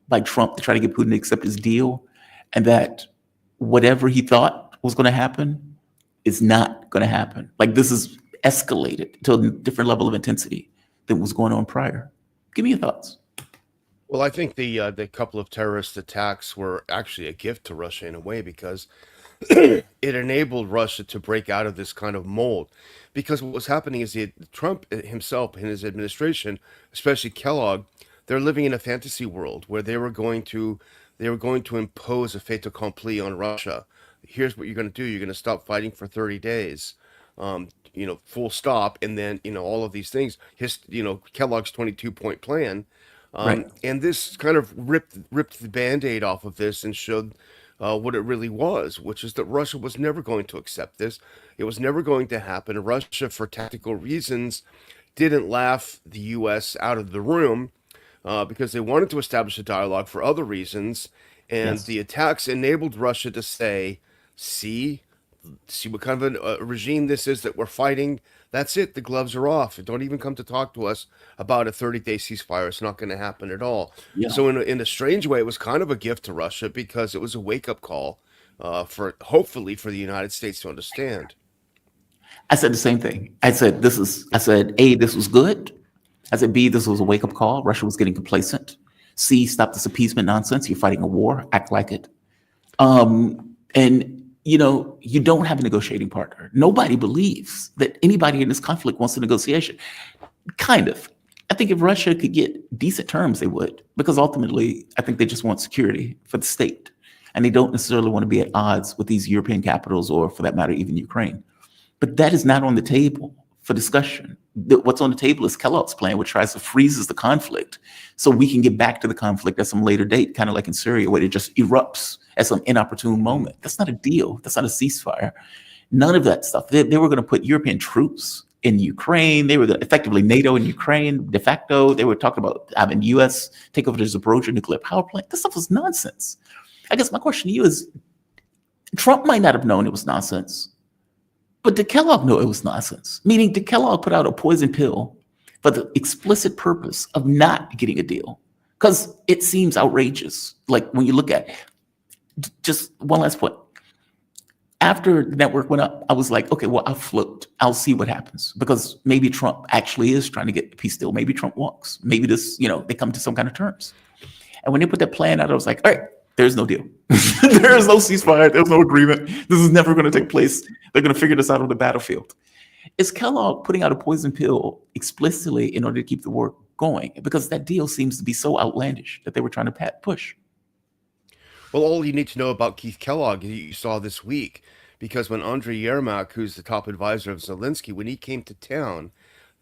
by Trump to try to get Putin to accept his deal, and that whatever he thought was going to happen is not going to happen? Like, this is escalated to a different level of intensity than was going on prior. Give me your thoughts. Well, I think the couple of terrorist attacks were actually a gift to Russia in a way, because it enabled Russia to break out of this kind of mold. Because what was happening is Trump himself and his administration, especially Kellogg, they're living in a fantasy world where they were going to impose a fait accompli on Russia. Here's what you're going to do. You're going to stop fighting for 30 days. Full stop. And then, all of these things, Kellogg's 22-point plan. Right. And this kind of ripped the Band-Aid off of this and showed what it really was, which is that Russia was never going to accept this. It was never going to happen. Russia, for tactical reasons, didn't laugh the U.S. out of the room because they wanted to establish a dialogue for other reasons. And Yes. the attacks enabled Russia to say, see what kind of a regime this is that we're fighting. That's it. The gloves are off. Don't even come to talk to us about a 30-day ceasefire. It's not going to happen at all. Yeah. So in a strange way, it was kind of a gift to Russia, because it was a wake-up call hopefully for the United States to understand. I said the same thing. I said, A, this was good. I said, B, this was a wake-up call. Russia was getting complacent. C, stop this appeasement nonsense. You're fighting a war. Act like it. And you don't have a negotiating partner. Nobody believes that anybody in this conflict wants a negotiation. Kind of. I think if Russia could get decent terms, they would, because ultimately, I think they just want security for the state. And they don't necessarily want to be at odds with these European capitals, or for that matter, even Ukraine. But that is not on the table for discussion. What's on the table is Kellogg's plan, which tries to freezes the conflict so we can get back to the conflict at some later date, kind of like in Syria, where it just erupts at some inopportune moment. That's not a deal. That's not a ceasefire. None of that stuff. They were going to put European troops in Ukraine. They were effectively NATO in Ukraine, de facto. They were talking about having U.S. take over the Zaporozhye nuclear power plant. This stuff was nonsense. I guess my question to you is, Trump might not have known it was nonsense, but did Kellogg know it was nonsense? Meaning, did Kellogg put out a poison pill for the explicit purpose of not getting a deal? Because it seems outrageous. Like, when you look at, just one last point. After the network went up, I was like, okay, well, I'll float. I'll see what happens. Because maybe Trump actually is trying to get a peace deal. Maybe Trump walks. Maybe they come to some kind of terms. And when they put that plan out, I was like, all right, there's no deal. There is no ceasefire. There's no agreement. This is never going to take place. They're going to figure this out on the battlefield. Is Kellogg putting out a poison pill explicitly in order to keep the war going? Because that deal seems to be so outlandish that they were trying to push. Well, all you need to know about Keith Kellogg, you saw this week, because when Andrei Yermak, who's the top advisor of Zelensky, when he came to town,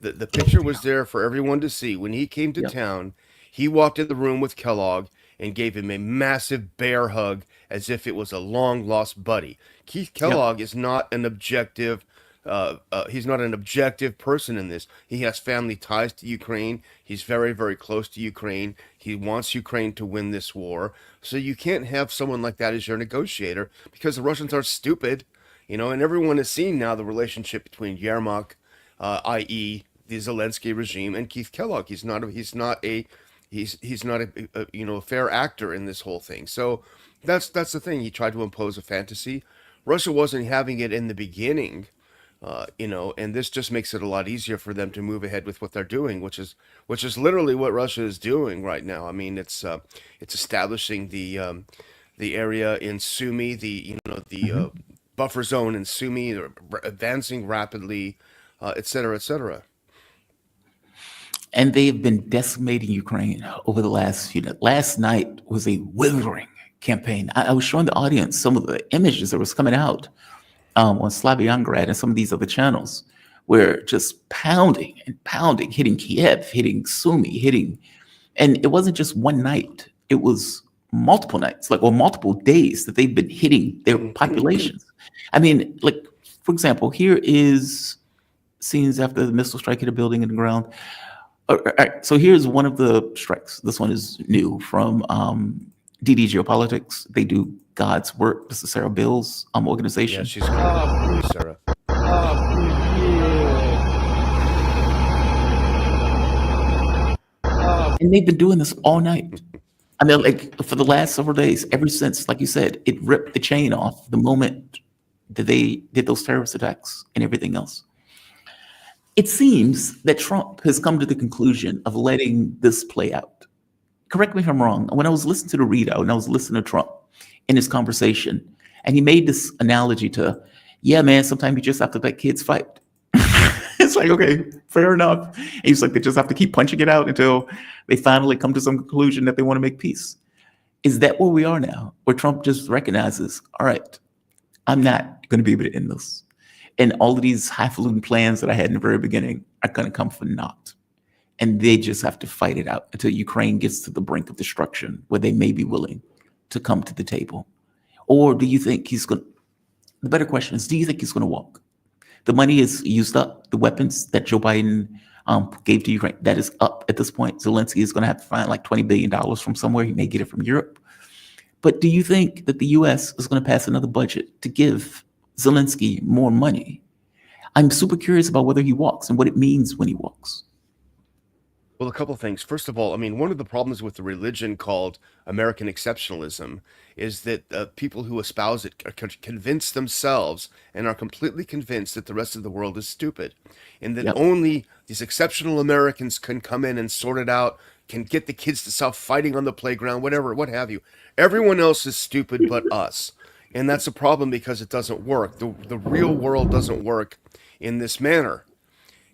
the picture was there for everyone to see. When he came to town, he walked in the room with Kellogg and gave him a massive bear hug as if it was a long-lost buddy. Keith Kellogg is not an objective, he's not an objective person in this. He has family ties to Ukraine. He's very, very close to Ukraine. He wants Ukraine to win this war. So you can't have someone like that as your negotiator because the Russians are stupid, and everyone has seen now the relationship between Yermak, i.e. the Zelensky regime, and Keith Kellogg. He's not a fair actor in this whole thing. So that's the thing. He tried to impose a fantasy. Russia wasn't having it in the beginning. And this just makes it a lot easier for them to move ahead with what they're doing, which is literally what Russia is doing right now. I mean, it's establishing the area in Sumy, the buffer zone in Sumy, they're advancing rapidly, et cetera, et cetera. And they've been decimating Ukraine over the last last night was a withering campaign. I was showing the audience some of the images that was coming out on Slavyangrad and some of these other channels, where just pounding and pounding, hitting Kiev, hitting Sumy, and it wasn't just one night. It was multiple nights, or multiple days that they've been hitting their populations. I mean, for example, here is scenes after the missile strike hit a building in the ground. All right, so here's one of the strikes. This one is new from DD Geopolitics. They do God's work. This is Sarah Bill's organization. Yeah, she's great, Sarah. And they've been doing this all night. I mean, for the last several days, ever since, like you said, it ripped the chain off the moment that they did those terrorist attacks and everything else. It seems that Trump has come to the conclusion of letting this play out. Correct me if I'm wrong. When I was listening to the readout and I was listening to Trump in his conversation, and he made this analogy to, yeah, man, sometimes you just have to let kids fight. It's like, okay, fair enough. And he's like, they just have to keep punching it out until they finally come to some conclusion that they want to make peace. Is that where we are now? Where Trump just recognizes, all right, I'm not going to be able to end this. And all of these highfalutin plans that I had in the very beginning are going to come for naught. And they just have to fight it out until Ukraine gets to the brink of destruction where they may be willing to come to the table. Or do you think he's going to, the better question is, do you think he's going to walk? The money is used up. The weapons that Joe Biden gave to Ukraine, that is up at this point. Zelensky is going to have to find like $20 billion from somewhere. He may get it from Europe. But do you think that the U.S. is going to pass another budget to give Zelensky more money? I'm super curious about whether he walks and what it means when he walks. Well, a couple of things. First of all, I mean, one of the problems with the religion called American exceptionalism is that people who espouse it are convinced themselves and are completely convinced that the rest of the world is stupid, and that only these exceptional Americans can come in and sort it out, can get the kids to stop fighting on the playground, whatever, what have you. Everyone else is stupid but us. And that's a problem because it doesn't work. The real world doesn't work in this manner.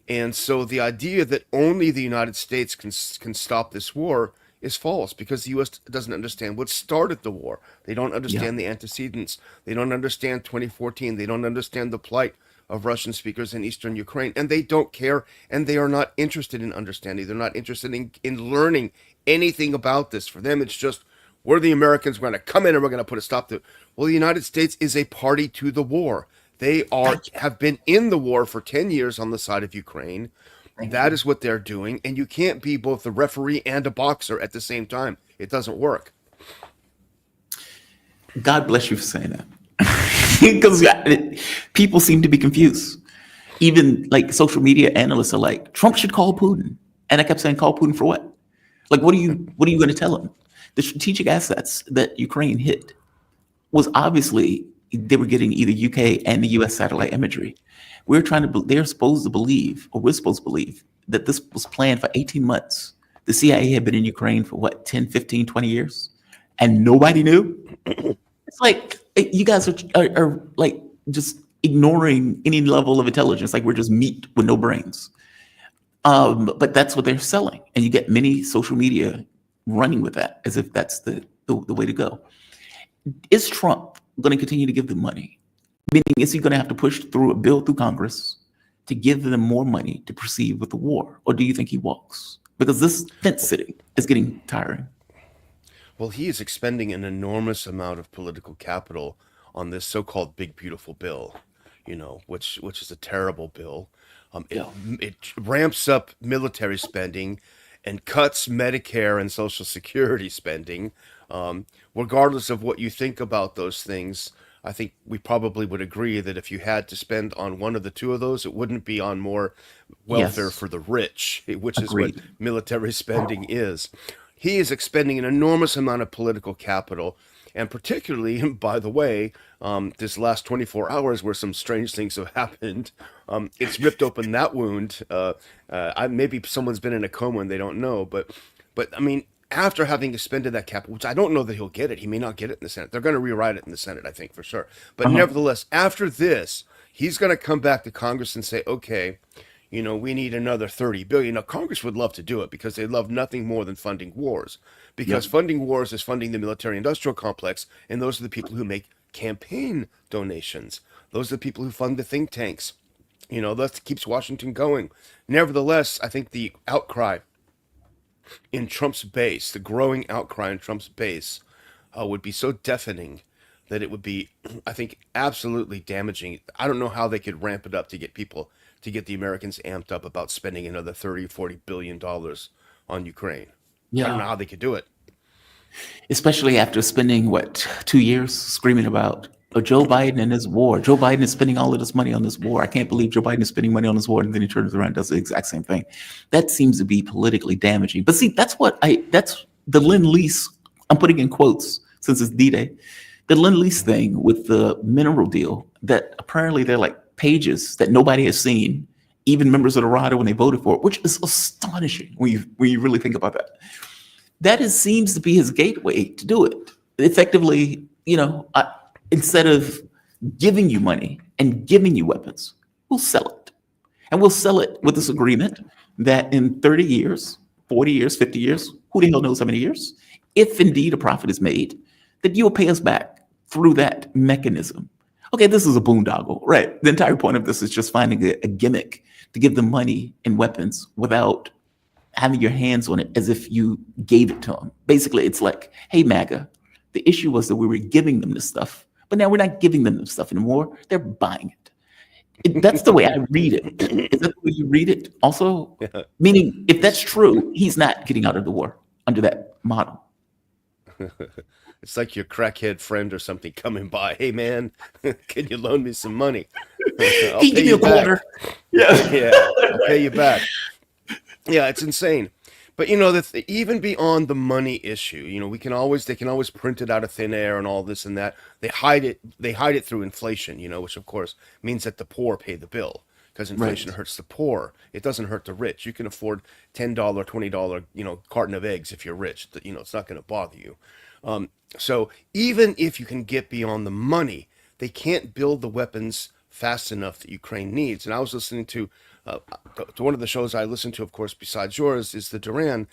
And so the idea that only the United States can stop this war is false, because the U.S. doesn't understand what started the war. They don't understand the antecedents. They don't understand 2014. They don't understand the plight of Russian speakers in eastern Ukraine. And they don't care, and they are not interested in understanding. They're not interested in learning anything about this. For them, it's just, we're the Americans, we're going to come in and we're going to put a stop to it. Well, the United States is a party to the war. They have been in the war for 10 years on the side of Ukraine. That is what they're doing. And you can't be both a referee and a boxer at the same time. It doesn't work. God bless you for saying that. Because people seem to be confused. Even like social media analysts are like, Trump should call Putin. And I kept saying, call Putin for what? Like, what are you going to tell him? The strategic assets that Ukraine hit was obviously they were getting either UK and the US satellite imagery. They're supposed to believe, or we're supposed to believe, that this was planned for 18 months. The CIA had been in Ukraine for what, 10, 15, 20 years? And nobody knew? It's like, you guys are like just ignoring any level of intelligence, like we're just meat with no brains. But that's what they're selling. And you get many social media running with that as if that's the way to go. Is Trump going to continue to give them money? Meaning, is he going to have to push through a bill through Congress to give them more money to proceed with the war? Or do you think he walks? Because this fence sitting is getting tiring. Well, he is expending an enormous amount of political capital on this so-called big, beautiful bill. which is a terrible bill. It ramps up military spending and cuts Medicare and Social Security spending. Regardless of what you think about those things, I think we probably would agree that if you had to spend on one of the two of those, it wouldn't be on more welfare for the rich, which is what military spending is. He is expending an enormous amount of political capital. And particularly, by the way, this last 24 hours where some strange things have happened, it's ripped open that wound. Maybe someone's been in a coma and they don't know. But I mean, after having expended that capital, which I don't know that he'll get it. He may not get it in the Senate. They're going to rewrite it in the Senate, I think, for sure. But nevertheless, after this, he's going to come back to Congress and say, okay, we need another 30 billion. Now, Congress would love to do it because they love nothing more than funding wars. Because funding wars is funding the military-industrial complex, and those are the people who make campaign donations. Those are the people who fund the think tanks. That keeps Washington going. Nevertheless, I think the outcry in Trump's base, the growing outcry in Trump's base, would be so deafening that it would be, I think, absolutely damaging. I don't know how they could ramp it up to get the Americans amped up about spending another $30-40 billion on Ukraine. I don't know how they could do it. Especially after spending, 2 years screaming about Joe Biden and his war. Joe Biden is spending all of this money on this war. I can't believe Joe Biden is spending money on this war. And then he turns around and does the exact same thing. That seems to be politically damaging. But see, that's the Lend-Lease, I'm putting in quotes since it's D-Day, the Lend-Lease thing with the mineral deal, that apparently they're like pages that nobody has seen, even members of the RADA when they voted for it, which is astonishing when you really think about that. That seems to be his gateway to do it. Effectively, instead of giving you money and giving you weapons, we'll sell it. And we'll sell it with this agreement that in 30 years, 40 years, 50 years, who the hell knows how many years, if indeed a profit is made, that you'll pay us back through that mechanism. Okay, this is a boondoggle, right? The entire point of this is just finding a gimmick to give them money and weapons without having your hands on it as if you gave it to them. Basically, it's like, hey, MAGA, the issue was that we were giving them this stuff, but now we're not giving them this stuff anymore. They're buying it. That's the way I read it. Is that the way you read it also? Yeah. Meaning, if that's true, he's not getting out of the war under that model. It's like your crackhead friend or something coming by. Hey, man, can you loan me some money? I'll pay you back. Yeah, I'll pay you back. Yeah, it's insane. But that even beyond the money issue, they can always print it out of thin air and all this and that. They hide it through inflation, which of course means that the poor pay the bill, because inflation hurts the poor. It doesn't hurt the rich. You can afford $10, $20, carton of eggs if you're rich. It's not going to bother you. So even if you can get beyond the money, they can't build the weapons fast enough that Ukraine needs. And I was listening to one of the shows I listen to, of course, besides yours, is the Duran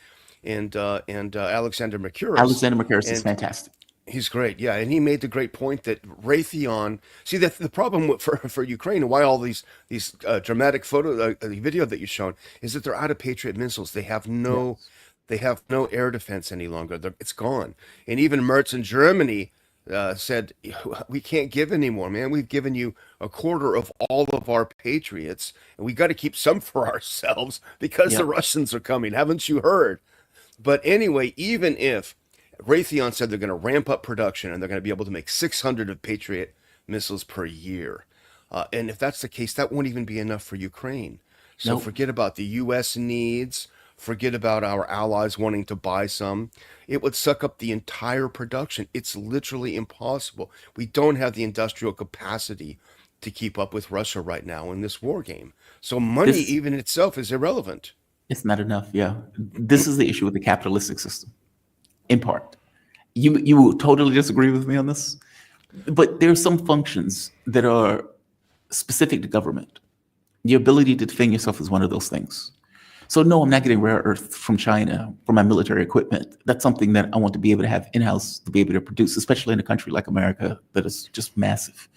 and Alexander Mercouris. Alexander Mercouris is fantastic. He's great, yeah, and he made the great point that Raytheon. See, the problem for Ukraine and why all these dramatic video that you've shown is that they're out of Patriot missiles. They have no. Yes. They have no air defense any longer. It's gone. And even Merz in Germany said, we can't give anymore, man. We've given you a quarter of all of our Patriots, and we got to keep some for ourselves because the Russians are coming. Haven't you heard? But anyway, even if Raytheon said they're going to ramp up production and they're going to be able to make 600 of Patriot missiles per year, and if that's the case, that won't even be enough for Ukraine. So forget about the U.S. needs. Forget about our allies wanting to buy some. It would suck up the entire production. It's literally impossible. We don't have the industrial capacity to keep up with Russia right now in this war game. So money even itself is irrelevant. It's not enough, yeah. This is the issue with the capitalistic system, in part. You will totally disagree with me on this, but there are some functions that are specific to government. The ability to defend yourself is one of those things. So no, I'm not getting rare earth from China for my military equipment. That's something that I want to be able to have in-house to be able to produce, especially in a country like America that is just massive.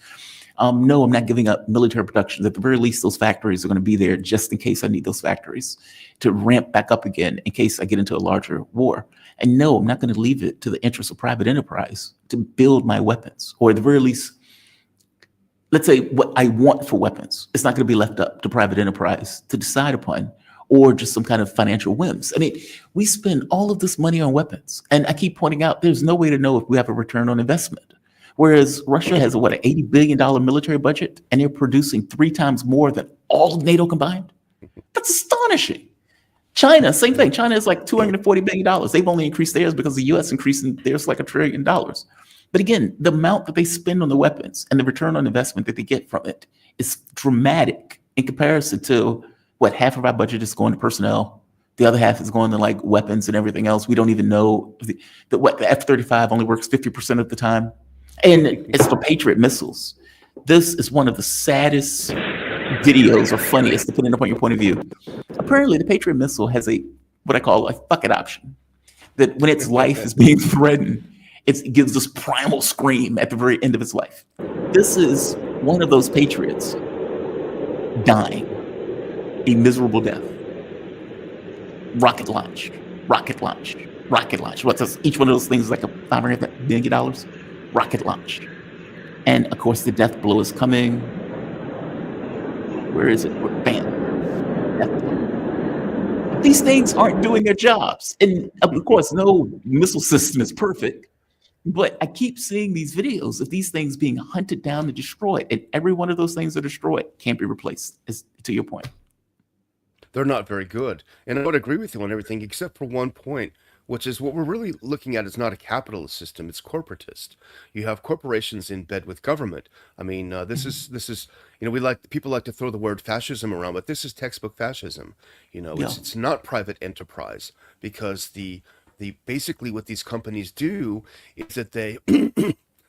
No, I'm not giving up military production. At the very least, those factories are going to be there just in case I need those factories to ramp back up again in case I get into a larger war. And no, I'm not going to leave it to the interest of private enterprise to build my weapons, or at the very least, let's say what I want for weapons. It's not going to be left up to private enterprise to decide upon, or just some kind of financial whims. I mean, we spend all of this money on weapons, and I keep pointing out there's no way to know if we have a return on investment. Whereas Russia has an $80 billion military budget, and they're producing 3 times more than all of NATO combined. That's astonishing. China, same thing. China is like $240 billion. They've only increased theirs because the US increasing theirs like $1 trillion. But again, the amount that they spend on the weapons and the return on investment that they get from it is dramatic in comparison to what half of our budget is going to personnel. The other half is going to like weapons and everything else. We don't even know the F-35 only works 50% of the time. And it's the Patriot missiles. This is one of the saddest videos, or funniest, depending upon your point of view. Apparently, the Patriot missile has what I call a fuck it option. That when its life is being threatened, it gives this primal scream at the very end of its life. This is one of those Patriots dying a miserable death. Rocket launch, rocket launch, rocket launch. What's this? Each one of those things is like a $500 million rocket launch. And of course, the death blow is coming. Where is it? Bam. Death blow. These things aren't doing their jobs. And of course, no missile system is perfect. But I keep seeing these videos of these things being hunted down and destroyed. And every one of those things that are destroyed can't be replaced, to your point. They're not very good. And I would agree with you on everything except for one point, which is what we're really looking at is not a capitalist system, it's corporatist. You have corporations in bed with government. I mean, this is people like to throw the word fascism around, but this is textbook fascism. It's not private enterprise, because the basically what these companies do is that they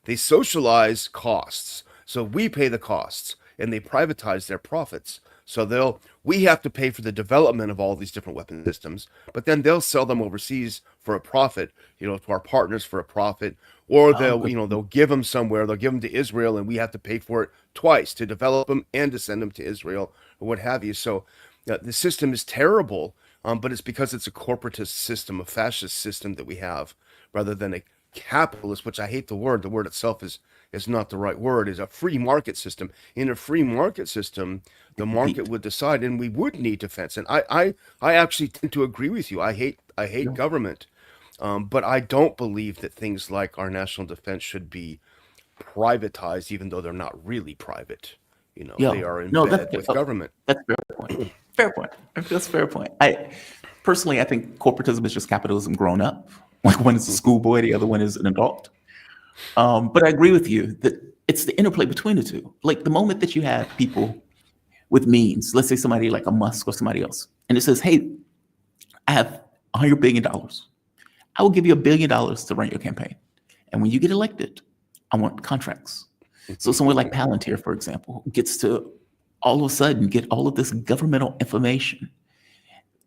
they socialize costs. So we pay the costs and they privatize their profits. So we have to pay for the development of all these different weapon systems, but then they'll sell them overseas for a profit, to our partners for a profit, or they'll give them somewhere, they'll give them to Israel, and we have to pay for it twice to develop them and to send them to Israel or what have you. So the system is terrible, but it's because it's a corporatist system, a fascist system that we have, rather than a capitalist, which I hate the word. The word itself is not the right word, is a free market system. In a free market system, the market would decide, and we would need defense. And I actually tend to agree with you. I hate government, but I don't believe that things like our national defense should be privatized, even though they're not really private. They are in bed with government. That's a fair point. Fair point. That's a fair point. I think corporatism is just capitalism grown up. Like one is a schoolboy, the other one is an adult. But I agree with you that it's the interplay between the two. Like the moment that you have people with means, let's say somebody like a Musk or somebody else, and it says, hey, I have $100 billion. I will give you $1 billion to run your campaign. And when you get elected, I want contracts. So someone like Palantir, for example, gets to all of a sudden get all of this governmental information.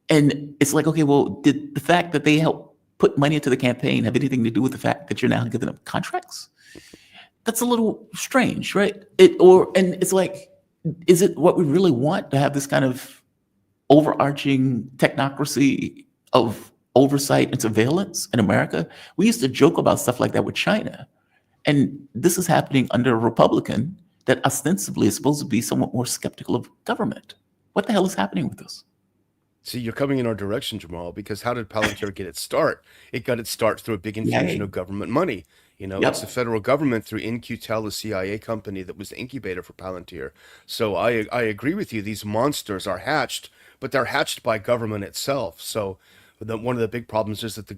And it's like, okay, well, did the fact that they help put money into the campaign have anything to do with the fact that you're now giving them contracts? That's a little strange, right? And it's like, is it what we really want, to have this kind of overarching technocracy of oversight and surveillance in America? We used to joke about stuff like that with China. And this is happening under a Republican that ostensibly is supposed to be somewhat more skeptical of government. What the hell is happening with this? See, you're coming in our direction, Jamal, because how did Palantir get its start? It got its start through a big infusion of government money. It's the federal government through In-Q-Tel, the CIA company that was the incubator for Palantir. So I agree with you. These monsters are hatched, but they're hatched by government itself. So one of the big problems is that the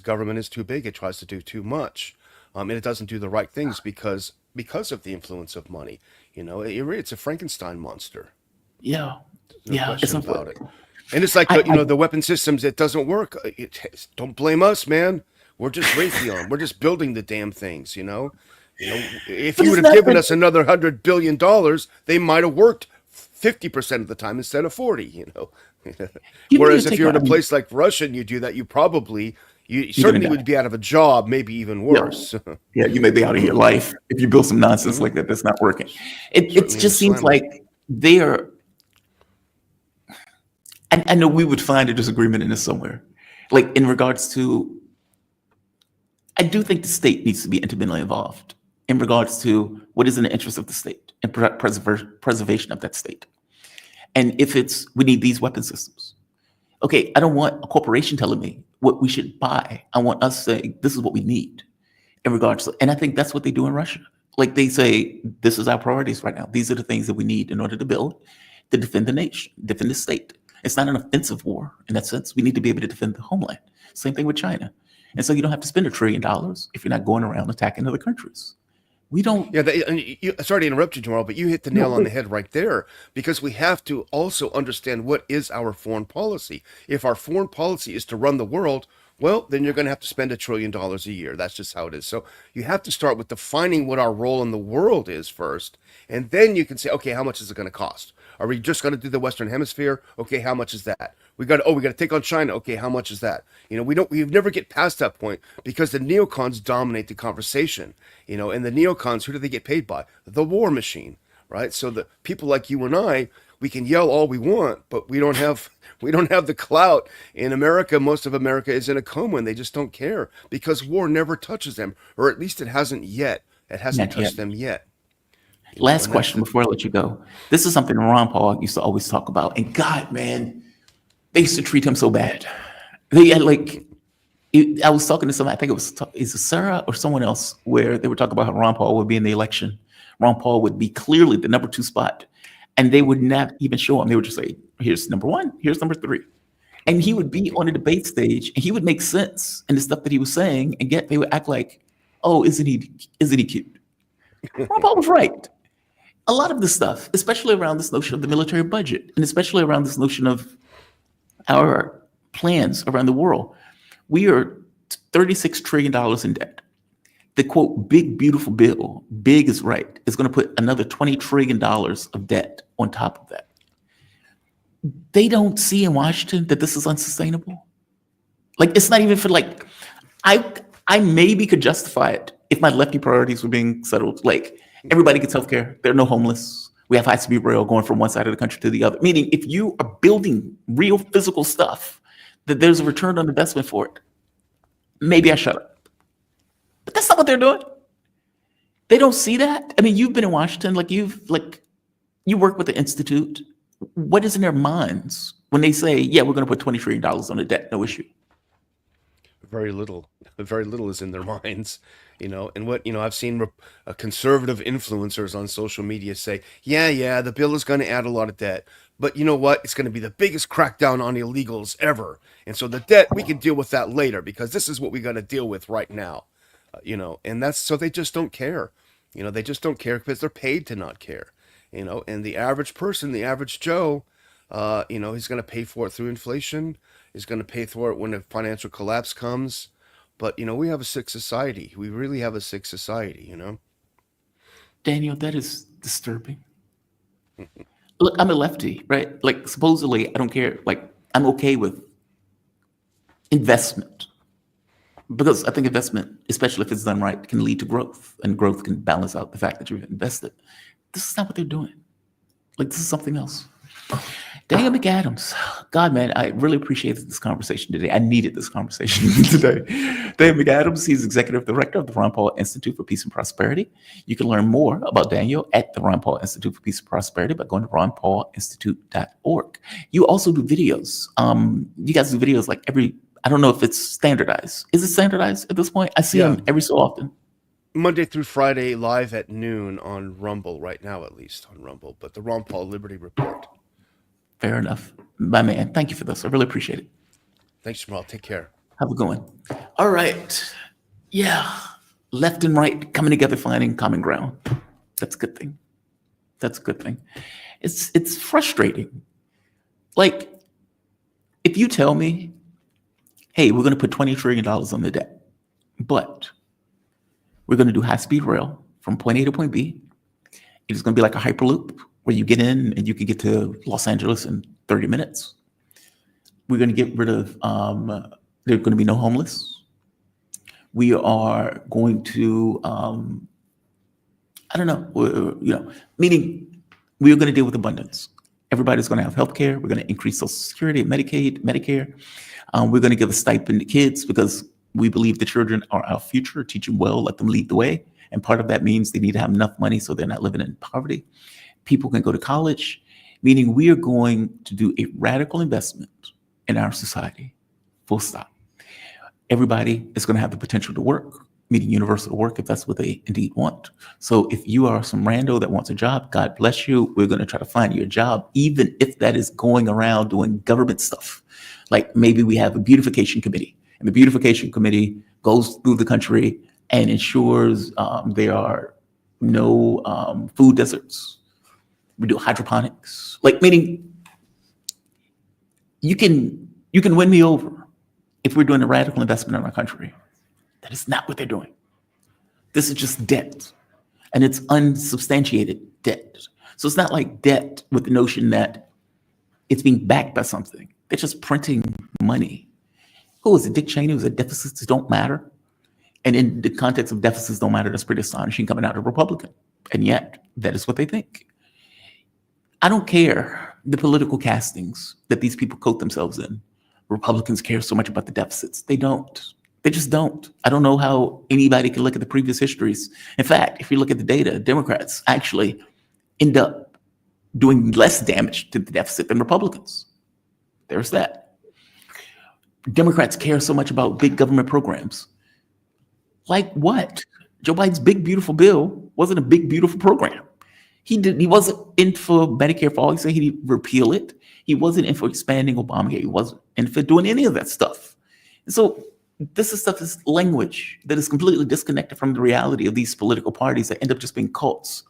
government is too big. It tries to do too much. And it doesn't do the right things because of the influence of money. It's a Frankenstein monster. Yeah. No question about it. And it's like, the weapon systems, it doesn't work. Don't blame us, man. We're just Raytheon. We're just building the damn things, If you would have given us another $100 billion, they might have worked 50% of the time instead of 40, Whereas if you're in a place like Russia and you do that, you certainly would be out of a job, maybe even worse. Yeah, you may be out of your life if you build some nonsense like that that's not working. It just seems like they are. I know we would find a disagreement in this somewhere. Like in regards to, I do think the state needs to be intimately involved in regards to what is in the interest of the state and preservation of that state. And if it's, we need these weapon systems. Okay, I don't want a corporation telling me what we should buy. I want us saying, this is what we need in regards to, and I think that's what they do in Russia. Like they say, this is our priorities right now. These are the things that we need in order to build, to defend the nation, defend the state. It's not an offensive war in that sense. We need to be able to defend the homeland. Same thing with China. And so you don't have to spend $1 trillion if you're not going around attacking other countries. We don't. Yeah, sorry to interrupt you, Jamal, but you hit the nail on the head right there, because we have to also understand what is our foreign policy. If our foreign policy is to run the world, well, then you're going to have to spend $1 trillion a year. That's just how it is. So you have to start with defining what our role in the world is first, and then you can say, okay, how much is it going to cost? Are we just going to do the Western Hemisphere? Okay, how much is that? We got to take on China. Okay, how much is that? You know, we never get past that point because the neocons dominate the conversation. You know, and the neocons, who do they get paid by? The war machine, right? So the people like you and I, we can yell all we want, but we don't have the clout. In America, most of America is in a coma and they just don't care because war never touches them, or at least it hasn't yet. It hasn't touched them yet. Last question before I let you go. This is something Ron Paul used to always talk about. And God, man, they used to treat him so bad. They had I was talking to somebody, I think it was, is it Sarah or someone else, where they were talking about how Ron Paul would be in the election. Ron Paul would be clearly the number 2 spot. And they would not even show him. They would just say, here's number 1, here's number 3. And he would be on a debate stage and he would make sense in the stuff that he was saying. And yet they would act like, oh, isn't he cute? Ron Paul was right. A lot of this stuff, especially around this notion of the military budget, and especially around this notion of our plans around the world, we are $36 trillion in debt. The quote, big, beautiful bill, big is right, is going to put another $20 trillion of debt on top of that. They don't see in Washington that this is unsustainable. Like, it's not even for I maybe could justify it if my lefty priorities were being settled. Like, everybody gets healthcare. There are no homeless. We have high-speed rail going from one side of the country to the other. Meaning, if you are building real physical stuff, that there's a return on investment for it. Maybe I shut up. But that's not what they're doing. They don't see that. I mean, you've been in Washington, you work with the Institute. What is in their minds when they say, yeah, we're going to put $20 trillion on the debt, no issue? Very little is in their minds, you know. And what, you know, I've seen conservative influencers on social media say, yeah, the bill is going to add a lot of debt, but you know what? It's going to be the biggest crackdown on illegals ever. And so the debt, we can deal with that later because this is what we got to deal with right now, you know. And that's, so they just don't care, you know. They just don't care because they're paid to not care, you know. And the average person, the average Joe, you know, he's going to pay for it through inflation. Is going to pay for it when a financial collapse comes. But, you know, we have a sick society. We really have a sick society, you know? Daniel, that is disturbing. Look, I'm a lefty, right? Like, supposedly, I don't care. Like, I'm okay with investment. Because I think investment, especially if it's done right, can lead to growth. And growth can balance out the fact that you've invested. This is not what they're doing. Like, this is something else. Daniel McAdams, God, man, I really appreciated this conversation today. I needed this conversation today. Daniel McAdams, he's Executive Director of the Ron Paul Institute for Peace and Prosperity. You can learn more about Daniel at the Ron Paul Institute for Peace and Prosperity by going to ronpaulinstitute.org. You also do videos. You guys do videos like I don't know if it's standardized. Is it standardized at this point? I see them every so often. Monday through Friday, live at noon on Rumble, right now at least on Rumble, but the Ron Paul Liberty Report. Fair enough. My man, thank you for this. I really appreciate it. Thanks, Jamal. Take care. Have a good one. All right. Yeah. Left and right coming together, finding common ground. That's a good thing. That's a good thing. It's frustrating. Like, if you tell me, hey, we're going to put $20 trillion on the debt, but we're going to do high-speed rail from point A to point B. It's going to be like a Hyperloop where you get in and you can get to Los Angeles in 30 minutes. We're going to get rid of, there's going to be no homeless. We are going to, meaning we're going to deal with abundance. Everybody's going to have health care. We're going to increase Social Security, Medicaid, Medicare. We're going to give a stipend to kids because we believe the children are our future. Teach them well, let them lead the way, And part of that means they need to have enough money so they're not living in poverty. People can go to college, meaning we are going to do a radical investment in our society, full stop. Everybody is going to have the potential to work, meaning universal work if that's what they indeed want. So if you are some rando that wants a job, God bless you. We're going to try to find you a job, even if that is going around doing government stuff. Like maybe we have a beautification committee, and the beautification committee goes through the country and ensures there are no food deserts. We do hydroponics, like meaning you can win me over if we're doing a radical investment in our country. That is not what they're doing. This is just debt, and it's unsubstantiated debt. So it's not like debt with the notion that it's being backed by something. They're just printing money. Who was it? Dick Cheney was that deficits don't matter. And in the context of deficits don't matter, that's pretty astonishing coming out of a Republican. And yet, that is what they think. I don't care the political castings that these people coat themselves in. Republicans care so much about the deficits. They don't. They just don't. I don't know how anybody can look at the previous histories. In fact, if you look at the data, Democrats actually end up doing less damage to the deficit than Republicans. There's that. Democrats care so much about big government programs. Like what? Joe Biden's big, beautiful bill wasn't a big, beautiful program. He wasn't in for Medicare for all. He said he'd repeal it. He wasn't in for expanding Obamacare. He wasn't in for doing any of that stuff. And so this is language that is completely disconnected from the reality of these political parties that end up just being cults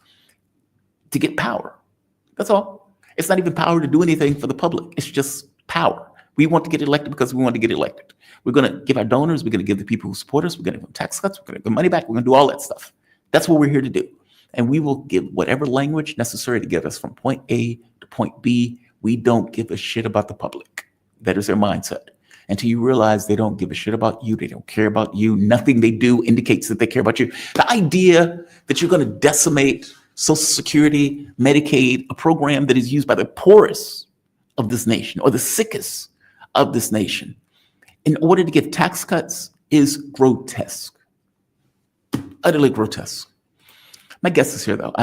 to get power. That's all. It's not even power to do anything for the public. It's just power. We want to get elected because we want to get elected. We're going to give our donors. We're going to give the people who support us. We're going to give them tax cuts. We're going to give money back. We're going to do all that stuff. That's what we're here to do. And we will give whatever language necessary to get us from point A to point B. We don't give a shit about the public. That is their mindset. Until you realize they don't give a shit about you, they don't care about you. Nothing they do indicates that they care about you. The idea that you're going to decimate Social Security, Medicaid, a program that is used by the poorest of this nation or the sickest of this nation, in order to give tax cuts is grotesque. Utterly grotesque. My guest is here though,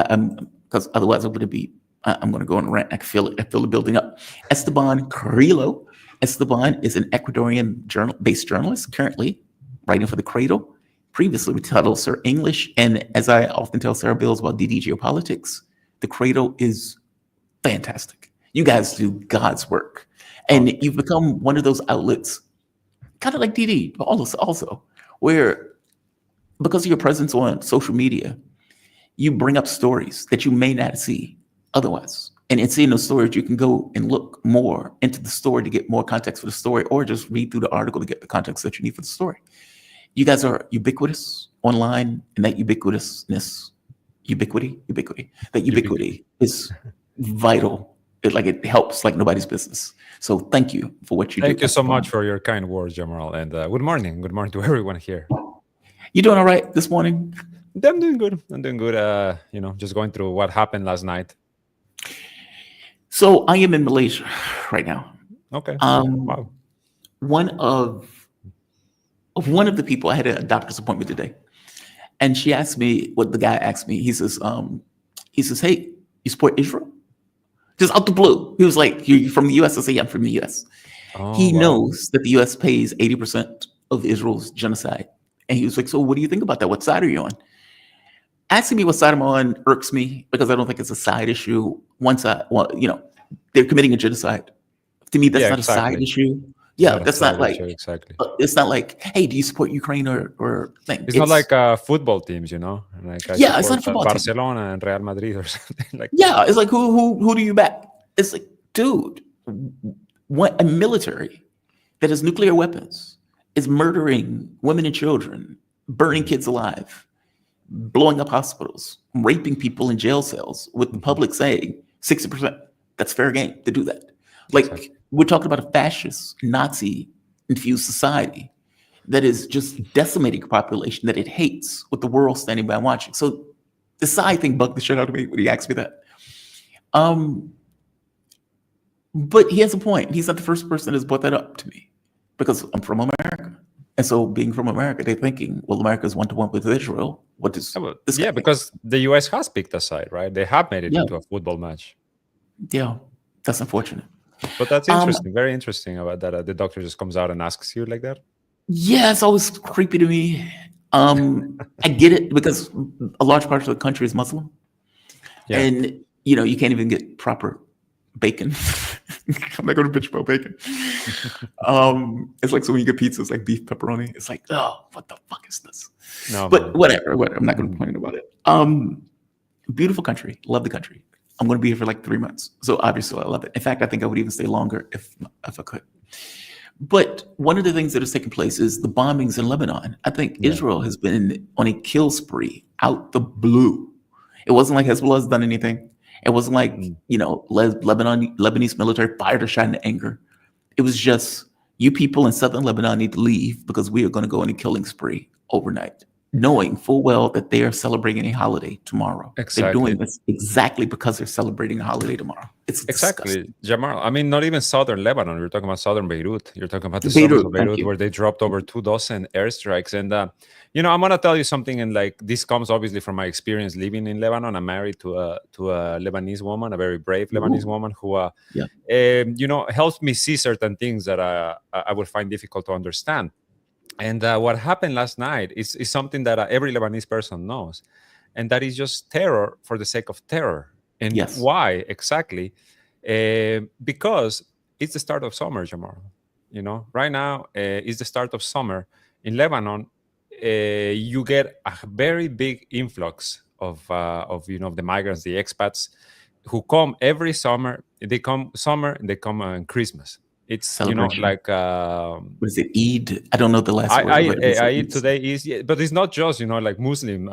because otherwise I'm going to go on a rant. I feel it. I feel it building up. Esteban Carrillo. Esteban is an Ecuadorian based journalist, currently writing for the Cradle, previously with title Sir English. And as I often tell Sarah Bills about DD Geopolitics, the Cradle is fantastic. You guys do God's work. And you've become one of those outlets, kind of like DD, but also, where because of your presence on social media, you bring up stories that you may not see otherwise. And in seeing those stories, you can go and look more into the story to get more context for the story, or just read through the article to get the context that you need for the story. You guys are ubiquitous online, and that ubiquity is vital. It helps like nobody's business. So thank you for what you do. Thank you so much for your kind words, Jamal. And good morning. Good morning to everyone here. You doing all right this morning? I'm doing good. Just going through what happened last night. So I am in Malaysia right now. Okay. Wow. One of the people, I had a doctor's appointment today, and she asked me what the guy asked me. He says, "Hey, you support Israel?" Just out the blue. He was like, "You from the U.S.?" I say, "Yeah, I'm from the U.S." He knows that the U.S. pays 80% of Israel's genocide, and he was like, "So what do you think about that? What side are you on?" Asking me what side I'm on irks me because I don't think it's a side issue. One side, they're committing a genocide. To me, that's not a side issue. Yeah, that's not like exactly. It's not like, hey, do you support Ukraine or thing? It's not like football teams, Like it's not football Barcelona and Real Madrid or something like. Yeah, it's like who do you back? It's like, dude, a military that has nuclear weapons is murdering women and children, burning kids alive, blowing up hospitals, raping people in jail cells, with the public saying 60%. That's fair game to do that. Like, we're talking about a fascist, Nazi-infused society that is just decimating a population that it hates, with the world standing by and watching. So the side thing bugged the shit out of me when he asked me that. But he has a point. He's not the first person that's brought that up to me, because I'm from America. And so, being from America, they're thinking, well, America's one-to-one with Israel. What does this guy think? because the US has picked a side, right? They have made it Yeah. into a football match. Yeah, that's unfortunate. But that's interesting, very interesting about that. The doctor just comes out and asks you like that. Yeah, it's always creepy to me. I get it because a large part of the country is Muslim, and you can't even get proper bacon. I'm not going to bitch about bacon. It's like so when you get pizza, it's like beef pepperoni. It's like, oh, what the fuck is this? No, but whatever. I'm not going to complain about it. Beautiful country, love the country. I'm going to be here for like 3 months, so obviously I love it. In fact, I think I would even stay longer if I could. But one of the things that has taken place is the bombings in Lebanon. I think Israel has been on a kill spree out the blue. It wasn't like Hezbollah's done anything. It wasn't like, Lebanese military fired a shot in anger. It was just, you people in southern Lebanon need to leave because we are going to go on a killing spree overnight, knowing full well that they are celebrating a holiday tomorrow. Exactly. They're doing this exactly because they're celebrating a holiday tomorrow. It's exactly, Jamal. I mean, not even southern Lebanon. You're talking about southern Beirut. You're talking about the Beirut, suburbs of Beirut, where they dropped over 24 airstrikes. And I'm gonna tell you something. And like this comes obviously from my experience living in Lebanon. I'm married to a Lebanese woman, a very brave Lebanese woman who, helps me see certain things that I would find difficult to understand. And what happened last night is something that every Lebanese person knows, and that is just terror for the sake of terror. And why exactly? Because it's the start of summer, Jamal. Right now is the start of summer in Lebanon. You get a very big influx of the migrants, the expats, who come every summer. They come summer and they come on Christmas. It's celebration. What is it? Eid? I don't know the last word. Eid today is, but it's not just like Muslim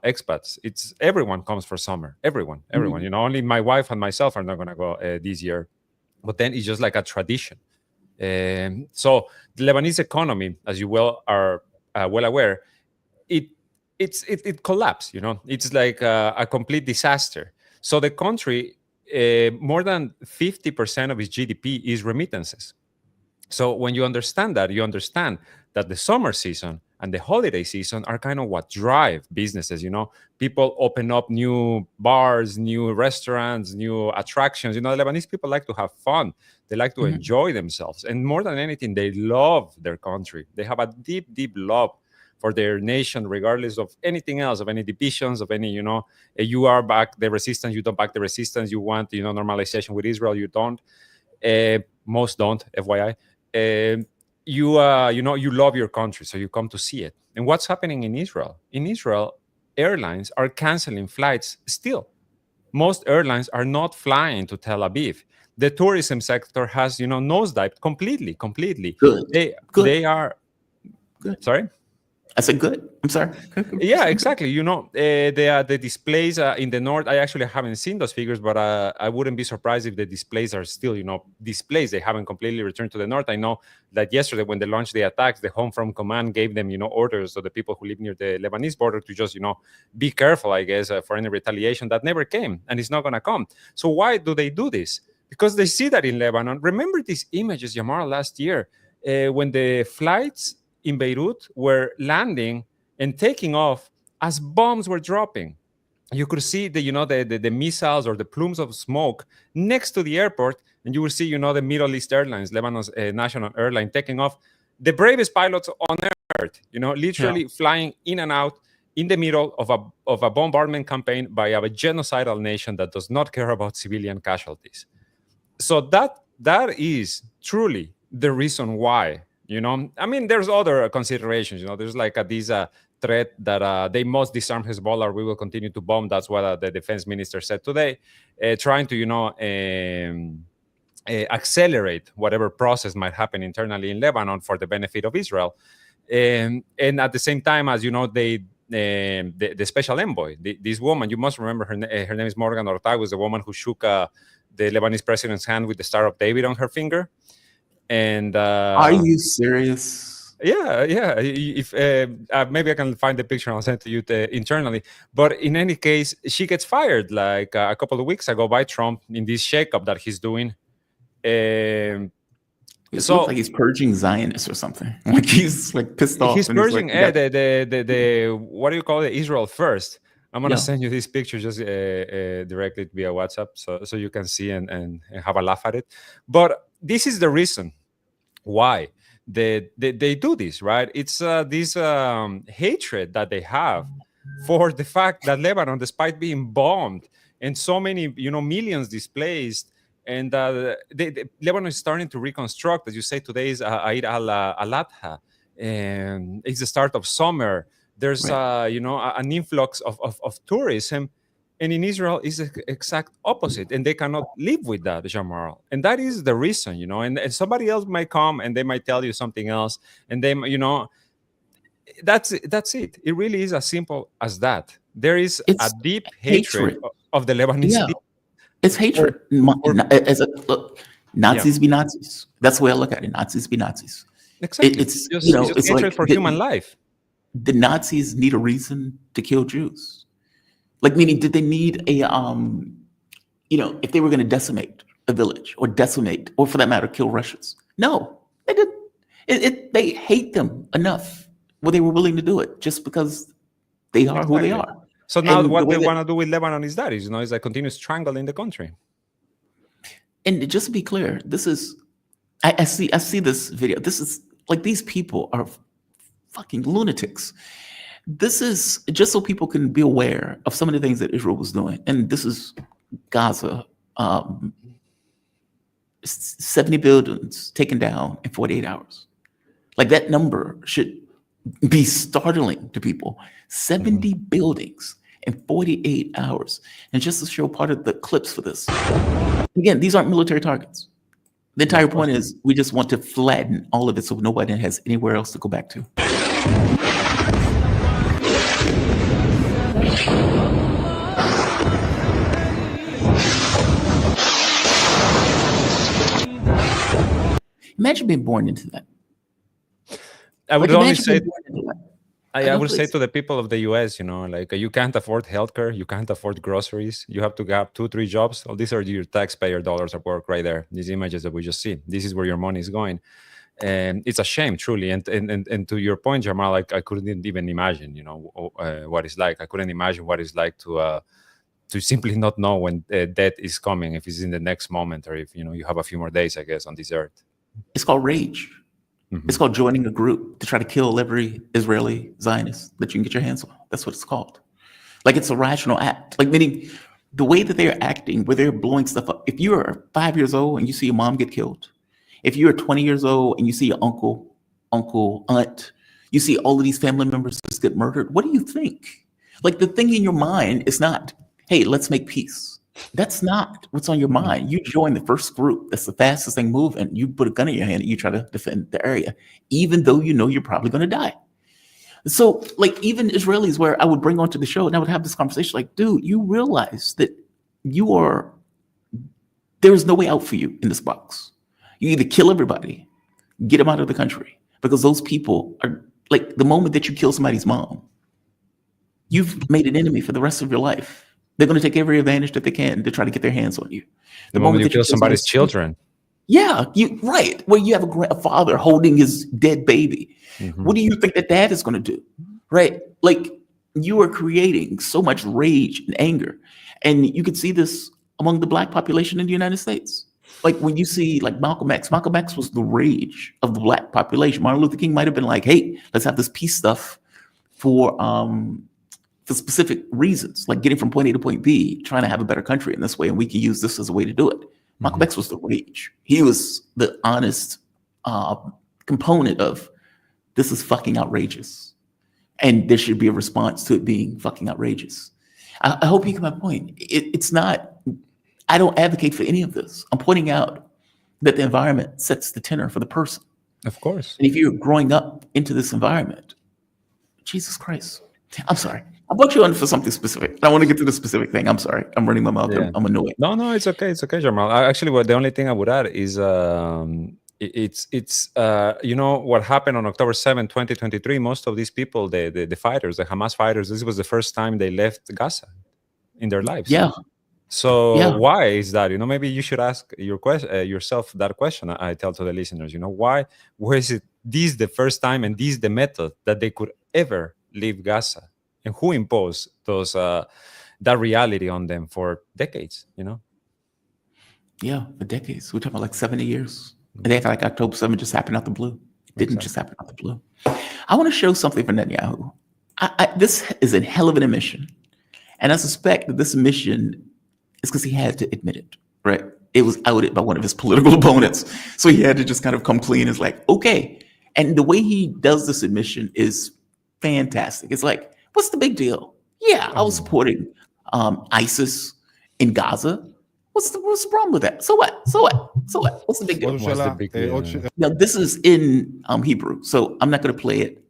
expats. It's everyone comes for summer. Everyone. Only my wife and myself are not going to go this year, but then it's just like a tradition. So the Lebanese economy, as you are well aware, it collapsed. It's like a complete disaster. So the country. More than 50% of its GDP is remittances. So when you understand that the summer season and the holiday season are kind of what drive businesses. People open up new bars, new restaurants, new attractions. The Lebanese people like to have fun. They like to enjoy themselves. And more than anything, they love their country. They have a deep, deep love for their nation, regardless of anything else, of any divisions, of any, you are back the resistance, you don't back the resistance, you want, normalization with Israel, you don't. Most don't, FYI. You love your country, so you come to see it. And what's happening in Israel? In Israel, airlines are canceling flights still. Most airlines are not flying to Tel Aviv. The tourism sector has, nosedived completely. Good. They are... Good. Sorry? I said good. I'm sorry. Yeah, exactly. The displays in the north, I actually haven't seen those figures, but I wouldn't be surprised if the displays are still, displays. They haven't completely returned to the north. I know that yesterday when they launched the attacks, the Home Front Command gave them, orders to the people who live near the Lebanese border to just, be careful, I guess, for any retaliation. That never came, and it's not going to come. So why do they do this? Because they see that in Lebanon. Remember these images, Yamar, last year, when the flights in Beirut were landing and taking off as bombs were dropping. You could see the missiles or the plumes of smoke next to the airport, and you will see the Middle East Airlines, Lebanon's national airline, taking off. The bravest pilots on earth, literally flying in and out in the middle of a bombardment campaign by a genocidal nation that does not care about civilian casualties. So that is truly the reason why. I mean, there's other considerations. There's like this threat that they must disarm Hezbollah or we will continue to bomb. That's what the defense minister said today, trying to, accelerate whatever process might happen internally in Lebanon for the benefit of Israel. And at the same time, as you know, the special envoy, this woman, you must remember her name is Morgan Ortag, was the woman who shook the Lebanese president's hand with the Star of David on her finger. And are you serious? Yeah. If maybe I can find the picture and I'll send it to you internally. But in any case, she gets fired like a couple of weeks ago by Trump in this shakeup that he's doing. It So looks like he's purging Zionists or something. Like he's like pissed off. he's and he's purging like, the what do you call it, Israel first. I'm gonna Yeah. send you this picture just directly via WhatsApp, so you can see and have a laugh at it. But this is the reason why they do this, right? It's this hatred that they have for the fact that Lebanon, despite being bombed and so many millions displaced, and Lebanon is starting to reconstruct. As you say, today is Eid al-Adha, and it's the start of summer. There's an influx of tourism, and in Israel is the exact opposite, and they cannot live with that, Jamal. And that is the reason, and somebody else might come and they might tell you something else, and they, that's it. It really is as simple as that. There is It's a deep hatred of the Lebanese Yeah. people. It's hatred. Look, Nazis be Nazis. That's the way I look at it. Nazis be Nazis. Exactly. It's just, it's it's hatred like for human life. the Nazis need a reason to kill Jews. Like, meaning, did they need a if they were going to decimate a village or decimate, or for that matter, kill Russians? No, they didn't. They hate them enough where they were willing to do it just because they are who they are. So now And what the way they that- want to do with Lebanon is that is a continuous triangle in the country. And just to be clear, this is I see this video. This is like, these people are fucking lunatics. This is just so people can be aware of some of the things that Israel was doing. And this is Gaza, 70 buildings taken down in 48 hours. Like, that number should be startling to people. 70 buildings in 48 hours. And just to show part of the clips for this. Again, these aren't military targets. The entire point is we just want to flatten all of it so nobody has anywhere else to go back to. Imagine being born into that. I would Like, only imagine say being born into that. I would say to the people of the US, like, you can't afford healthcare, you can't afford groceries, you have to have 2-3 jobs. Well, these are your taxpayer dollars at work right there. These images that we just see. This is where your money is going. And it's a shame, truly. And to your point, Jamal, I couldn't even imagine, what it's like. I couldn't imagine what it's like to simply not know when death is coming, if it's in the next moment, or if you have a few more days, I guess, on this earth. It's called rage. It's called joining a group to try to kill every Israeli Zionist that you can get your hands on. That's what it's called. Like, it's a rational act. Like, meaning the way that they're acting, where they're blowing stuff up. If you're 5 years old and you see your mom get killed, if you're 20 years old and you see your uncle, aunt, you see all of these family members just get murdered, what do you think? Like, the thing in your mind is not, hey, let's make peace. That's not what's on your mind. You join the first group. That's the fastest thing moving. You put a gun in your hand and you try to defend the area, even though you know you're probably going to die. So, like, even Israelis, where I would bring onto the show and I would have this conversation, like, dude, you realize that there is no way out for you in this box. You either kill everybody, get them out of the country, because those people are, like, the moment that you kill somebody's mom, you've made an enemy for the rest of your life. They're going to take every advantage that they can to try to get their hands on you. The moment you kill somebody's children. Yeah, right. Where you have a father holding his dead baby. What do you think that dad is going to do? Right? Like, you are creating so much rage and anger. And you can see this among the Black population in the United States. Like, when you see, like, Malcolm X was the rage of the Black population. Martin Luther King might have been like, hey, let's have this peace stuff for specific reasons, like getting from point A to point B, trying to have a better country in this way, and we can use this as a way to do it. Malcolm X was the rage. He was the honest component of, this is fucking outrageous, and there should be a response to it being fucking outrageous. I hope you get my point. It's not, I don't advocate for any of this. I'm pointing out that the environment sets the tenor for the person. Of course. And if you're growing up into this environment, Jesus Christ. I'm sorry. I brought you on for something specific. I want to get to the specific thing. I'm sorry. I'm running my mouth. Yeah. I'm annoyed. No, it's okay. It's okay, Jamal. Actually, the only thing I would add is it's what happened on October 7, 2023. Most of these people, the fighters, the Hamas fighters, this was the first time they left Gaza in their lives. Yeah. So Yeah. why is that? Maybe you should ask yourself that question. I tell to the listeners, why is it this the first time and this the method that they could ever leave Gaza, and who imposed those that reality on them for decades? Yeah, for decades. We're talking about like 70 years. And they act like October 7th just happened out the blue. It didn't just happen out the blue. I want to show something for Netanyahu. This is a hell of an admission. And I suspect that this admission is because he had to admit it, right? It was outed by one of his political opponents. So he had to just kind of come clean. It's like, okay. And the way he does this admission is fantastic. It's like, what's the big deal? Yeah, I was supporting ISIS in Gaza. What's the problem with that? So what? What's the big deal? Now, this is in Hebrew, so I'm not going to play it.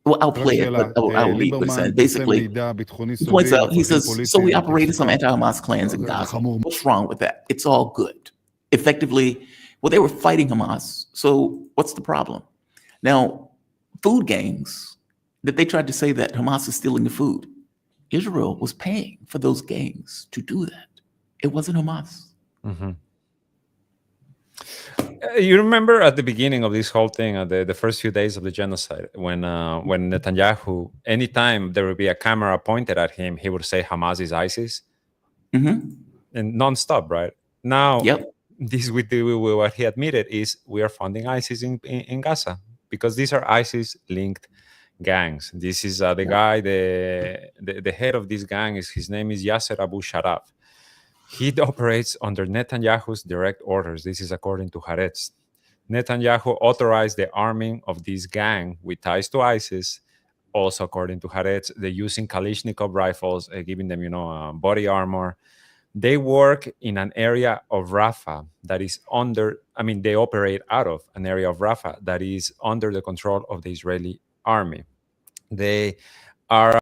Well, I'll play it, but I'll read what it says. Basically, he points out, he says, so we operated some anti-Hamas clans in Gaza. What's wrong with that? It's all good. Effectively, well, they were fighting Hamas, so what's the problem? Now, food gangs, that they tried to say that Hamas is stealing the food. Israel was paying for those gangs to do that. It wasn't Hamas. Mm-hmm. You remember at the beginning of this whole thing, the first few days of the genocide, when Netanyahu, anytime there would be a camera pointed at him, he would say Hamas is ISIS, and nonstop, right? Now, this with what he admitted is we are funding ISIS in Gaza because these are ISIS-linked gangs. This is the guy, the head of this gang his name is Yasser Abu Sharaf. He operates under Netanyahu's direct orders. This is according to Haaretz. Netanyahu authorized the arming of this gang with ties to ISIS. Also, according to Haaretz, they're using Kalashnikov rifles, giving them, body armor. They work in an area of Rafah that is they operate out of an area of Rafah that is under the control of the Israeli army. They are,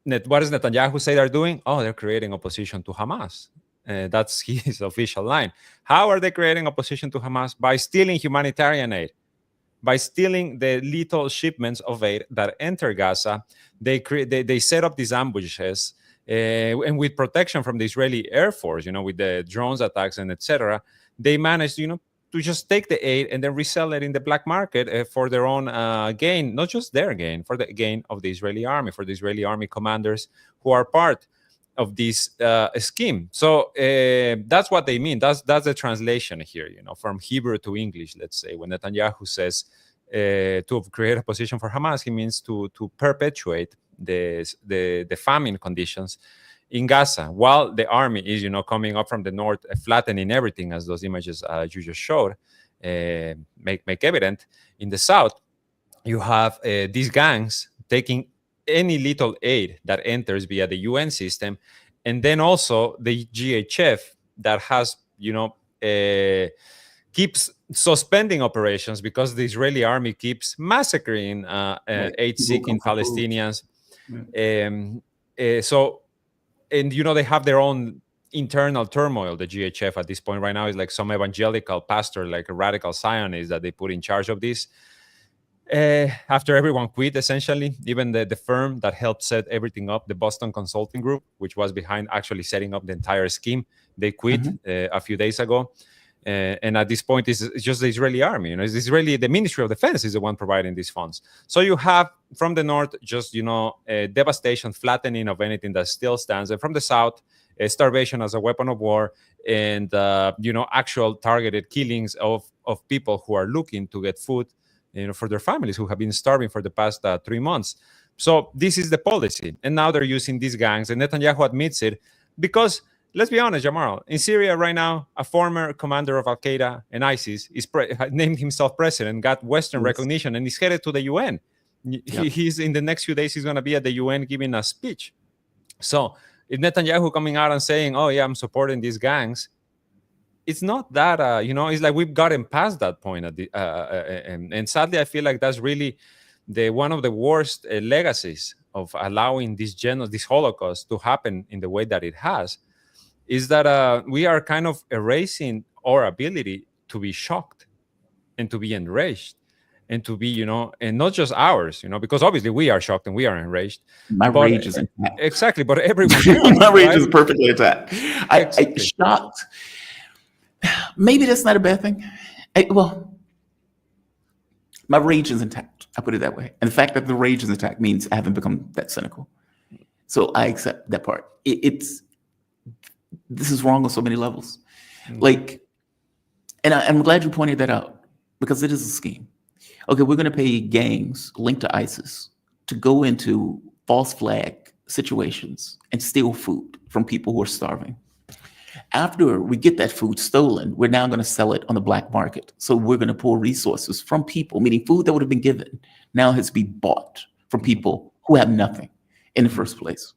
what does Netanyahu say they're doing? Oh, they're creating opposition to Hamas. That's his official line. How are they creating opposition to Hamas? By stealing humanitarian aid, by stealing the lethal shipments of aid that enter Gaza. They set up these ambushes, and with protection from the Israeli Air Force, with the drones attacks and etc. They managed, to just take the aid and then resell it in the black market for their own gain, not just their gain, for the gain of the Israeli army, for the Israeli army commanders who are part of this scheme. So that's what they mean. That's the translation here, from Hebrew to English, let's say. When Netanyahu says to create a position for Hamas, he means to perpetuate the famine conditions in Gaza, while the army is, coming up from the north, flattening everything, as those images you just showed make evident. In the south, you have these gangs taking any little aid that enters via the UN system, and then also the GHF that has, keeps suspending operations because the Israeli army keeps massacring aid-seeking Palestinians. And they have their own internal turmoil. The GHF at this point right now is like some evangelical pastor, like a radical Zionist that they put in charge of this. After everyone quit, essentially, even the firm that helped set everything up, the Boston Consulting Group, which was behind actually setting up the entire scheme, they quit a few days ago. And at this point, it's just the Israeli army. It's the Ministry of Defense is the one providing these funds. So you have from the north just devastation, flattening of anything that still stands, and from the south, starvation as a weapon of war, and actual targeted killings of people who are looking to get food, for their families who have been starving for the past 3 months. So this is the policy, and now they're using these gangs, and Netanyahu admits it because. Let's be honest, Jamal. In Syria right now, a former commander of Al-Qaeda and ISIS is named himself president, got Western recognition, and is headed to the UN. He's in the next few days, he's going to be at the UN giving a speech. So if Netanyahu coming out and saying, oh, yeah, I'm supporting these gangs, it's not that, it's like we've gotten past that point. And sadly, I feel like that's really one of the worst legacies of allowing this Holocaust to happen in the way that it has. Is that we are kind of erasing our ability to be shocked and to be enraged. and to be, and not just ours, because obviously we are shocked and we are enraged. My but, rage is intact. Exactly, but everyone else, my rage right? is perfectly intact. Exactly. I shocked. Maybe that's not a bad thing. My rage is intact. I put it that way. And the fact that the rage is intact means I haven't become that cynical. So I accept that part. This is wrong on so many levels. Like, and I'm glad you pointed that out, because it is a scheme. Okay, we're going to pay gangs linked to ISIS to go into false flag situations and steal food from people who are starving. After we get that food stolen, we're now going to sell it on the black market. So we're going to pull resources from people, meaning food that would have been given now has to be bought from people who have nothing in the first place.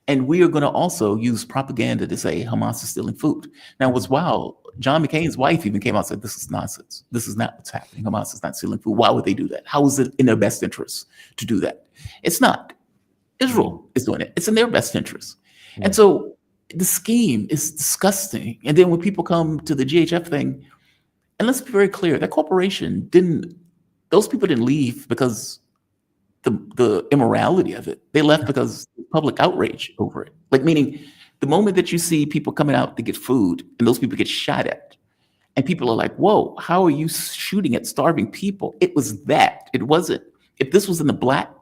And we are going to also use propaganda to say Hamas is stealing food. Now, what's wild, John McCain's wife even came out and said, this is nonsense. This is not what's happening. Hamas is not stealing food. Why would they do that? How is it in their best interest to do that? It's not. Israel is doing it. It's in their best interest. And so the scheme is disgusting. And then when people come to the GHF thing, and let's be very clear, that corporation those people didn't leave because the immorality of it. They left because public outrage over it. Like, meaning the moment that you see people coming out to get food and those people get shot at, and people are like, whoa, how are you shooting at starving people? It was that. It wasn't. If this was in the black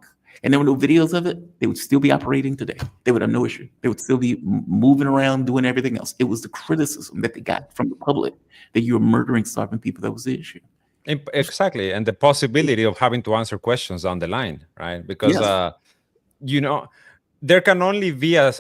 and there were no videos of it, they would still be operating today. They would have no issue. They would still be moving around, doing everything else. It was the criticism that they got from the public that you were murdering starving people that was the issue. Exactly. And the possibility of having to answer questions down the line, right? Because, there can only be a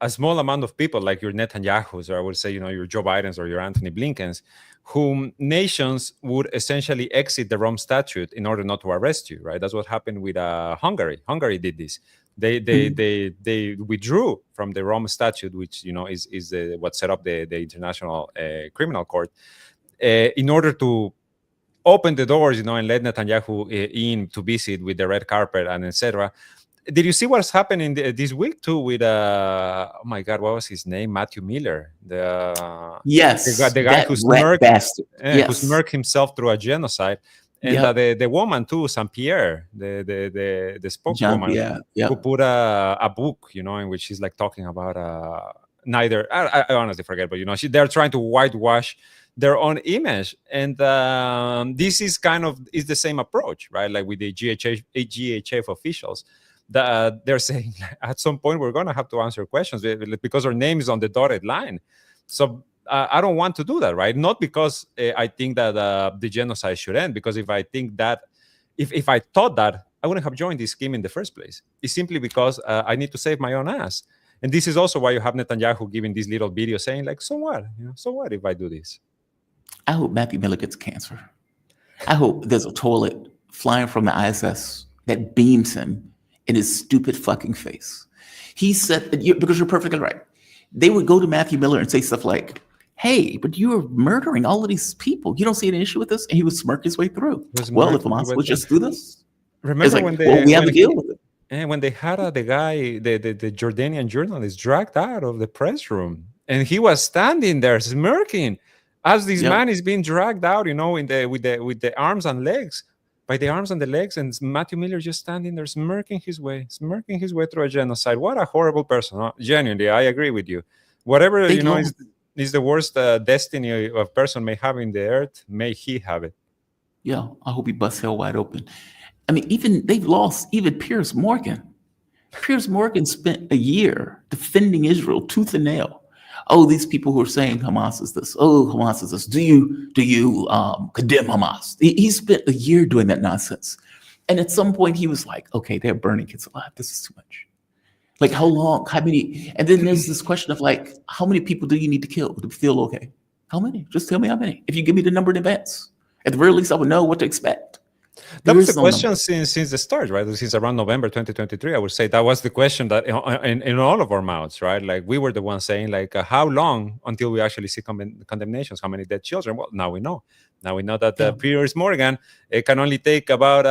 small amount of people like your Netanyahus, or I would say, your Joe Bidens or your Anthony Blinkens, whom nations would essentially exit the Rome Statute in order not to arrest you, right? That's what happened with Hungary. Hungary did this. They withdrew from the Rome Statute, which is what set up the International Criminal Court, in order to open the doors, and let Netanyahu in to visit with the red carpet and etc. Did you see what's happening this week too with oh my God, what was his name? Matthew Miller, the guy who smirked himself through a genocide, and the woman too, Saint Pierre, the spokeswoman, who put a book, in which she's like talking about neither. I honestly forget, but they're trying to whitewash their own image, and this is is the same approach, right? Like with the GHF officials. They're saying at some point we're going to have to answer questions because our name is on the dotted line. So I don't want to do that, right? Not because I think that the genocide should end, because if I think that, if I thought that, I wouldn't have joined this scheme in the first place. It's simply because I need to save my own ass. And this is also why you have Netanyahu giving this little video saying like, so what? So what if I do this? I hope Matthew Miller gets cancer. I hope there's a toilet flying from the ISS that beams him in his stupid fucking face. He said, because you're perfectly right. They would go to Matthew Miller and say stuff like, hey, but you're murdering all of these people. You don't see an issue with this? And he would smirk his way through. Well, if Hamas would just do this. Remember when we have to deal with it. And when they had the guy, the Jordanian journalist dragged out of the press room, and he was standing there smirking as this man is being dragged out, with the arms and legs. By the arms and the legs, and Matthew Miller just standing there smirking his way through a genocide. What a horrible person. Huh? Genuinely, I agree with you. Whatever is the worst destiny a person may have in the earth, may he have it. Yeah, I hope he busts hell wide open. I mean, they've lost even Piers Morgan. Piers Morgan spent a year defending Israel tooth and nail. Oh, these people who are saying Hamas is this. Oh, Hamas is this. Do you condemn Hamas? He spent a year doing that nonsense. And at some point he was like, okay, they're burning kids alive. This is too much. Like how long, how many? And then there's this question of like, how many people do you need to kill to feel okay? How many? Just tell me how many. If you give me the number in advance, at the very least I would know what to expect. That was the question since the start, right? Since around November 2023, I would say that was the question that in all of our mouths, right? Like we were the ones saying, like, how long until we actually see condemnations? How many dead children? Well, now we know. Now we know that Piers Morgan, it can only take about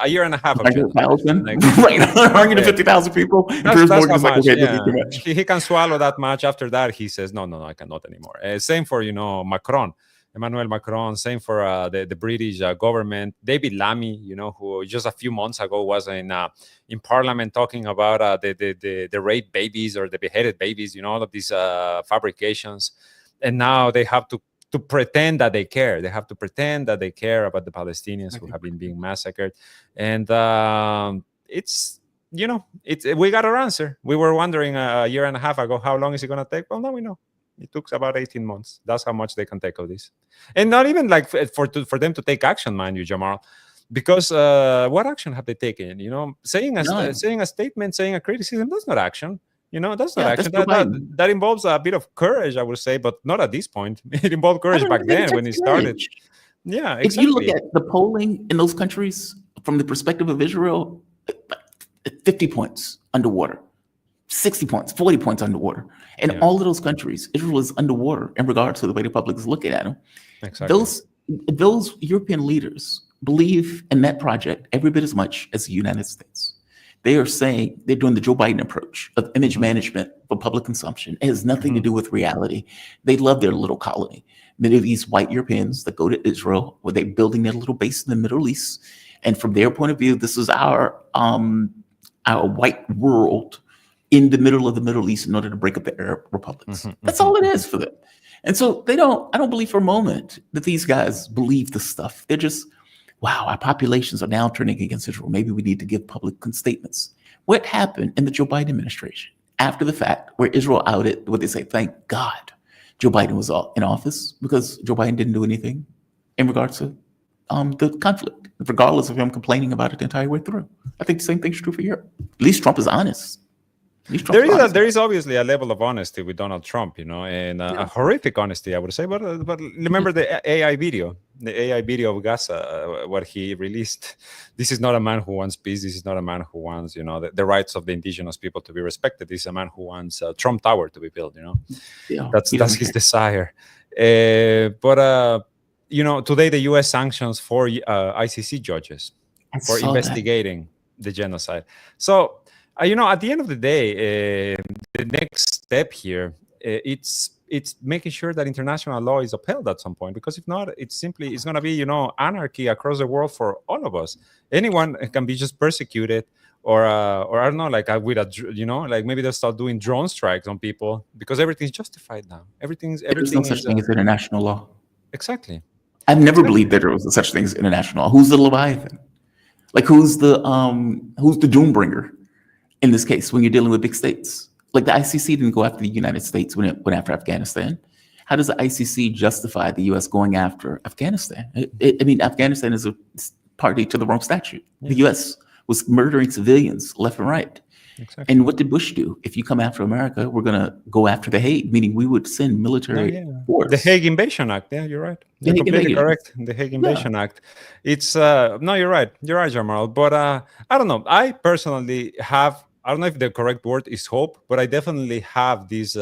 a year and a half. 100,000, right? 150,000 people. Piers Morgan's like, okay, this is too much. He can swallow that much. After that, he says, no, I cannot anymore. Same for Macron. Emmanuel Macron, same for the British government. David Lammy, who just a few months ago was in Parliament talking about the raped babies or the beheaded babies, all of these fabrications. And now they have to pretend that they care. They have to pretend that they care about the Palestinians who have been being massacred. And it's, we got our answer. We were wondering a year and a half ago, how long is it going to take? Well, now we know. It took about 18 months. That's how much they can take of this. And not even like for them to take action, mind you, Jamal. Because what action have they taken? Saying a statement, saying a criticism, that's not action. That's not action. That involves a bit of courage, I would say, but not at this point. It involved courage back then when it started. Yeah, exactly. If you look at the polling in those countries from the perspective of Israel, 50 points underwater, 60 points, 40 points underwater. And all of those countries, Israel is underwater in regards to the way the public is looking at them. Exactly. Those European leaders believe in that project every bit as much as the United States. They are saying they're doing the Joe Biden approach of image management for public consumption. It has nothing to do with reality. They love their little colony. Many of these white Europeans that go to Israel, where they're building their little base in the Middle East. And from their point of view, this is our white world in the middle of the Middle East in order to break up the Arab republics. That's all it is for them. And so I don't believe for a moment that these guys believe this stuff. They're just, wow, our populations are now turning against Israel. Maybe we need to give public statements. What happened in the Joe Biden administration after the fact, where Israel outed what they say, thank God Joe Biden was in office, because Joe Biden didn't do anything in regards to the conflict, regardless of him complaining about it the entire way through. I think the same thing's true for Europe. At least Trump is honest. There is obviously a level of honesty with Donald Trump, and a horrific honesty, I would say. But remember the AI video of Gaza, what he released. This is not a man who wants peace. This is not a man who wants, the rights of the indigenous people to be respected. This is a man who wants Trump Tower to be built. That's his desire. But today the U.S. sanctions 4 ICC judges for investigating the genocide. So. At the end of the day, the next step here, it's making sure that international law is upheld at some point. Because if not, it's going to be, anarchy across the world for all of us. Anyone can be just persecuted, or I don't know, like like maybe they'll start doing drone strikes on people because everything's justified now. There's no such thing as international law. Exactly. I've never believed that there was such thing as international law. Who's the Leviathan? Like who's the doombringer? In this case, when you're dealing with big states, like the ICC didn't go after the United States when it went after Afghanistan. How does the ICC justify the U.S. going after Afghanistan? Afghanistan is a party to the Rome Statute. The U.S. was murdering civilians left and right. Exactly. And what did Bush do? If you come after America, we're going to go after the Hague, meaning we would send military force. The Hague Invasion Act. Yeah, you're right. You're completely correct. The Hague Invasion Act. It's no, you're right. You're right, Jamal. But I don't know. I personally have. I don't know if the correct word is hope, but I definitely have this,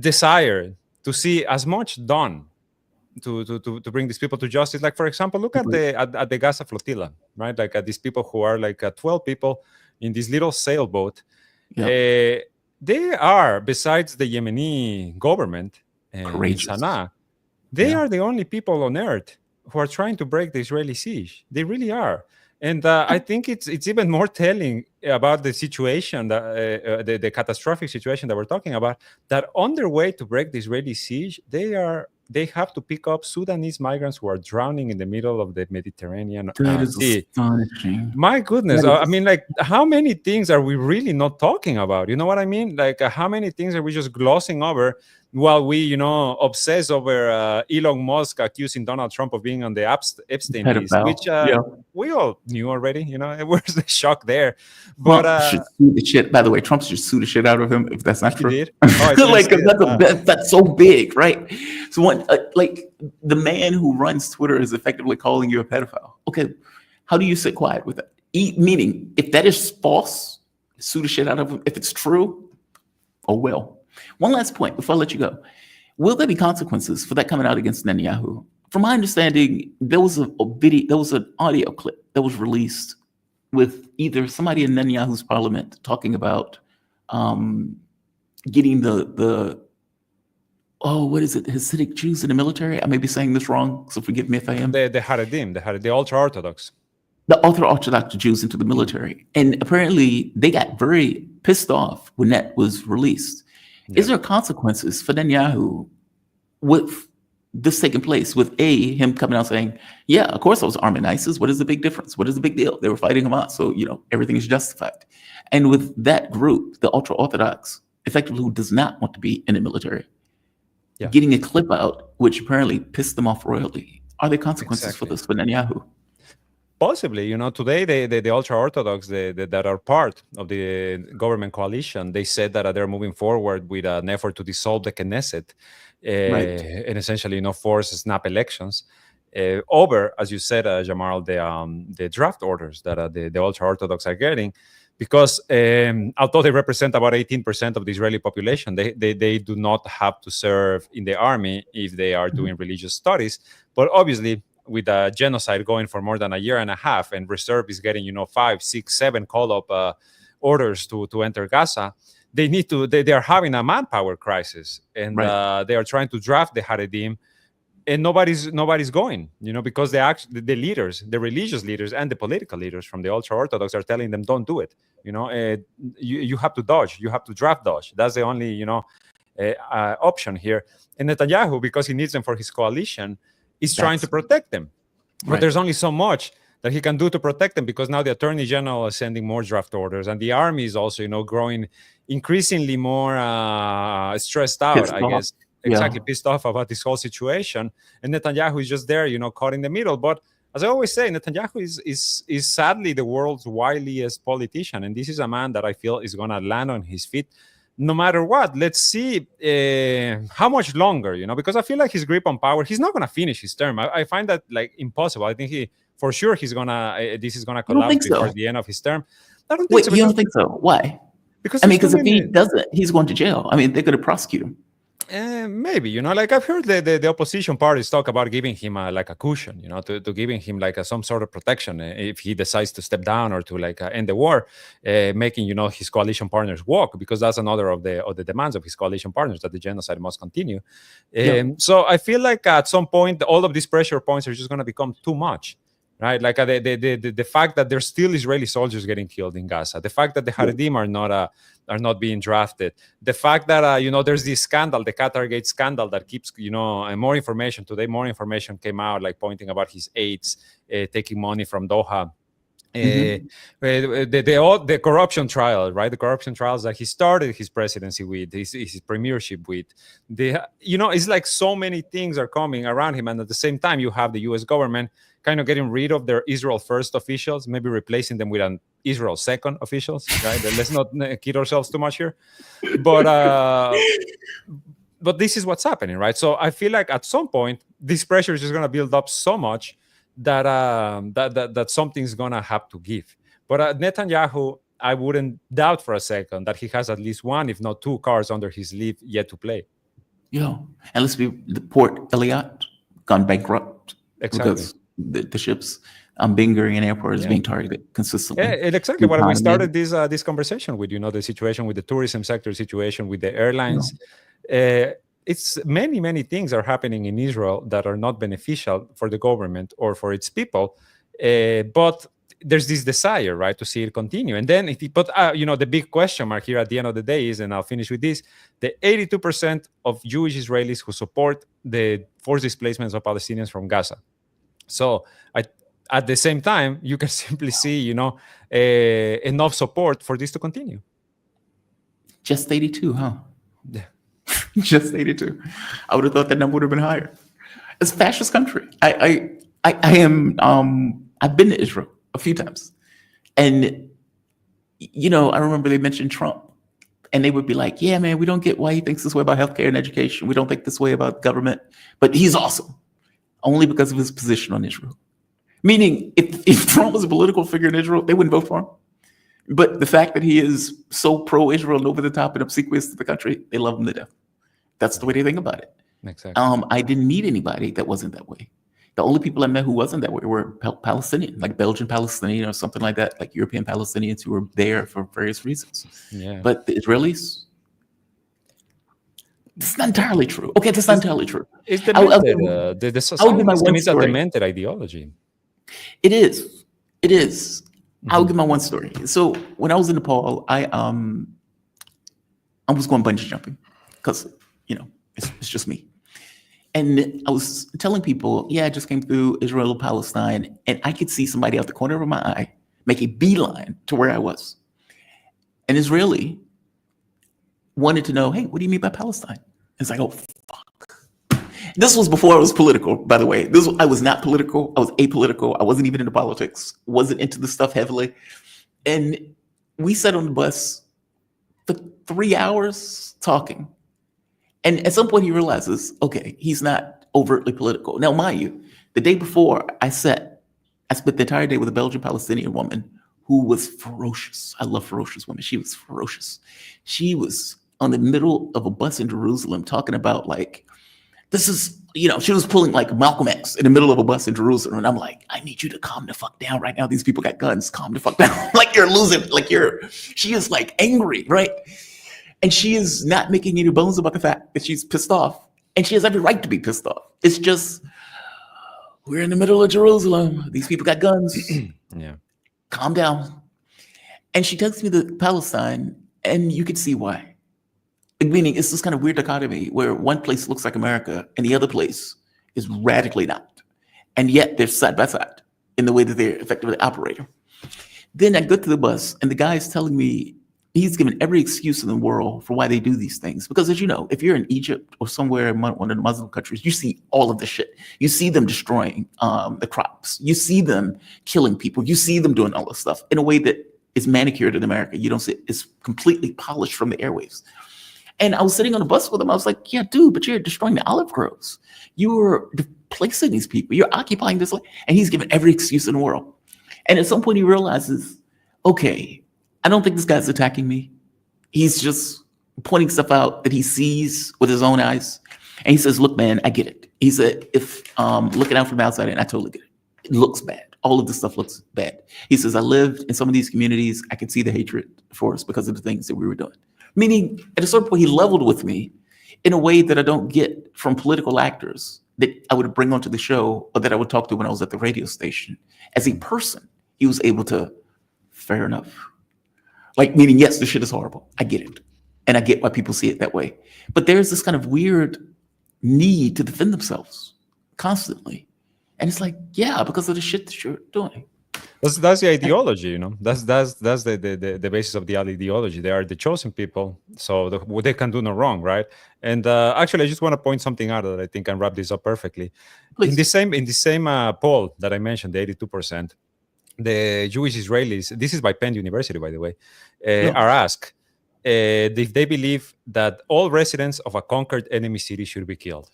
desire to see as much done to bring these people to justice. Like, for example, look at the Gaza flotilla, right? Like at these people who are like 12 people in this little sailboat. Yeah. They are, besides the Yemeni government in Sana'a, they are the only people on earth who are trying to break the Israeli siege. They really are. And I think it's even more telling about the situation, the catastrophic situation that we're talking about, that on their way to break the Israeli siege, they have to pick up Sudanese migrants who are drowning in the middle of the Mediterranean Sea. Astonishing. My goodness. Like, how many things are we really not talking about? You know what I mean? Like, how many things are we just glossing over while we, obsess over Elon Musk accusing Donald Trump of being on the Epstein list, which we all knew already. Where's the shock there? But should sue the shit. By the way, Trump should sue the shit out of him if that's not true. Did? Oh, that's so big, right? So like the man who runs Twitter is effectively calling you a pedophile. Okay, how do you sit quiet with that? Meaning, if that is false, sue the shit out of him. If it's true, oh well. One last point before I let you go. Will there be consequences for that coming out against Netanyahu? From my understanding, there was a video, there was an audio clip that was released with either somebody in Netanyahu's parliament talking about getting the what is it? Hasidic Jews in the military? I may be saying this wrong, so forgive me if I am. The Haredim, the ultra-Orthodox. The ultra-Orthodox Jews into the military. And apparently they got very pissed off when that was released. Yeah. Is there consequences for Netanyahu with this taking place, with him coming out saying, yeah, of course I was arming ISIS. What is the big difference? What is the big deal? They were fighting Hamas, so, everything is justified. And with that group, the ultra-Orthodox, effectively who does not want to be in the military, getting a clip out, which apparently pissed them off royally. Are there consequences for this for Netanyahu? Possibly, today the ultra-Orthodox that are part of the government coalition, they said that they're moving forward with an effort to dissolve the Knesset and essentially, force snap elections over, as you said, Jamal, the draft orders that the ultra-Orthodox are getting, because although they represent about 18% of the Israeli population, they do not have to serve in the army if they are doing religious studies, but obviously, with a genocide going for more than a year and a half, and reserve is getting 5, 6, 7 call-up orders to enter Gaza, they are having a manpower crisis, and they are trying to draft the Haredim, and nobody's going, because the leaders, the religious leaders and the political leaders from the ultra-Orthodox are telling them, don't do it. You have to dodge, you have to draft dodge. That's the only option here. And Netanyahu, because he needs them for his coalition, is trying to protect them. But there's only so much that he can do to protect them, because now the Attorney General is sending more draft orders, and the army is also, growing increasingly more stressed out, I guess. Exactly, pissed off about this whole situation. And Netanyahu is just there, caught in the middle. But as I always say, Netanyahu is sadly the world's wiliest politician. And this is a man that I feel is going to land on his feet no matter what. Let's see how much longer, because I feel like his grip on power, he's not going to finish his term. I find that impossible. I think this is going to collapse before the end of his term. I don't think so. Wait, you don't think so? Why? Because if he doesn't, he's going to jail. They're going to prosecute him. Maybe, I've heard the opposition parties talk about giving him a cushion, to giving him some sort of protection if he decides to step down or to end the war, making, his coalition partners walk, because that's another of the demands of his coalition partners, that the genocide must continue. So I feel like at some point, all of these pressure points are just going to become too much. Right, the fact that there's still Israeli soldiers getting killed in Gaza, the fact that the Haredim are not being drafted, the fact that there's this scandal, the Qatargate scandal, that keeps more information today. More information came out pointing about his aides taking money from Doha. The corruption trial, right? The corruption trials that he started his presidency with, his premiership with. It's like so many things are coming around him, and at the same time, you have the U.S. government kind of getting rid of their Israel first officials, maybe replacing them with an Israel second officials, right? Let's not kid ourselves too much here. But this is what's happening, right? So I feel like at some point, this pressure is just going to build up so much that that something's going to have to give. But Netanyahu, I wouldn't doubt for a second that he has at least one, if not two cards under his sleeve yet to play. And let's be, the Port Elliott gone bankrupt. Exactly. Because the ships Ben Gurion Airport is being targeted consistently. And exactly what we started this conversation with, the situation with the tourism sector, situation with the airlines. It's many things are happening in Israel that are not beneficial for the government or for its people. But there's this desire, right, to see it continue. And then, the big question mark here at the end of the day is, and I'll finish with this, the 82% of Jewish Israelis who support the forced displacements of Palestinians from Gaza. So at the same time, you can simply see, enough support for this to continue. Just 82, huh? Yeah. Just 82. I would have thought that number would have been higher. It's a fascist country. I am. I've been to Israel a few times, and I remember they mentioned Trump, and they would be like, "Yeah, man, we don't get why he thinks this way about healthcare and education. We don't think this way about government, but he's awesome." Only because of his position on Israel. Meaning, if Trump was a political figure in Israel, they wouldn't vote for him. But the fact that he is so pro-Israel and over the top and obsequious to the country, they love him to death. That's the way they think about it. Exactly. I didn't meet anybody that wasn't that way. The only people I met who wasn't that way were Palestinian, like Belgian Palestinian or something like that, like European Palestinians who were there for various reasons. Yeah. But the Israelis, That's not entirely true. Okay, that's not entirely true. It's I'll demented. The give my socialism one is a story. demented ideology. It is. It is. I'll Mm-hmm. give my one story. So when I was in Nepal, I was going bungee jumping because it's just me. And I was telling people, yeah, I just came through Israel and Palestine, and I could see somebody out the corner of my eye make a beeline to where I was. An Israeli wanted to know, hey, what do you mean by Palestine? It's like, oh, fuck. This was before I was political, by the way. I was not political. I was apolitical. I wasn't even into politics. Wasn't into the stuff heavily. And we sat on the bus for 3 hours talking. And at some point he realizes, okay, he's not overtly political. Now, mind you, the day before I spent the entire day with a Belgian Palestinian woman who was ferocious. I love ferocious women. She was ferocious. She was on the middle of a bus in Jerusalem talking about she was pulling like Malcolm X in the middle of a bus in Jerusalem. And I'm like, I need you to calm the fuck down right now. These people got guns. Calm the fuck down. Like you're losing, she is like angry, right? And she is not making any bones about the fact that she's pissed off. And she has every right to be pissed off. It's just, we're in the middle of Jerusalem. These people got guns. Yeah. Calm down. And she takes me to Palestine, and you can see why. Meaning, it's this kind of weird dichotomy where one place looks like America and the other place is radically not. And yet they're side by side in the way that they're effectively operating. Then I go to the bus, and the guy is telling me, he's given every excuse in the world for why they do these things. Because as you know, if you're in Egypt or somewhere in one of the Muslim countries, you see all of this shit. You see them destroying the crops. You see them killing people. You see them doing all this stuff in a way that is manicured in America. You don't see it. It's completely polished from the airwaves. And I was sitting on a bus with him. I was like, yeah, dude, but you're destroying the olive groves. You're displacing these people. You're occupying this land. And he's given every excuse in the world. And at some point he realizes, okay, I don't think this guy's attacking me. He's just pointing stuff out that he sees with his own eyes. And he says, look, man, I get it. He said, if looking out from the outside, and I totally get it. It looks bad. All of this stuff looks bad. He says, I lived in some of these communities. I could see the hatred for us because of the things that we were doing. Meaning, at a certain point, he leveled with me in a way that I don't get from political actors that I would bring onto the show or that I would talk to when I was at the radio station. As a person, he was able to, fair enough. Like, meaning, yes, this shit is horrible. I get it. And I get why people see it that way. But there's this kind of weird need to defend themselves constantly. And it's like, yeah, because of the shit that you're doing. That's the ideology, That's the basis of the ideology. They are the chosen people, so they can do no wrong, right? And actually, I just want to point something out that I think can wrap this up perfectly. Please. In the same poll that I mentioned, the 82%, the Jewish Israelis, this is by Penn University, by the way, are asked if they believe that all residents of a conquered enemy city should be killed.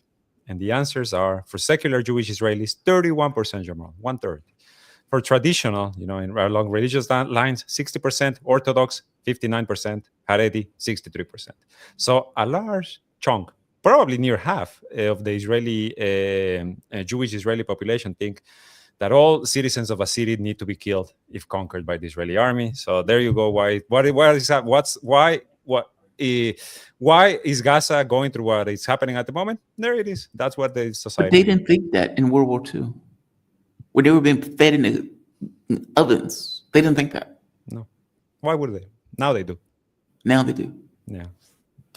And the answers are, for secular Jewish Israelis, 31%, Jamal, 1/3. For traditional, along religious lines, 60%, Orthodox, 59%, Haredi, 63%. So a large chunk, probably near half of the Israeli, Jewish Israeli population think that all citizens of a city need to be killed if conquered by the Israeli army. So there you go. Why is Gaza going through what is happening at the moment? There it is. That's what the society. But they didn't think that in World War II. When they were being fed in the ovens, they didn't think that. No. Why would they? Now they do. Now they do. Yeah.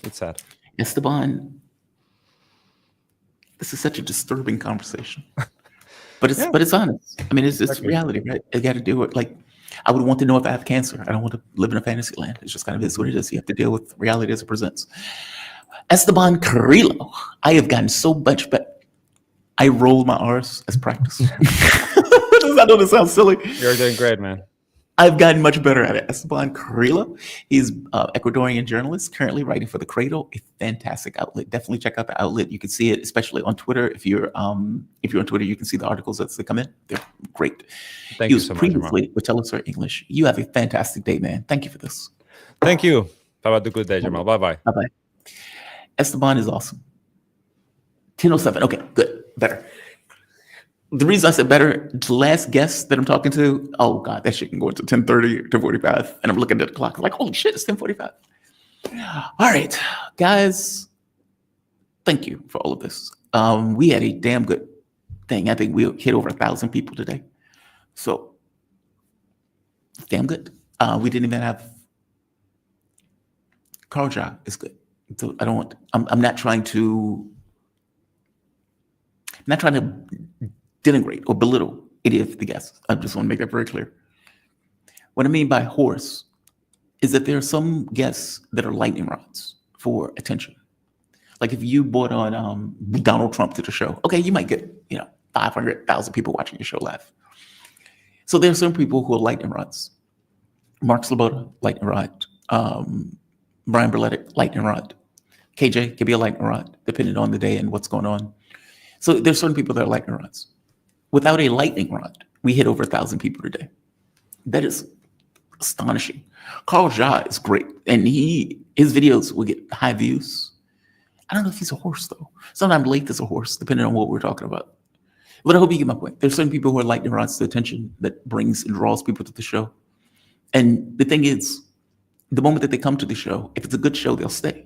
It's sad. Esteban, this is such a disturbing conversation. But it's honest. I mean, it's reality, right? You got to deal with, I would want to know if I have cancer. I don't want to live in a fantasy land. It's just kind of is what it is. You have to deal with reality as it presents. Esteban Carrillo, I have gotten so much better. I roll my R's as practice. I know this sounds silly. You're doing great, man. I've gotten much better at it. Esteban Carrillo, he's an Ecuadorian journalist, currently writing for the Cradle, a fantastic outlet. Definitely check out the outlet. You can see it, especially on Twitter. If you're on Twitter, you can see the articles as they come in. They're great. Thank you so much. He was previously with Telesur English. You have a fantastic day, man. Thank you for this. Thank you. Have a good day, Jamal. Bye-bye. Bye-bye. Esteban is awesome. 10:07. Okay, good. Better. The reason I said better, the last guest that I'm talking to, oh God, that shit can go into 10:30 to 45. And I'm looking at the clock, like, holy shit, it's 10:45. All right, guys, thank you for all of this. We had a damn good thing. I think we hit over 1,000 people today. So, damn good. We didn't even have Carl Ja is good. So I'm not trying to denigrate or belittle any of the guests. I just want to make that very clear. What I mean by horse is that there are some guests that are lightning rods for attention. Like if you brought on Donald Trump to the show, okay, you might get 500,000 people watching your show live. So there are some people who are lightning rods. Mark Sloboda, lightning rod. Brian Berletic, lightning rod. KJ could be a lightning rod, depending on the day and what's going on. So there's certain people that are lightning rods. Without a lightning rod, we hit over 1,000 people today. That is astonishing. Carl Ja is great, and his videos will get high views. I don't know if he's a horse though. Sometimes Lath is a horse, depending on what we're talking about. But I hope you get my point. There's certain people who are lightning rods to attention that brings and draws people to the show. And the thing is, the moment that they come to the show, if it's a good show, they'll stay.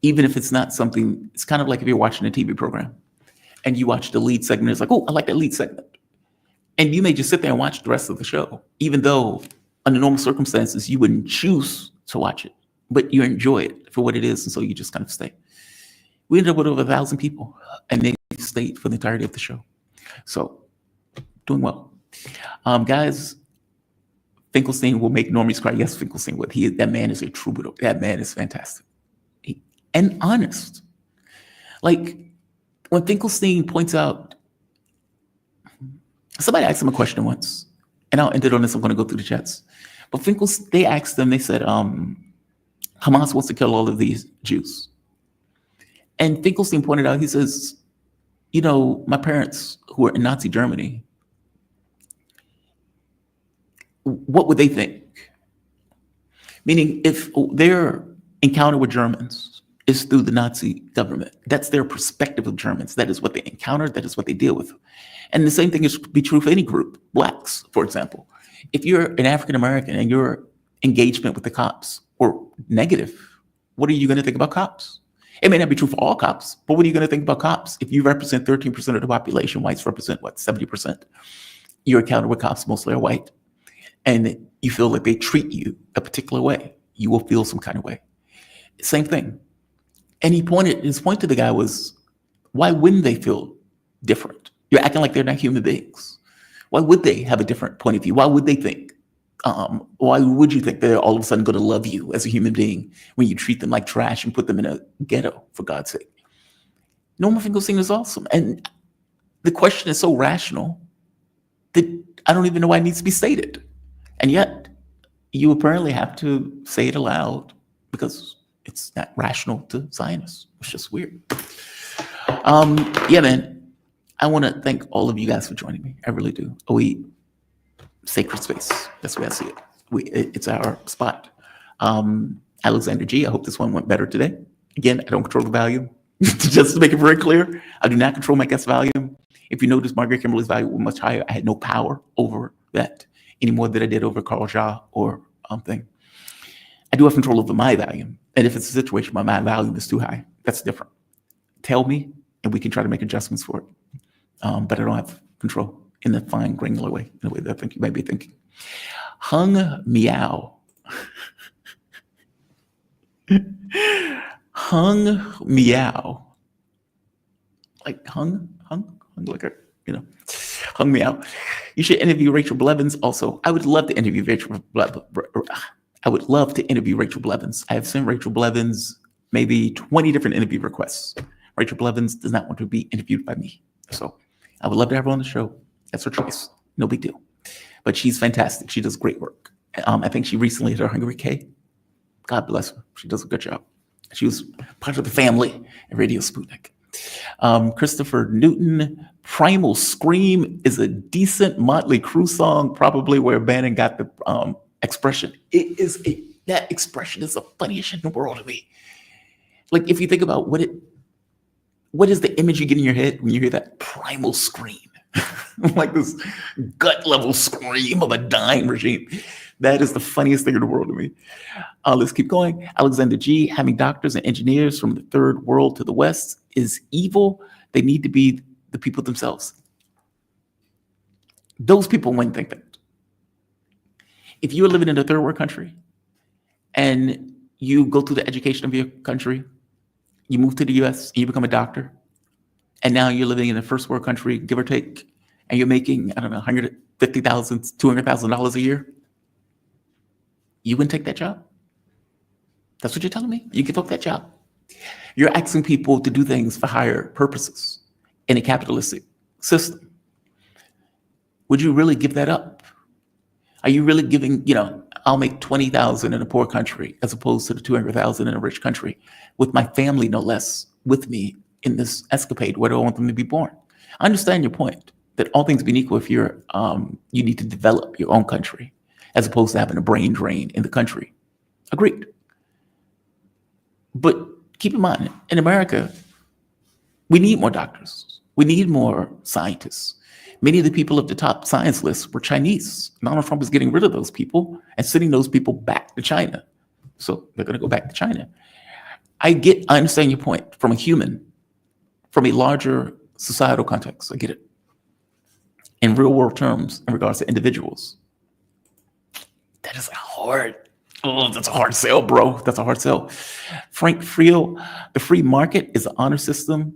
Even if it's not something, it's kind of like if you're watching a TV program and you watch the lead segment, it's like, oh, I like that lead segment. And you may just sit there and watch the rest of the show, even though under normal circumstances, you wouldn't choose to watch it, but you enjoy it for what it is. And so you just kind of stay. We ended up with over 1,000 people and they stayed for the entirety of the show. So doing well. Guys, Finkelstein will make normies cry. Yes, Finkelstein would. That man is a troubadour. That man is fantastic. And honest. Like when Finkelstein points out, somebody asked him a question once, and I'll end it on this. I'm going to go through the chats. But they asked them, they said, Hamas wants to kill all of these Jews. And Finkelstein pointed out, he says, my parents who were in Nazi Germany, what would they think? Meaning, if their encounter with Germans is through the Nazi government, that's their perspective of Germans. That is what they encountered. That is what they deal with. And the same thing is be true for any group, blacks, for example. If you're an African-American and your engagement with the cops were negative, what are you going to think about cops? It may not be true for all cops, but what are you going to think about cops? If you represent 13% of the population, whites represent, 70%? Your encounter with cops mostly are white. And you feel like they treat you a particular way, you will feel some kind of way. Same thing. And his point to the guy was, why wouldn't they feel different? You're acting like they're not human beings. Why would they have a different point of view? Why would they think? Why would you think they're all of a sudden going to love you as a human being when you treat them like trash and put them in a ghetto, for God's sake? Norman Finkelstein is awesome. And the question is so rational that I don't even know why it needs to be stated. And yet, you apparently have to say it aloud because it's not rational to Zionists. It's just weird. Yeah, man. I want to thank all of you guys for joining me. I really do. Sacred space. That's the way I see it. It's our spot. Alexander G, I hope this one went better today. Again, I don't control the volume. Just to make it very clear, I do not control my guest volume. If you notice, Margaret Kimberley's volume was much higher. I had no power over that any more than I did over Carl Ja or thing. I do have control over my volume. And if it's a situation where my volume is too high, that's different. Tell me, and we can try to make adjustments for it. But I don't have control in the fine, granular way, in the way that I think you might be thinking. Hung Meow. Hung Meow. Like hung, like a, Hung Meow. You should interview Rachel Blevins also. I would love to interview Rachel Blevins. I have sent Rachel Blevins maybe 20 different interview requests. Rachel Blevins does not want to be interviewed by me. So I would love to have her on the show. That's her choice. No big deal. But she's fantastic. She does great work. I think she recently hit her 100K. God bless her. She does a good job. She was part of the family at Radio Sputnik. Christopher Newton, Primal Scream is a decent Motley Crue song, probably where Bannon got the expression. That expression is the funniest shit in the world to me. Like if you think about what is the image you get in your head when you hear that primal scream? Like this gut level scream of a dying regime. That is the funniest thing in the world to me. Let's keep going. Alexander G. Having doctors and engineers from the third world to the West is evil. They need to be the people themselves. Those people wouldn't think that. If you're living in a third world country and you go through the education of your country, you move to the US and you become a doctor, and now you're living in a first world country, give or take, and you're making, I don't know, $150,000, $200,000 a year, you wouldn't take that job? That's what you're telling me? You give up that job? You're asking people to do things for higher purposes in a capitalistic system. Would you really give that up? Are you really giving, I'll make 20,000 in a poor country as opposed to the 200,000 in a rich country, with my family, no less, with me in this escapade? Where do I want them to be born? I understand your point that all things being equal, if you're, you need to develop your own country as opposed to having a brain drain in the country. Agreed. But keep in mind, in America, we need more doctors. We need more scientists. Many of the people at the top science list were Chinese. Donald Trump is getting rid of those people and sending those people back to China. So they're going to go back to China. I understand your point from a human, from a larger societal context. I get it. In real world terms, in regards to individuals, that is that's a hard sell, bro. That's a hard sell. Frank Friel, the free market is an honor system.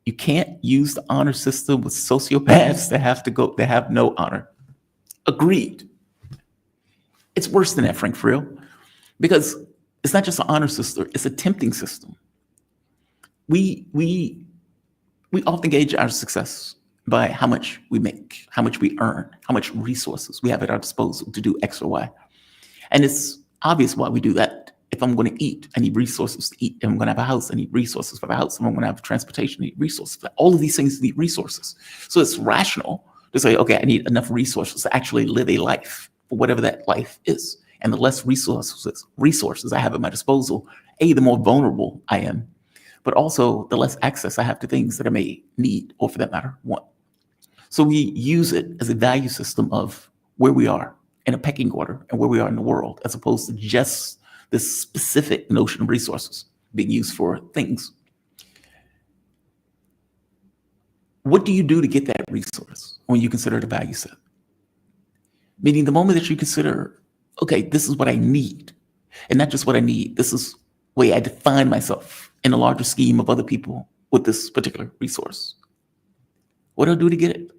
You can't use the honor system with sociopaths that have no honor. Agreed. It's worse than that, Frank Friel, because it's not just an honor system, it's a tempting system. We often gauge our success by how much we make, how much we earn, how much resources we have at our disposal to do X or Y. And it's obvious why we do that. If I'm going to eat, I need resources to eat. If I'm going to have a house, I need resources for the house. If I'm going to have transportation, I need resources. All of these things need resources. So it's rational to say, okay, I need enough resources to actually live a life, for whatever that life is. And the less resources I have at my disposal, the more vulnerable I am, but also the less access I have to things that I may need, or for that matter, want. So we use it as a value system of where we are in a pecking order and where we are in the world, as opposed to just this specific notion of resources being used for things. What do you do to get that resource when you consider the value set? Meaning the moment that you consider, okay, this is what I need, and not just what I need, this is the way I define myself in a larger scheme of other people with this particular resource. What do I do to get it?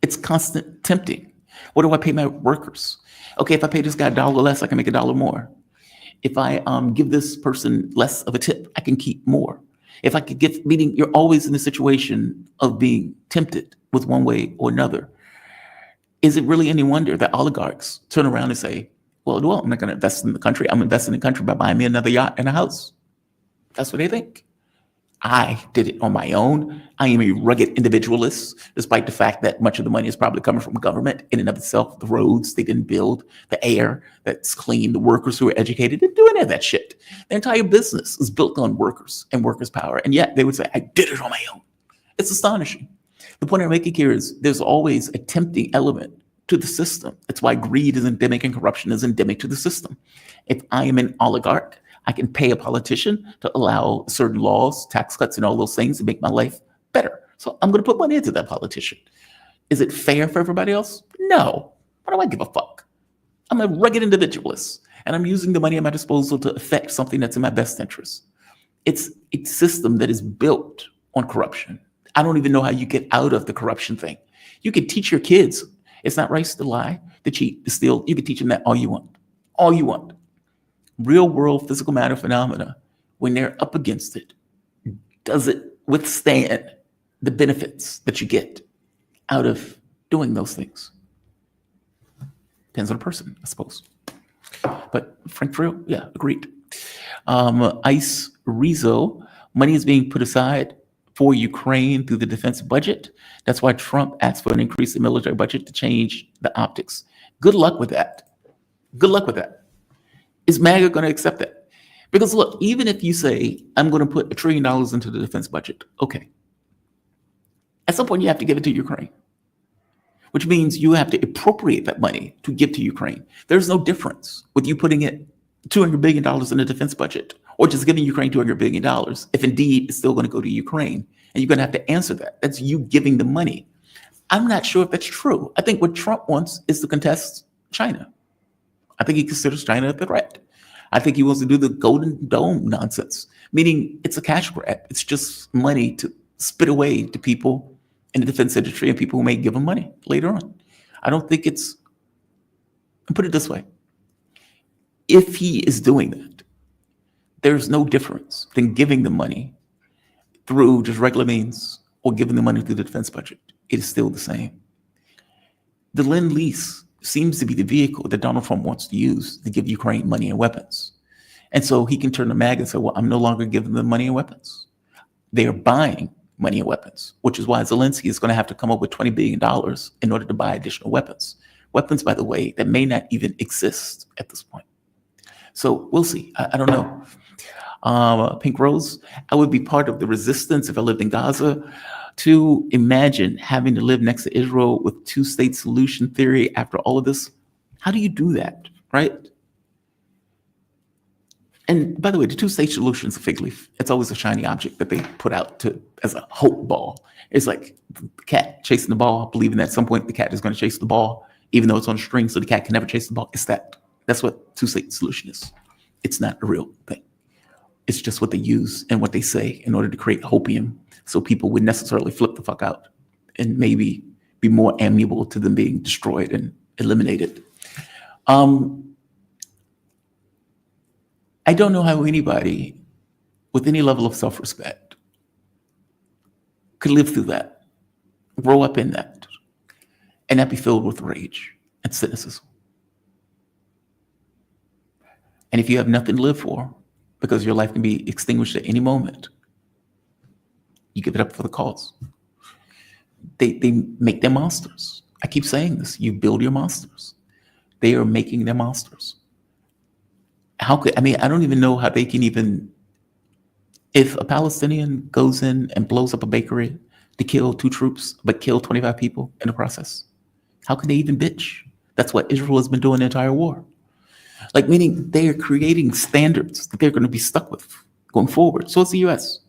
It's constant tempting. What do I pay my workers? Okay, if I pay this guy $1 less, I can make $1 more. If I give this person less of a tip, I can keep more. If I could get, meaning you're always in a situation of being tempted with one way or another. Is it really any wonder that oligarchs turn around and say, well, I'm not going to invest in the country. I'm investing in the country by buying me another yacht and a house. That's what they think. I did it on my own. I am a rugged individualist, despite the fact that much of the money is probably coming from government in and of itself. The roads they didn't build, the air that's clean, the workers who are educated, didn't do any of that shit. The entire business is built on workers and workers' power. And yet they would say, I did it on my own. It's astonishing. The point I'm making here is there's always a tempting element to the system. That's why greed is endemic and corruption is endemic to the system. If I am an oligarch, I can pay a politician to allow certain laws, tax cuts, and all those things to make my life better. So I'm going to put money into that politician. Is it fair for everybody else? No. Why do I give a fuck? I'm a rugged individualist, and I'm using the money at my disposal to affect something that's in my best interest. It's a system that is built on corruption. I don't even know how you get out of the corruption thing. You can teach your kids it's not right to lie, to cheat, to steal. You can teach them that all you want. All you want. Real world physical matter phenomena, when they're up against it, does it withstand the benefits that you get out of doing those things? Depends on the person, I suppose. But Frank Friel, yeah, agreed. Ice Rizzo, money is being put aside for Ukraine through the defense budget. That's why Trump asked for an increase in military budget to change the optics. Good luck with that. Good luck with that. Is MAGA going to accept that? Because look, even if you say, I'm going to put $1 trillion into the defense budget, okay. At some point, you have to give it to Ukraine. which means you have to appropriate that money to give to Ukraine. There's no difference with you putting it $200 billion in the defense budget or just giving Ukraine $200 billion, if indeed it's still going to go to Ukraine. And you're going to have to answer that. That's you giving the money. I'm not sure if that's true. I think what Trump wants is to contest China. I think he considers China a threat. I think he wants to do the Golden Dome nonsense, meaning it's a cash grab. It's just money to spit away to people in the defense industry and people who may give him money later on. I don't think it's, I'll put it this way. If he is doing that, there's no difference than giving the money through just regular means or giving the money through the defense budget. It is still the same. The Lend-Lease seems to be the vehicle that Donald Trump wants to use to give Ukraine money and weapons. And so he can turn to MAGA and say, well, I'm no longer giving them money and weapons. They are buying money and weapons, which is why Zelensky is going to have to come up with $20 billion in order to buy additional weapons. Weapons, by the way, that may not even exist at this point. So we'll see. I don't know. Pink Rose, I would be part of the resistance if I lived in Gaza. To imagine having to live next to Israel with two-state solution theory after all of this, how do you do that, right? And by the way, the two-state solution is a fig leaf. It's always a shiny object that they put out as a hope ball. It's like the cat chasing the ball, believing that at some point the cat is going to chase the ball, even though it's on a string, so the cat can never chase the ball. It's that. That's what two-state solution is. It's not a real thing. It's just what they use and what they say in order to create hopium, so people would necessarily flip the fuck out and maybe be more amiable to them being destroyed and eliminated. I don't know how anybody with any level of self-respect could live through that, grow up in that, and not be filled with rage and cynicism. And if you have nothing to live for, because your life can be extinguished at any moment, you give it up for the cause. They make their monsters. I keep saying this. You build your monsters. They are making their monsters. I don't even know how they can even, if a Palestinian goes in and blows up a bakery to kill 2 troops, but kill 25 people in the process, how can they even bitch? That's what Israel has been doing the entire war. Like, meaning they are creating standards that they're going to be stuck with going forward. So it's the US.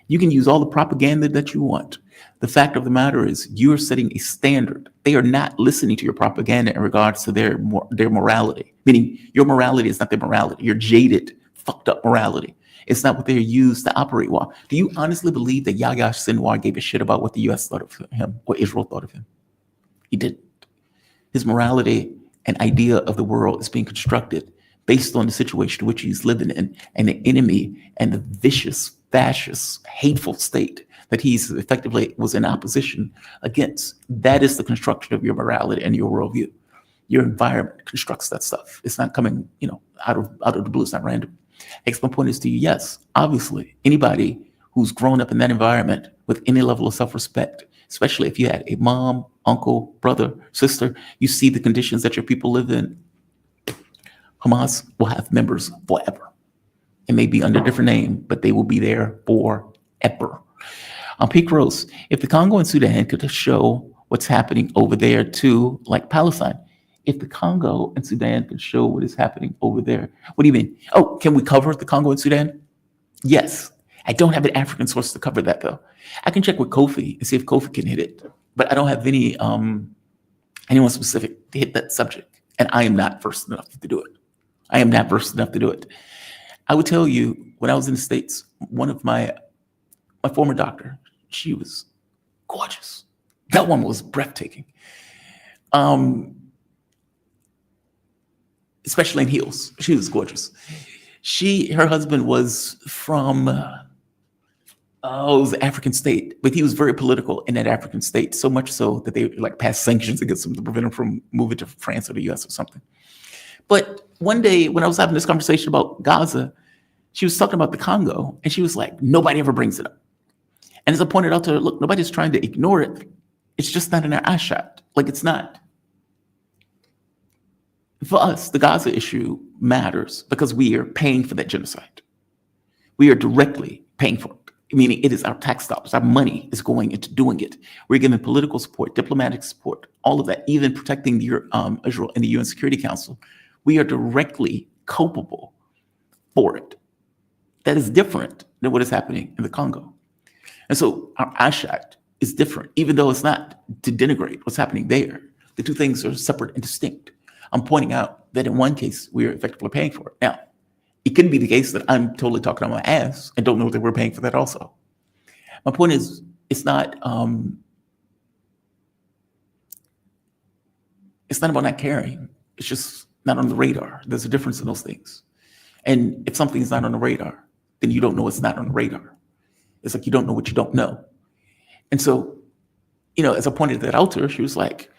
You can use all the propaganda that you want. The fact of the matter is you're setting a standard. They are not listening to your propaganda in regards to their morality, meaning your morality is not their morality. Your jaded, fucked up morality. It's not what they're used to operate well. Do you honestly believe that Yahya Sinwar gave a shit about what the US thought of him or Israel thought of him? He didn't. His morality and idea of the world is being constructed based on the situation which he's living in and the enemy and the vicious, fascist, hateful state that he's effectively was in opposition against. That is the construction of your morality and your worldview. Your environment constructs that stuff. It's not coming, out of the blue. It's not random. I guess my point is to you, yes, obviously, anybody who's grown up in that environment with any level of self-respect, especially if you had a mom, uncle, brother, sister, you see the conditions that your people live in. Hamas will have members forever. It may be under a different name, but they will be there forever. Peak Rose, if the Congo and Sudan could show what's happening over there too, like Palestine, if the Congo and Sudan could show what is happening over there, what do you mean? Oh, can we cover the Congo and Sudan? Yes. I don't have an African source to cover that though. I can check with Kofi and see if Kofi can hit it, but I don't have any anyone specific to hit that subject, and I am not versed enough to do it. I would tell you, when I was in the States, one of my former doctor, she was gorgeous. That one was breathtaking. Especially in heels. She was gorgeous. Her husband was from, it was an African state, but he was very political in that African state, so much so that they passed sanctions against him to prevent him from moving to France or the US or something. But one day when I was having this conversation about Gaza, she was talking about the Congo, and she was like, nobody ever brings it up. And as I pointed out to her, look, nobody's trying to ignore it. It's just not in our eye shot. It's not. For us, the Gaza issue matters because we are paying for that genocide. We are directly paying for it. meaning it is our tax dollars, our money is going into doing it. We're giving political support, diplomatic support, all of that, even protecting Israel in the UN Security Council. We are directly culpable for it. That is different than what is happening in the Congo. And so our Ash Act is different, even though it's not to denigrate what's happening there. The two things are separate and distinct. I'm pointing out that in one case, we are effectively paying for it. Now, it could be the case that I'm totally talking on my ass and don't know that we're paying for that also. My point is, it's not about not caring. It's just not on the radar. There's a difference in those things. And if something's not on the radar, then you don't know it's not on the radar. It's like you don't know what you don't know. And so, as I pointed that out to her, she was like,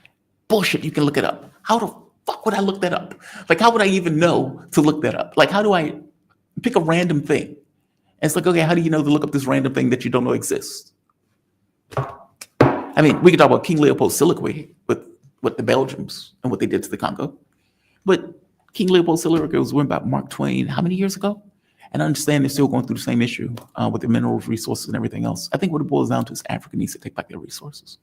bullshit, you can look it up. How the fuck would I look that up? Like, how would I even know to look that up? Like, how do I pick a random thing? And it's like, okay, how do you know to look up this random thing that you don't know exists? I mean, we could talk about King Leopold's soliloquy with what the Belgians and what they did to the Congo. But King Leopold's soliloquy was written by Mark Twain how many years ago? And I understand they're still going through the same issue with the mineral resources and everything else. I think what it boils down to is Africa needs to take back their resources.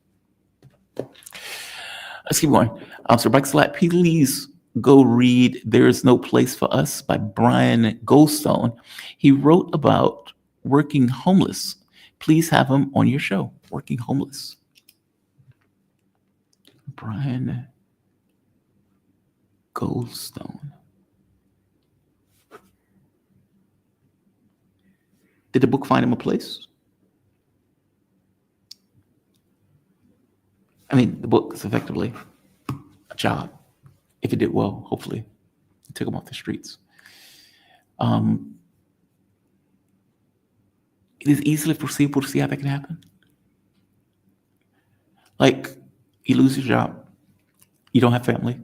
Let's keep going. Sir Backslap, please go read There Is No Place for Us by Brian Goldstone. He wrote about working homeless. Please have him on your show, Working Homeless. Brian Goldstone. Did the book find him a place? I mean, the book is effectively a job. If it did well, hopefully, it took him off the streets. It is easily foreseeable to see how that can happen. Like, you lose your job, you don't have family.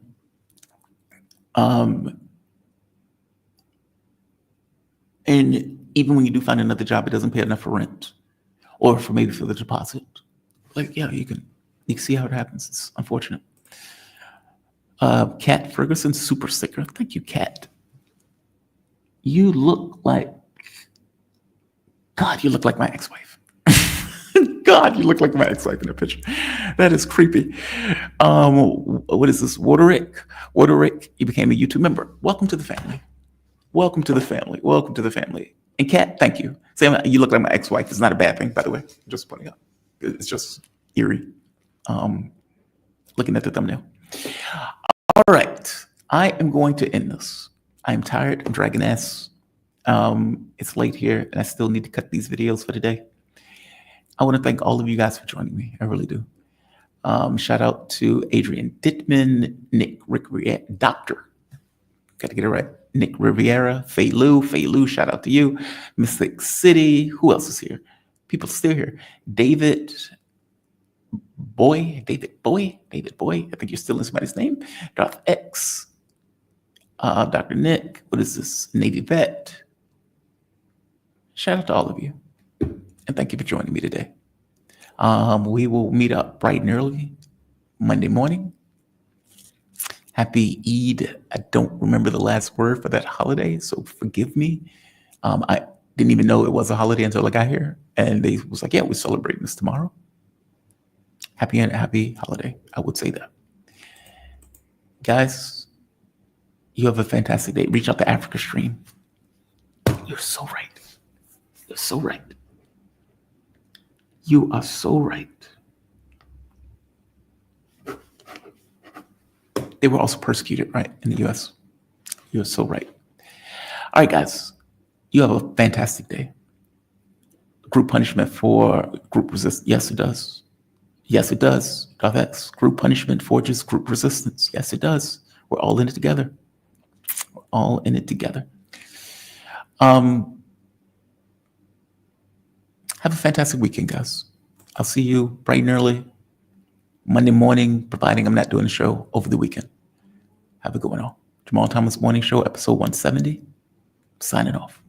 And even when you do find another job, it doesn't pay enough for rent or for maybe for the deposit. Like, yeah, you can see how it happens. It's unfortunate. Kat Ferguson, super sticker. Thank you, Kat. You look like, God, you look like my ex-wife. God, you look like my ex-wife in the picture. That is creepy. What is this? Withering. Withering, you became a YouTube member. Welcome to the family. Welcome to the family. Welcome to the family. And Kat, thank you. Saying you look like my ex-wife is not a bad thing, by the way. Just pointing out. It's just eerie. Looking at the thumbnail. All right. I am going to end this. I am tired. I'm dragging ass. It's late here, and I still need to cut these videos for today. I want to thank all of you guys for joining me. I really do. Shout out to Adrian Dittman, Nick Riviera, Doctor. Got to get it right. Nick Riviera, Fei Lu, shout out to you. Mystic City. Who else is here? People still here. David Boy. I think you're still in somebody's name. Darth X. Dr. Nick. What is this? Navy Vet. Shout out to all of you. And thank you for joining me today. We will meet up bright and early Monday morning. Happy Eid. I don't remember the last word for that holiday, so forgive me. I didn't even know it was a holiday until I got here. And they was like, yeah, we're celebrating this tomorrow. Happy holiday. I would say that. Guys, you have a fantastic day. Reach out to Africa Stream. You're so right. You're so right. You are so right. They were also persecuted, right, in the U.S. You're so right. All right, guys. You have a fantastic day. Group punishment for group resistance. Yes, it does. Yes, it does. That's group punishment forges group resistance. Yes, it does. We're all in it together. We're all in it together. Have a fantastic weekend, guys. I'll see you bright and early Monday morning, providing I'm not doing a show over the weekend. Have a good one all. Jamal Thomas Morning Show, episode 170. Signing off.